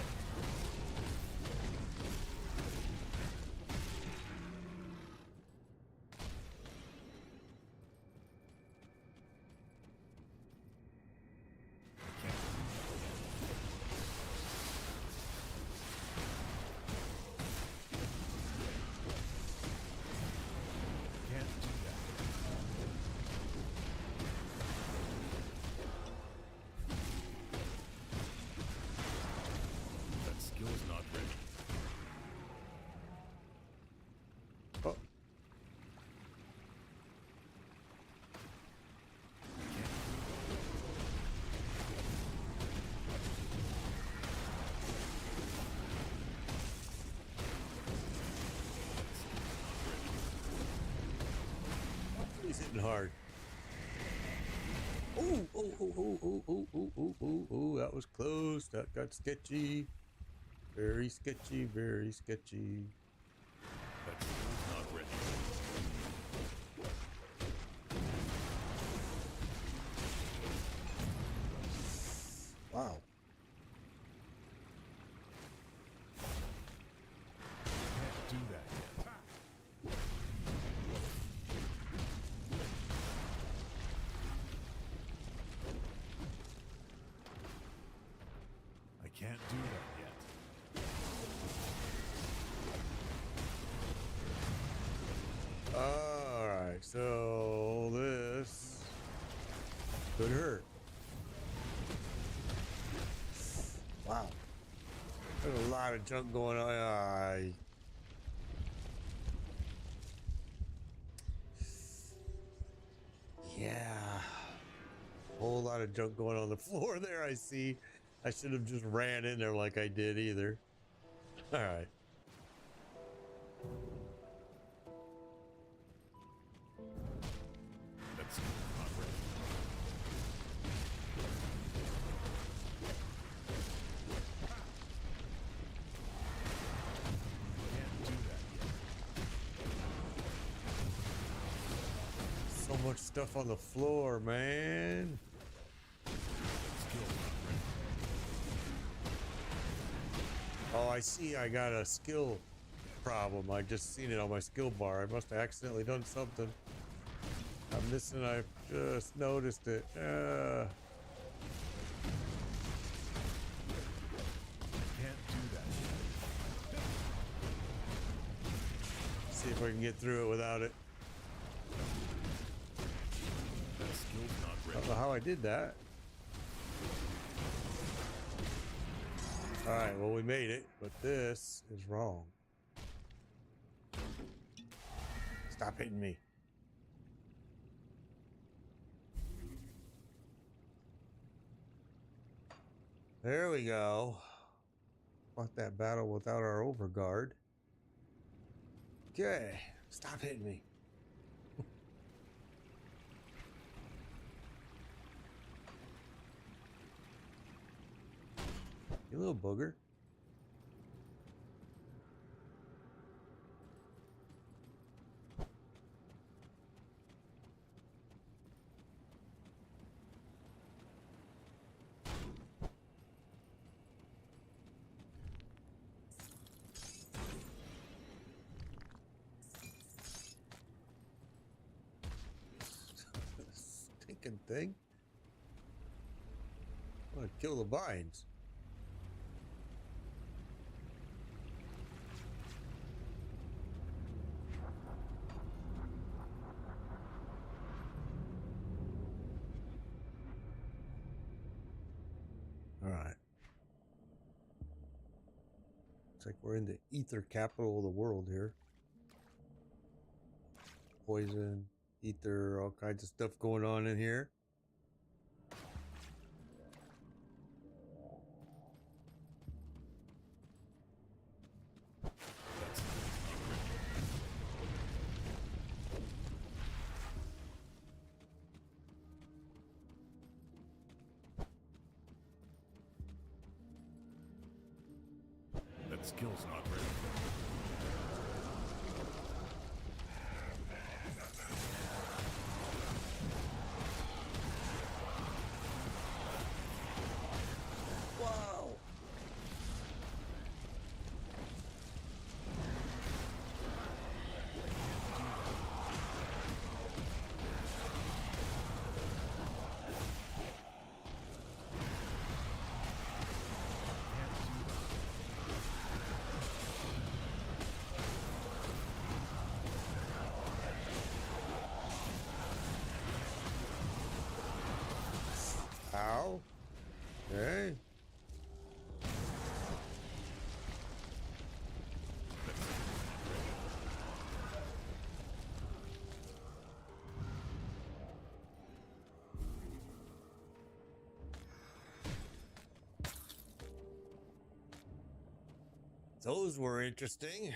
Speaker 2: Can't do that. That skill's not ready.
Speaker 1: oh, he's hitting hard. Oh, oh, oh, oh, oh, oh, oh, oh, oh, oh, that was close. That got sketchy. Very sketchy, very sketchy.
Speaker 2: That skill's not ready.
Speaker 1: Wow.
Speaker 2: Can't do that yet.
Speaker 1: Could hurt. Wow. There's a lot of junk going on. Yeah. Whole lot of junk going on the floor there, I see. I should have just ran in there like I did either. All right.
Speaker 2: That's not ready. Can't do that yet.
Speaker 1: So much stuff on the floor, man.
Speaker 2: Skill's not ready.
Speaker 1: Oh, I see. I got a skill problem. I just seen it on my skill bar. I must have accidentally done something. I'm missing. I just noticed it.
Speaker 2: Can't do that yet.
Speaker 1: See if I can get through it without it.
Speaker 2: That skill's not
Speaker 1: I
Speaker 2: ready.
Speaker 1: don't know how I did that. All right, well, we made it, but this is wrong. Stop hitting me. There we go. Fought that battle without our overguard. Okay, stop hitting me. You little booger. Stinking thing. I'm gonna kill the vines. All right. Looks like we're in the ether capital of the world here. Poison, ether, all kinds of stuff going on in here.
Speaker 2: That skill's not ready.
Speaker 1: Wow. Ow. Okay. Those were interesting.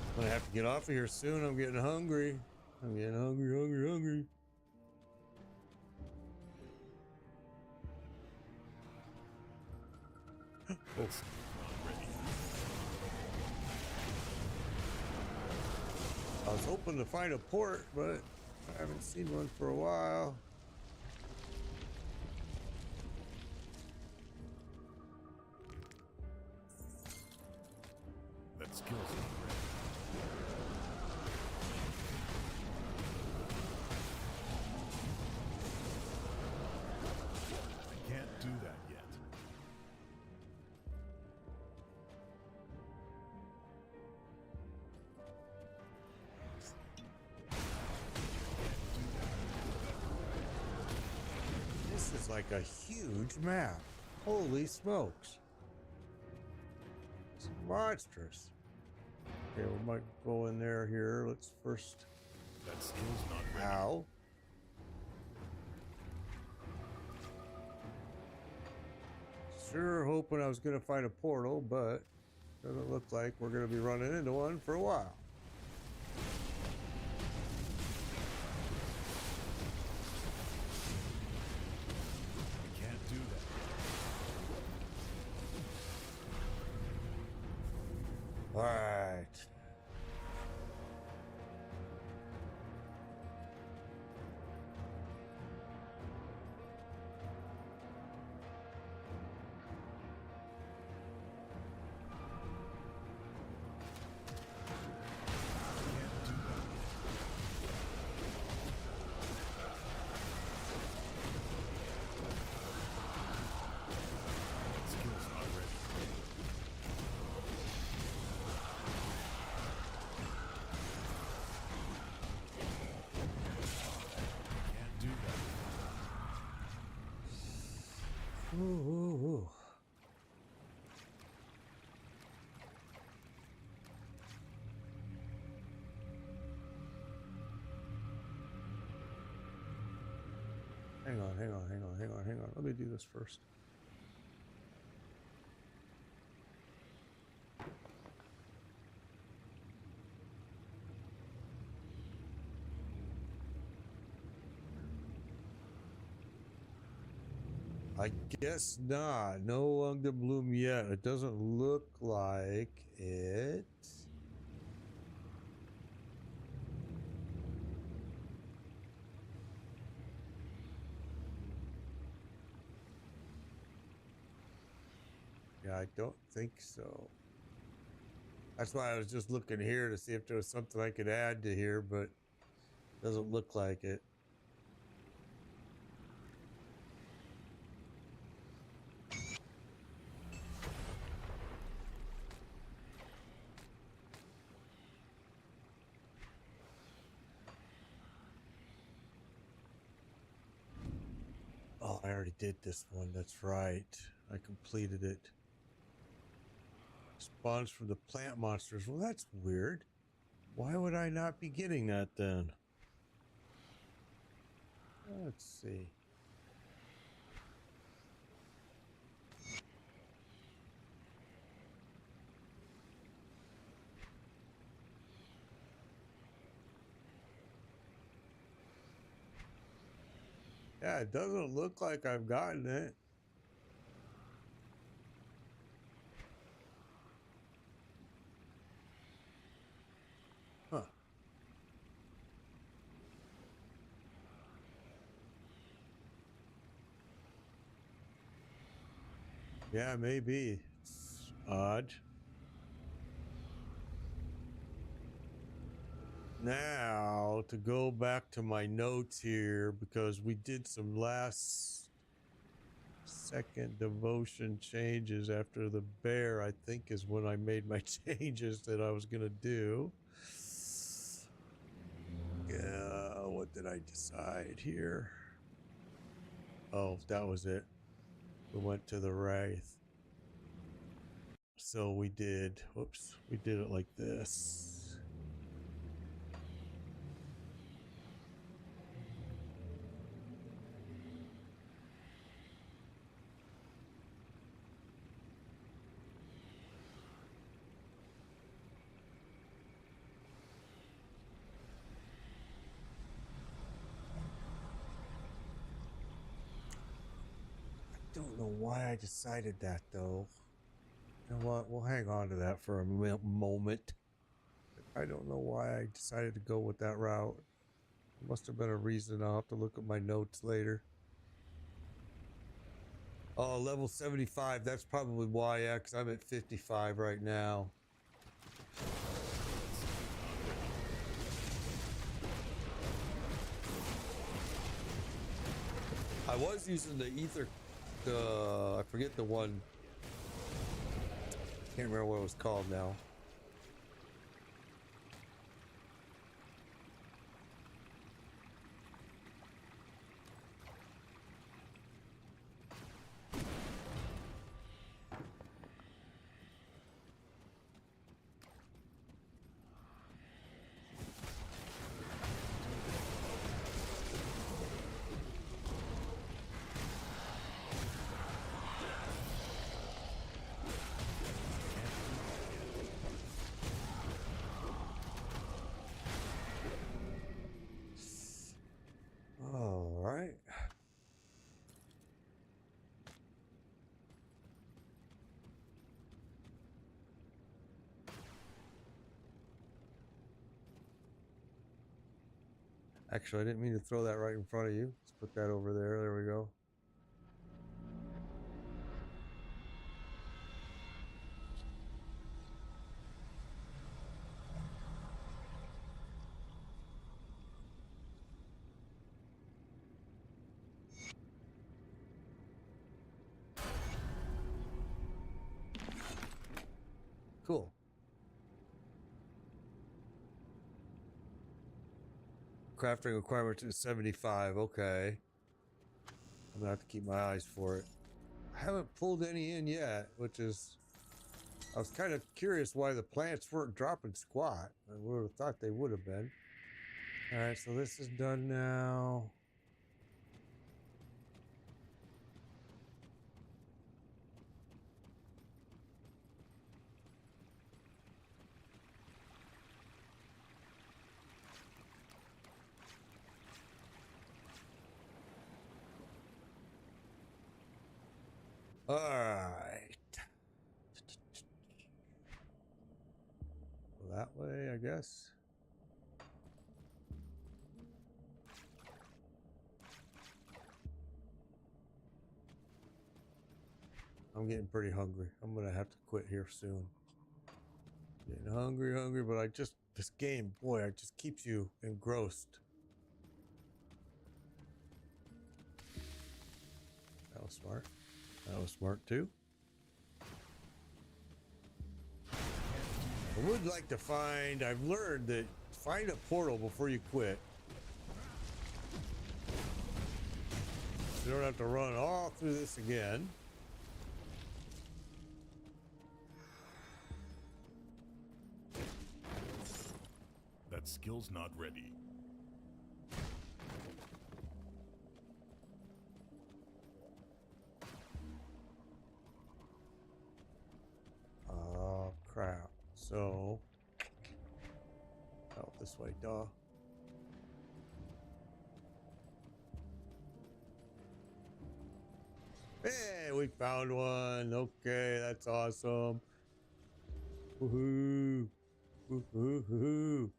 Speaker 1: I'm gonna have to get off of here soon. I'm getting hungry. I'm getting hungry. Oh. I was hoping to find a port, but I haven't seen one for a while.
Speaker 2: That skill's not ready. I can't do that yet.
Speaker 1: is like a huge map. Holy smokes. It's monstrous. Okay, we might go in there here. Let's first.
Speaker 2: That skill's not ready.
Speaker 1: Ow. Sure hoping I was going to find a portal, but doesn't look like we're going to be running into one for a while.
Speaker 2: I can't do that.
Speaker 1: All right.
Speaker 2: That skill's not ready. Can't do that.
Speaker 1: Ooh, ooh, ooh. Hang on. Let me do this first. I guess not. No Lung Bloom yet. It doesn't look like it. Yeah, I don't think so. That's why I was just looking here to see if there was something I could add to here, but it doesn't look like it. Oh, I already did this one. That's right. I completed it. Spawns from the plant monsters. Well, that's weird. Why would I not be getting that then? Let's see. Yeah, it doesn't look like I've gotten it. Huh. Yeah, maybe. It's odd. Now, to go back to my notes here, because we did some last second devotion changes after the bear, I think is when I made my changes that I was going to do. Yeah, what did I decide here? Oh, that was it. We went to the Wraith. So we did, whoops, we did it like this. I don't know why I decided that though. You know what? We'll hang on to that for a moment. I don't know why I decided to go with that route. There must have been a reason. I'll have to look at my notes later. Oh, level 75. That's probably why, yeah, because I'm at 55 right now. I was using the ether, I forget the one. Can't remember what it was called now. Actually, I didn't mean to throw that right in front of you. Let's put that over there. There we go. Cool. Crafting requirement is 75. Okay. I'm gonna have to keep my eyes for it. I haven't pulled any in yet, which is... I was kind of curious why the plants weren't dropping squat. I would have thought they would have been. Alright, so this is done now. All right. That way, I guess. I'm getting pretty hungry. I'm gonna have to quit here soon. Getting hungry, but this game, boy, it just keeps you engrossed. That was smart. That was smart too. I would like to I've learned that find a portal before you quit. You don't have to run all through this again.
Speaker 2: That skill's not ready.
Speaker 1: Oh, crap. So, out this way, duh. Hey, we found one. Okay, that's awesome. Woohoo! Woohoo!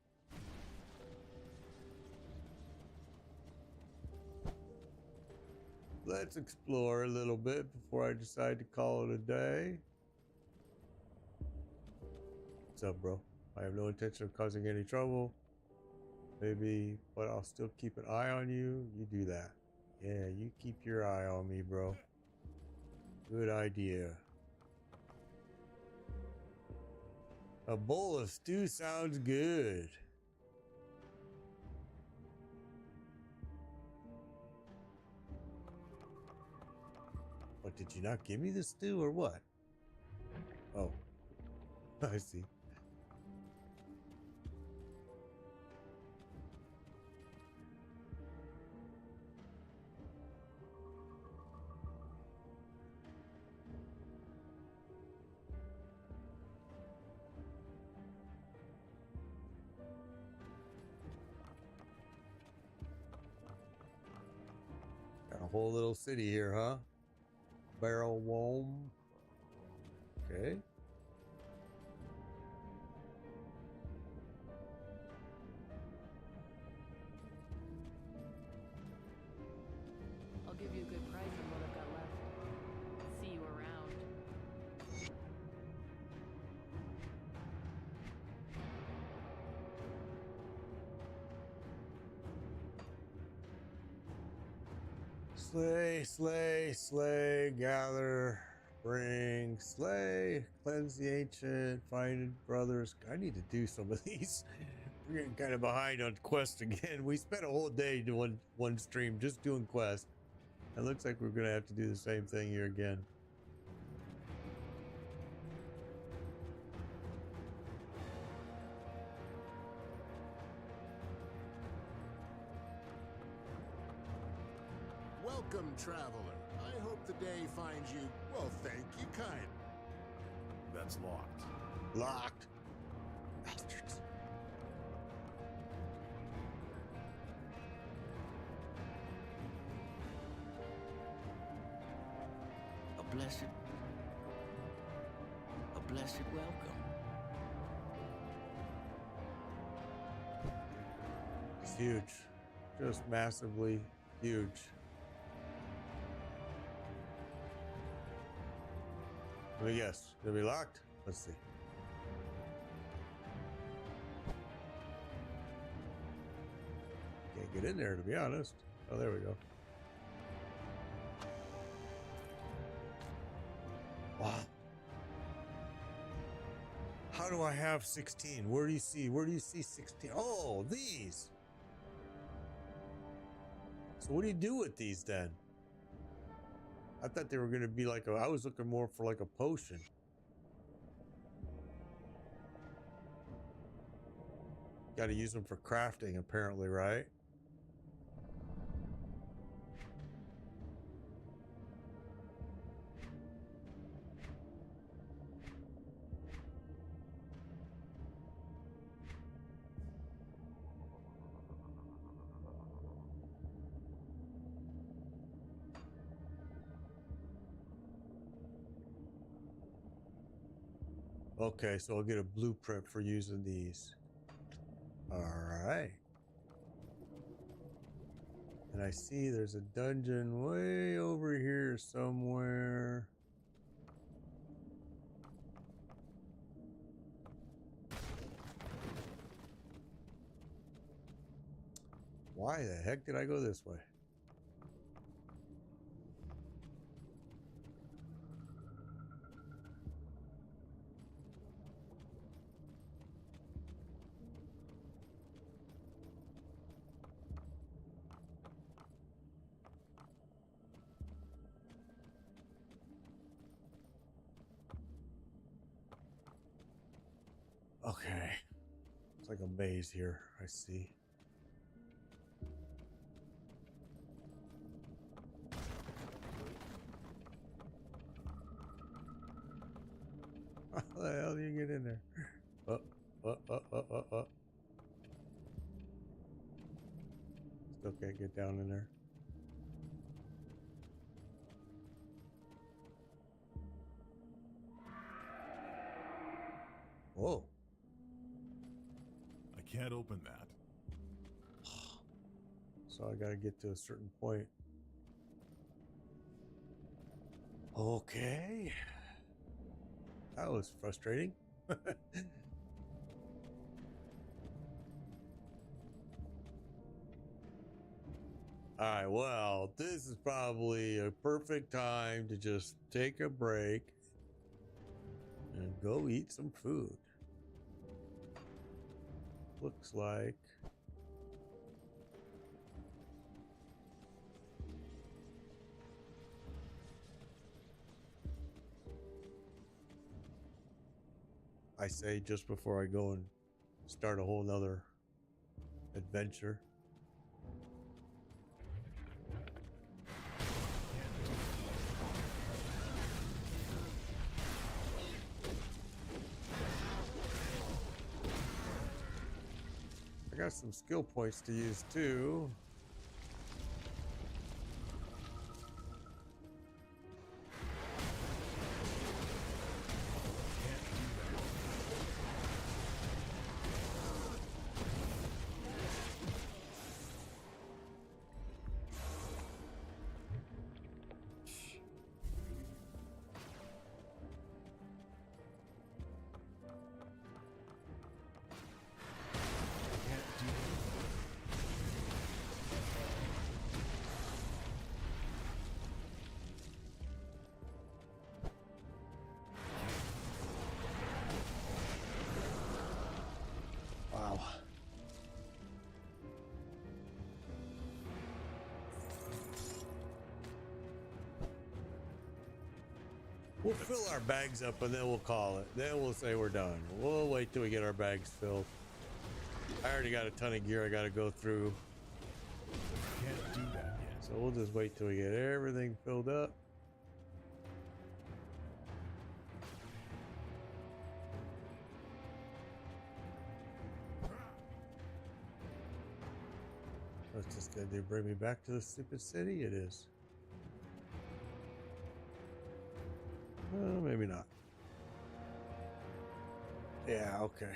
Speaker 1: Let's explore a little bit before I decide to call it a day. What's up, bro? I have no intention of causing any trouble. Maybe, but I'll still keep an eye on you. You do that. Yeah, you keep your eye on me, bro. Good idea. A bowl of stew sounds good. What, did you not give me the stew or what? Oh, I see. Got a whole little city here, huh? Barrel Wome. Okay.
Speaker 9: I'll give you a good price on what I've got left. See you around.
Speaker 1: Slay, slay, slay, gather, bring, slay, cleanse the ancient, find brothers. I need to do some of these. We're getting kind of behind on quests again. We spent a whole day doing one stream just doing quests. It looks like we're gonna have to do the same thing here again.
Speaker 3: Welcome, traveler. I hope the day finds you, well, thank you kind.
Speaker 2: That's locked.
Speaker 1: Locked. Bastards.
Speaker 5: A blessed welcome.
Speaker 1: It's huge. Just massively huge. Let me guess. Gonna be locked? Let's see. Can't get in there, to be honest. Oh, there we go. Wow. How do I have 16? Where do you see? Where do you see 16? Oh, these. So what do you do with these then? I thought they were going to be like I was looking more for like a potion. Got to use them for crafting apparently, right? Okay, so I'll get a blueprint for using these. All right. And I see there's a dungeon way over here somewhere. Why the heck did I go this way? Okay. It's like a maze here, I see. How the hell do you get in there? Still can't get down in there. Whoa.
Speaker 2: I can't open that.
Speaker 1: So I gotta get to a certain point. Okay. That was frustrating. Alright, well, this is probably a perfect time to just take a break and go eat some food. Looks like I say just before I go and start a whole nother adventure. I got some skill points to use too. Wow. We'll fill our bags up and then we'll call it. Then we'll say we're done. We'll wait till we get our bags filled. I already got a ton of gear I got to go through.
Speaker 2: Can't do that yet.
Speaker 1: So we'll just wait till we get everything filled up. What's this gonna do? Bring me back to the stupid city? It is. Well, maybe not. Yeah, okay.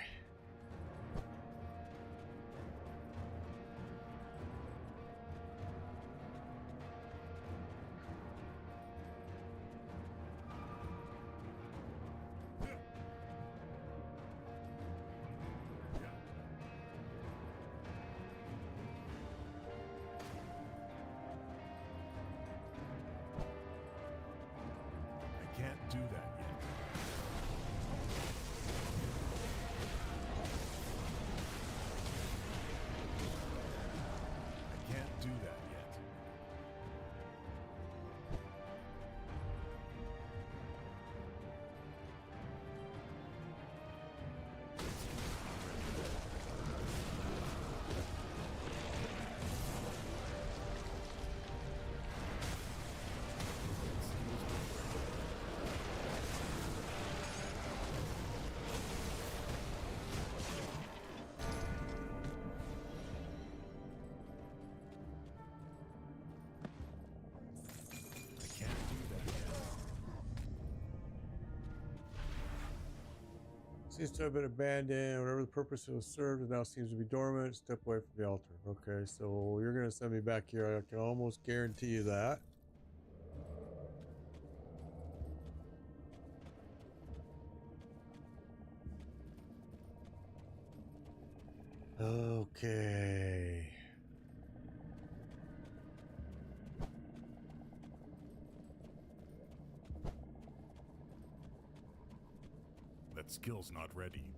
Speaker 2: can't do that yet. I can't do that yet.
Speaker 1: Seems to have been abandoned. Whatever the purpose it was served, it now seems to be dormant. Step away from the altar. Okay, so you're gonna send me back here. I can almost guarantee you that. Okay.
Speaker 2: That skill's not ready.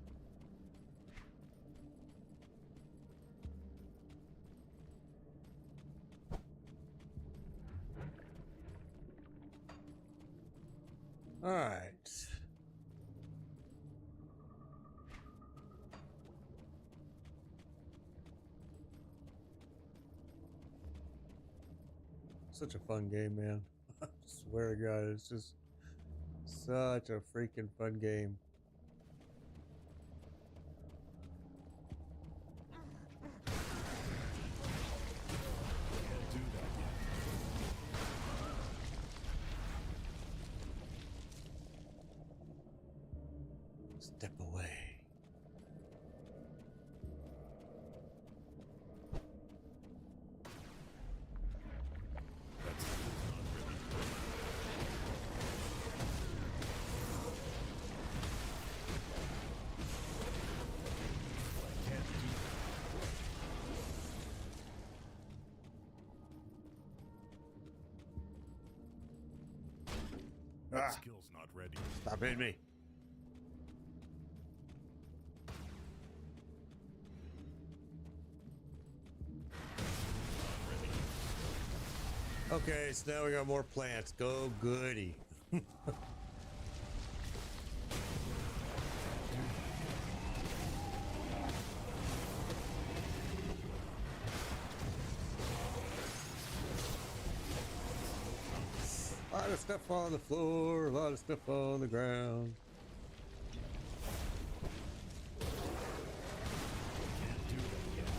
Speaker 1: All right. Such a fun game, man. I swear to God, it's just such a freaking fun game.
Speaker 2: Can't do that yet.
Speaker 1: Step away.
Speaker 2: That skill's not ready. I can't do that. That skill's not ready.
Speaker 1: Stop hitting me. Okay, so now we got more plants. Go goody. A lot of stuff on the floor, a lot of stuff on the ground.
Speaker 2: Can't do that yet.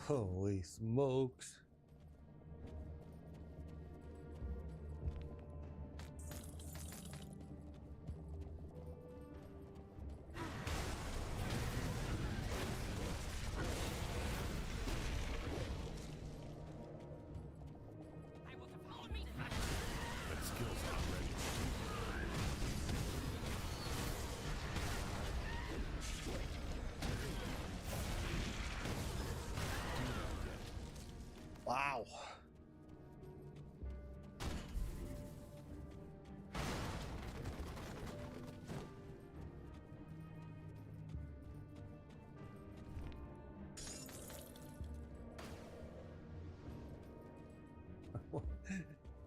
Speaker 1: Holy smokes.
Speaker 2: That skill's not ready.
Speaker 1: Wow.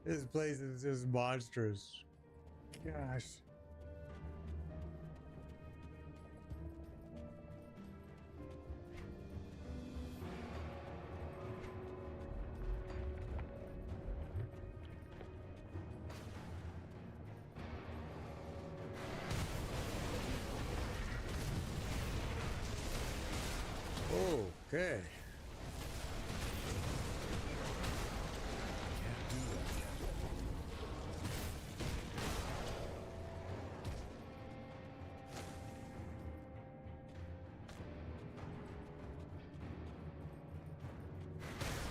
Speaker 1: This place is just monstrous. Gosh. Okay.
Speaker 2: Can't do that yet.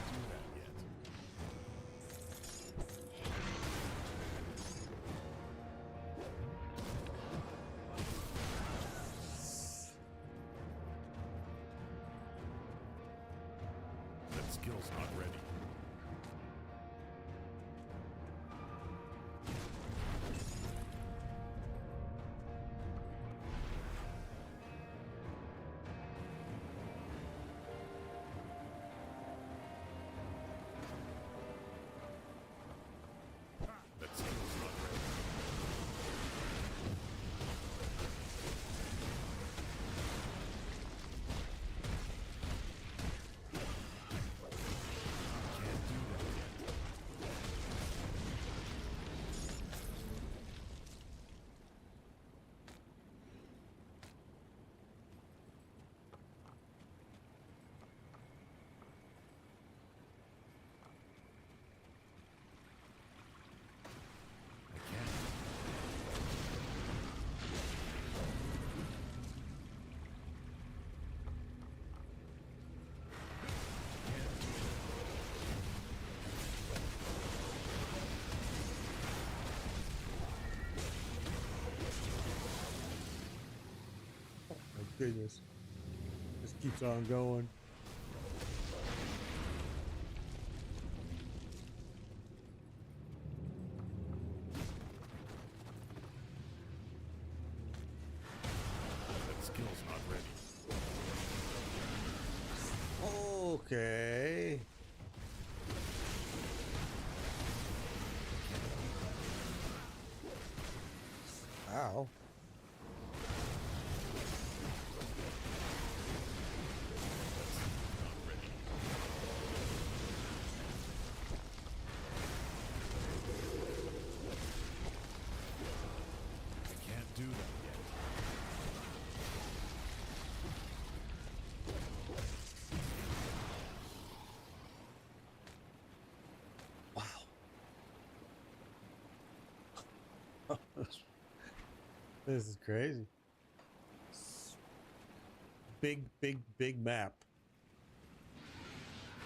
Speaker 2: Do that yet. skill's not ready. That skill's not ready. Can't do that yet. I can't.
Speaker 1: My goodness. Just keeps on going.
Speaker 2: That skill's not ready.
Speaker 1: Okay. Ow.
Speaker 2: Not ready. I can't do that yet.
Speaker 1: Wow. This is crazy. Big map.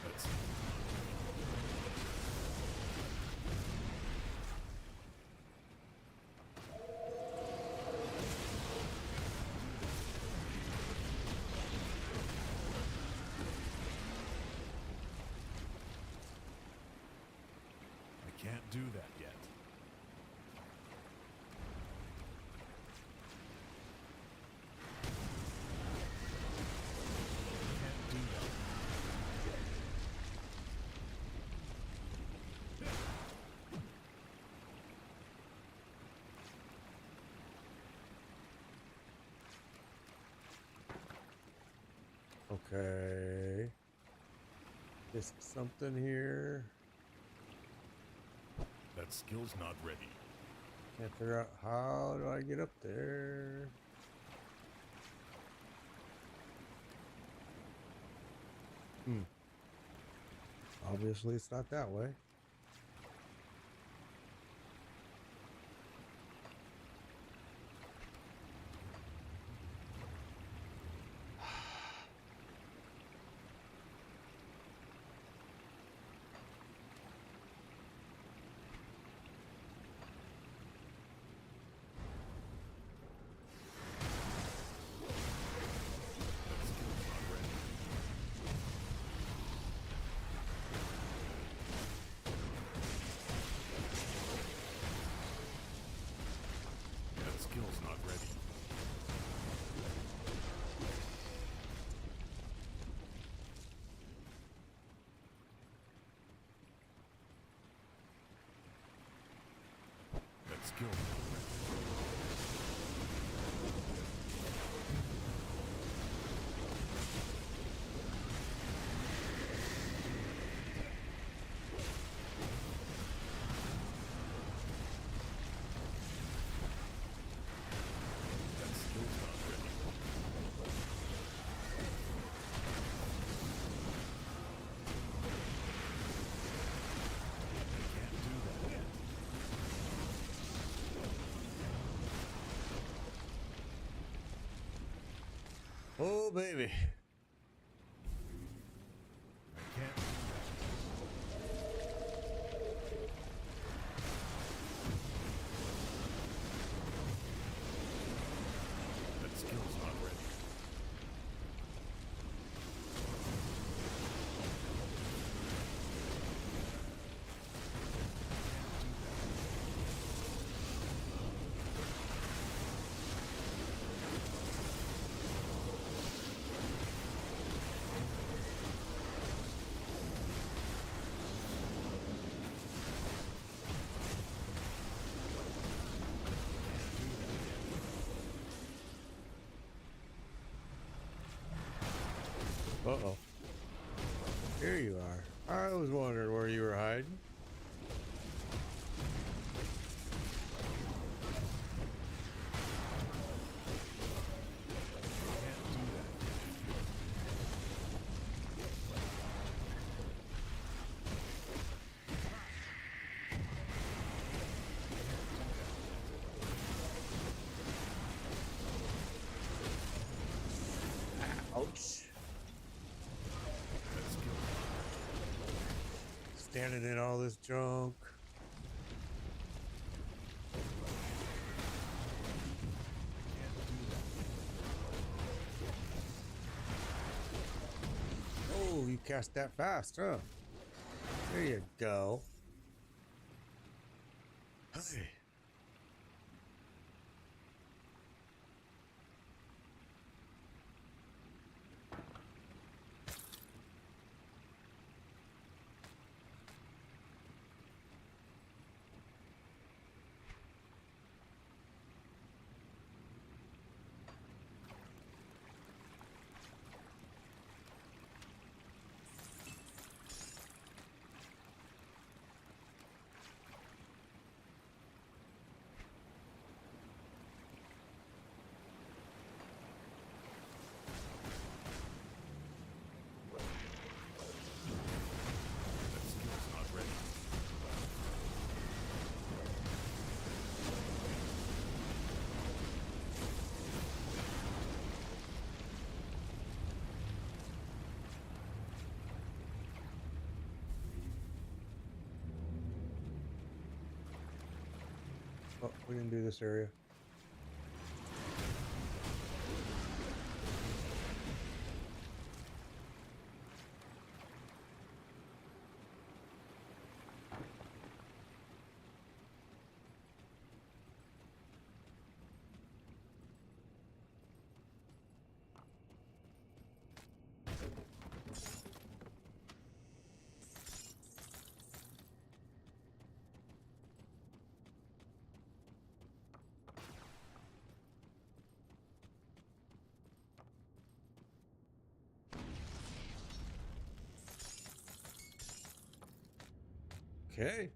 Speaker 2: That's I can't do that yet. Can't do that.
Speaker 1: Okay. Is something here?
Speaker 2: That skill's not ready.
Speaker 1: Can't figure out how do I get up there. Obviously it's not that way.
Speaker 2: That skill's not ready. That skill's not ready. That skill's not ready. That skill's not ready. I can't do that yet.
Speaker 1: Oh baby.
Speaker 2: I can't do that. That skill's not ready.
Speaker 1: Uh-oh. Here you are. I was wondering where you were hiding. Ouch. Standing in all this junk. Oh, you cast that fast, huh? There you go. Hey. Oh, we didn't do this area. Okay.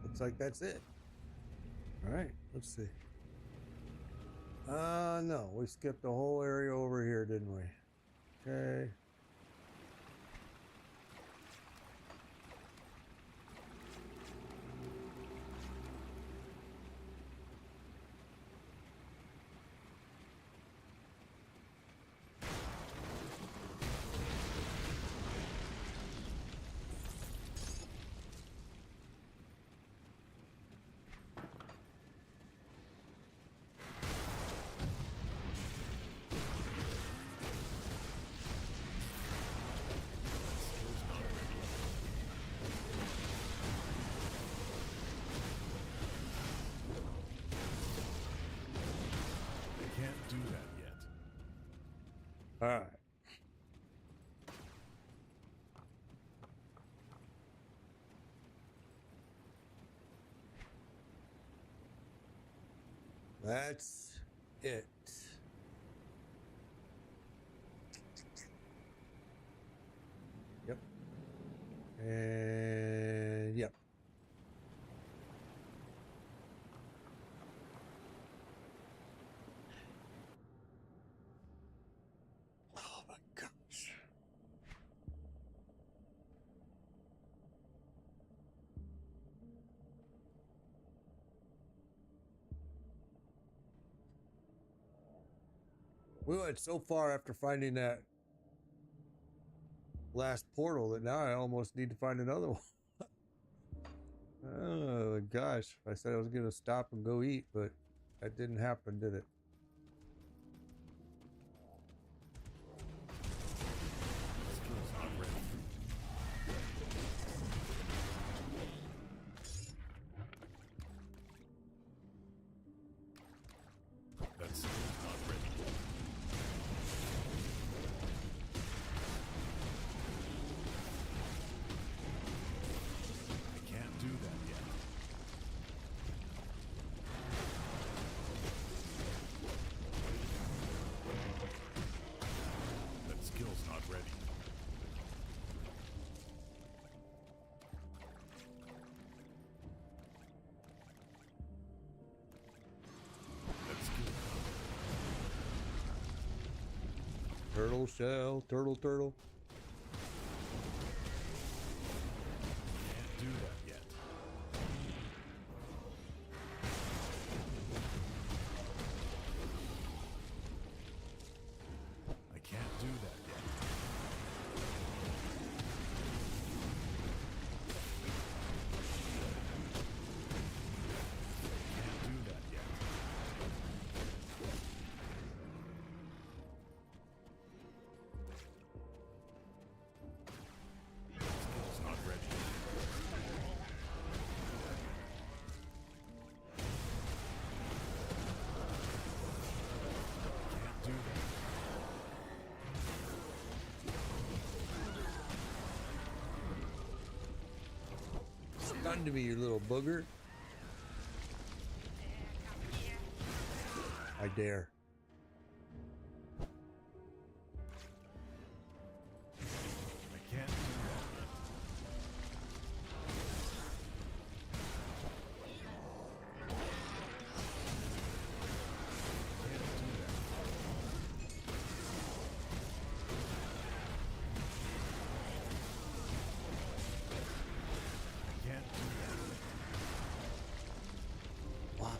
Speaker 1: Looks like that's it. All right, let's see. No, we skipped the whole area over here, didn't we? Okay.
Speaker 2: Can't do that yet.
Speaker 1: All right. That's it. Yep. And yep. Oh my gosh. We went so far after finding that last portal that now I almost need to find another one. Oh gosh. I said I was going to stop and go eat, but that didn't happen, did it?
Speaker 2: Skill's not ready. That skill's not ready. I can't do that yet.
Speaker 1: Turtle shell, turtle.
Speaker 2: Can't do that yet. I can't do that yet. Can't do that yet. Skill's not ready. Can't do that.
Speaker 1: Stun to me, you little booger. I dare.
Speaker 2: I can't do that. Can't do that. I can't do that.
Speaker 1: Wow.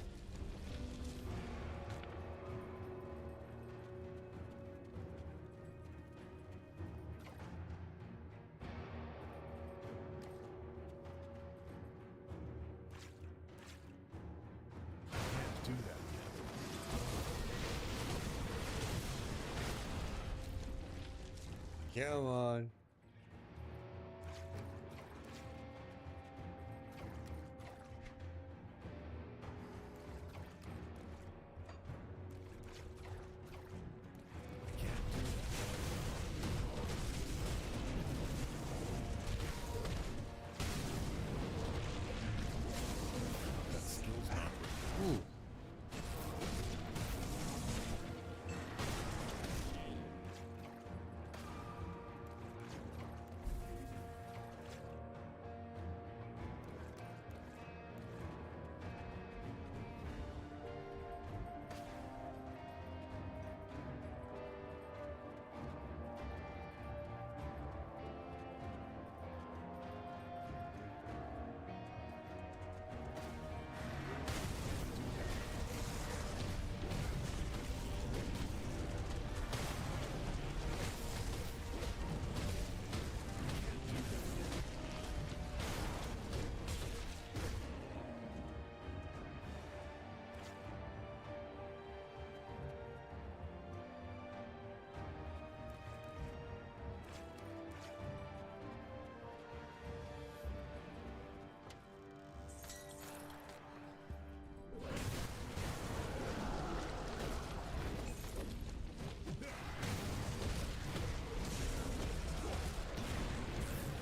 Speaker 2: Can't do that yet.
Speaker 1: Come on.
Speaker 2: I can't do that. That skill's not ready.
Speaker 1: Ooh.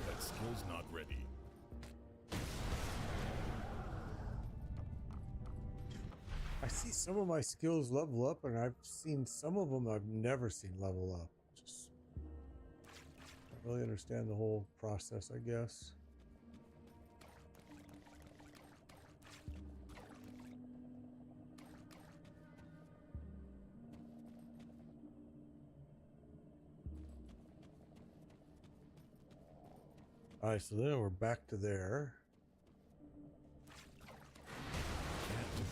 Speaker 2: That skill's not ready.
Speaker 1: I see some of my skills level up, and I've seen some of them I've never seen level up. Just don't really understand the whole process, I guess. All right, so then we're back to there.
Speaker 2: Can't do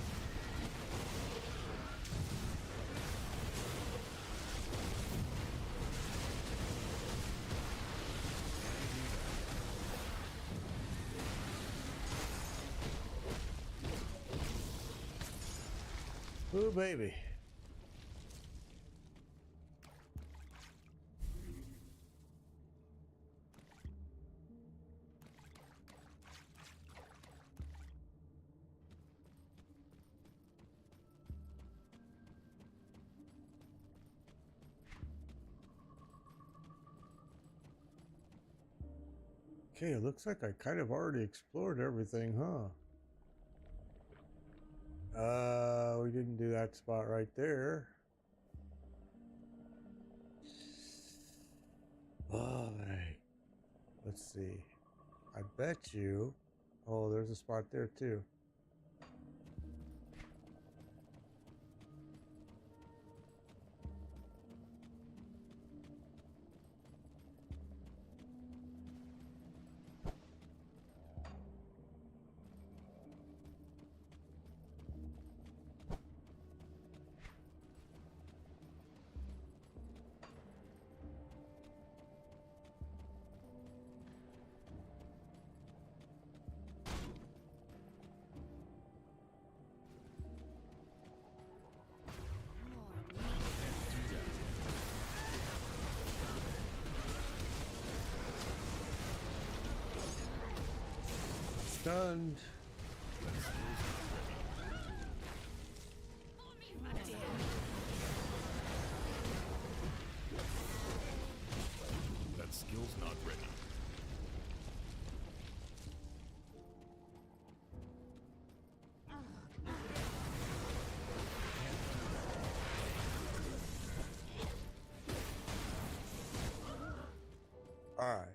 Speaker 1: Ooh, baby. Okay, it looks like I kind of already explored everything, huh? We didn't do that spot right there. All right. Let's see. I bet you. Oh, there's a spot there too. stunned.
Speaker 2: That skill's not ready.
Speaker 1: All right.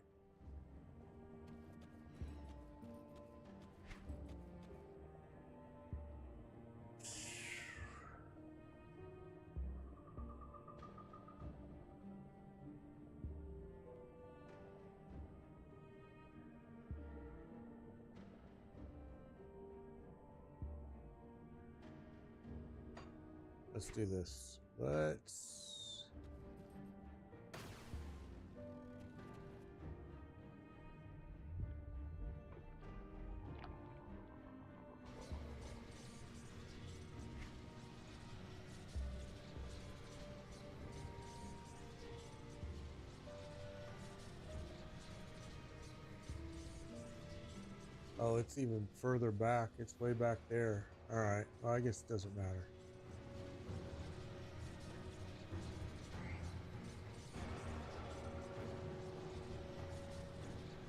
Speaker 1: Let's do this. Let's. Oh, it's even further back. It's way back there. All right. Well, I guess it doesn't matter.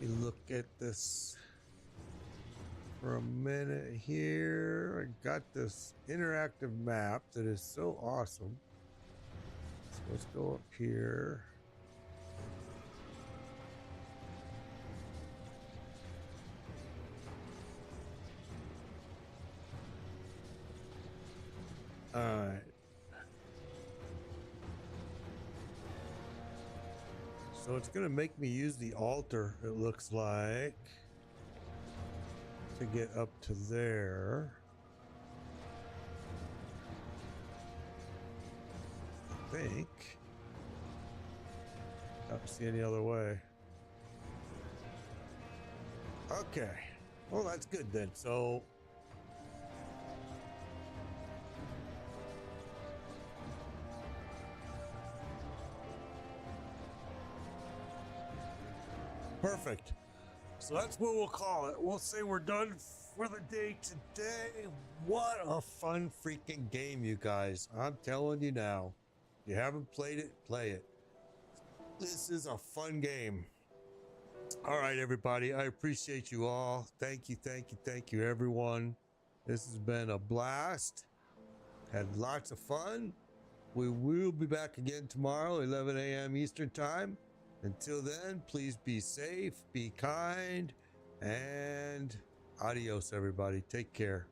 Speaker 1: You look at this for a minute here. I got this interactive map that is so awesome. So let's go up here. All right. So it's going to make me use the altar, it looks like, to get up to there. I think. Don't see any other way. Okay. Well, that's good then. So perfect. So that's what we'll call it. We'll say we're done for the day today. What a fun freaking game, you guys. I'm telling you now. If you haven't played it, play it. This is a fun game. All right, everybody. I appreciate you all. Thank you, everyone. This has been a blast. Had lots of fun. We will be back again tomorrow, 11 a.m. Eastern Time. Until then, please be safe, be kind, and adios, everybody. Take care.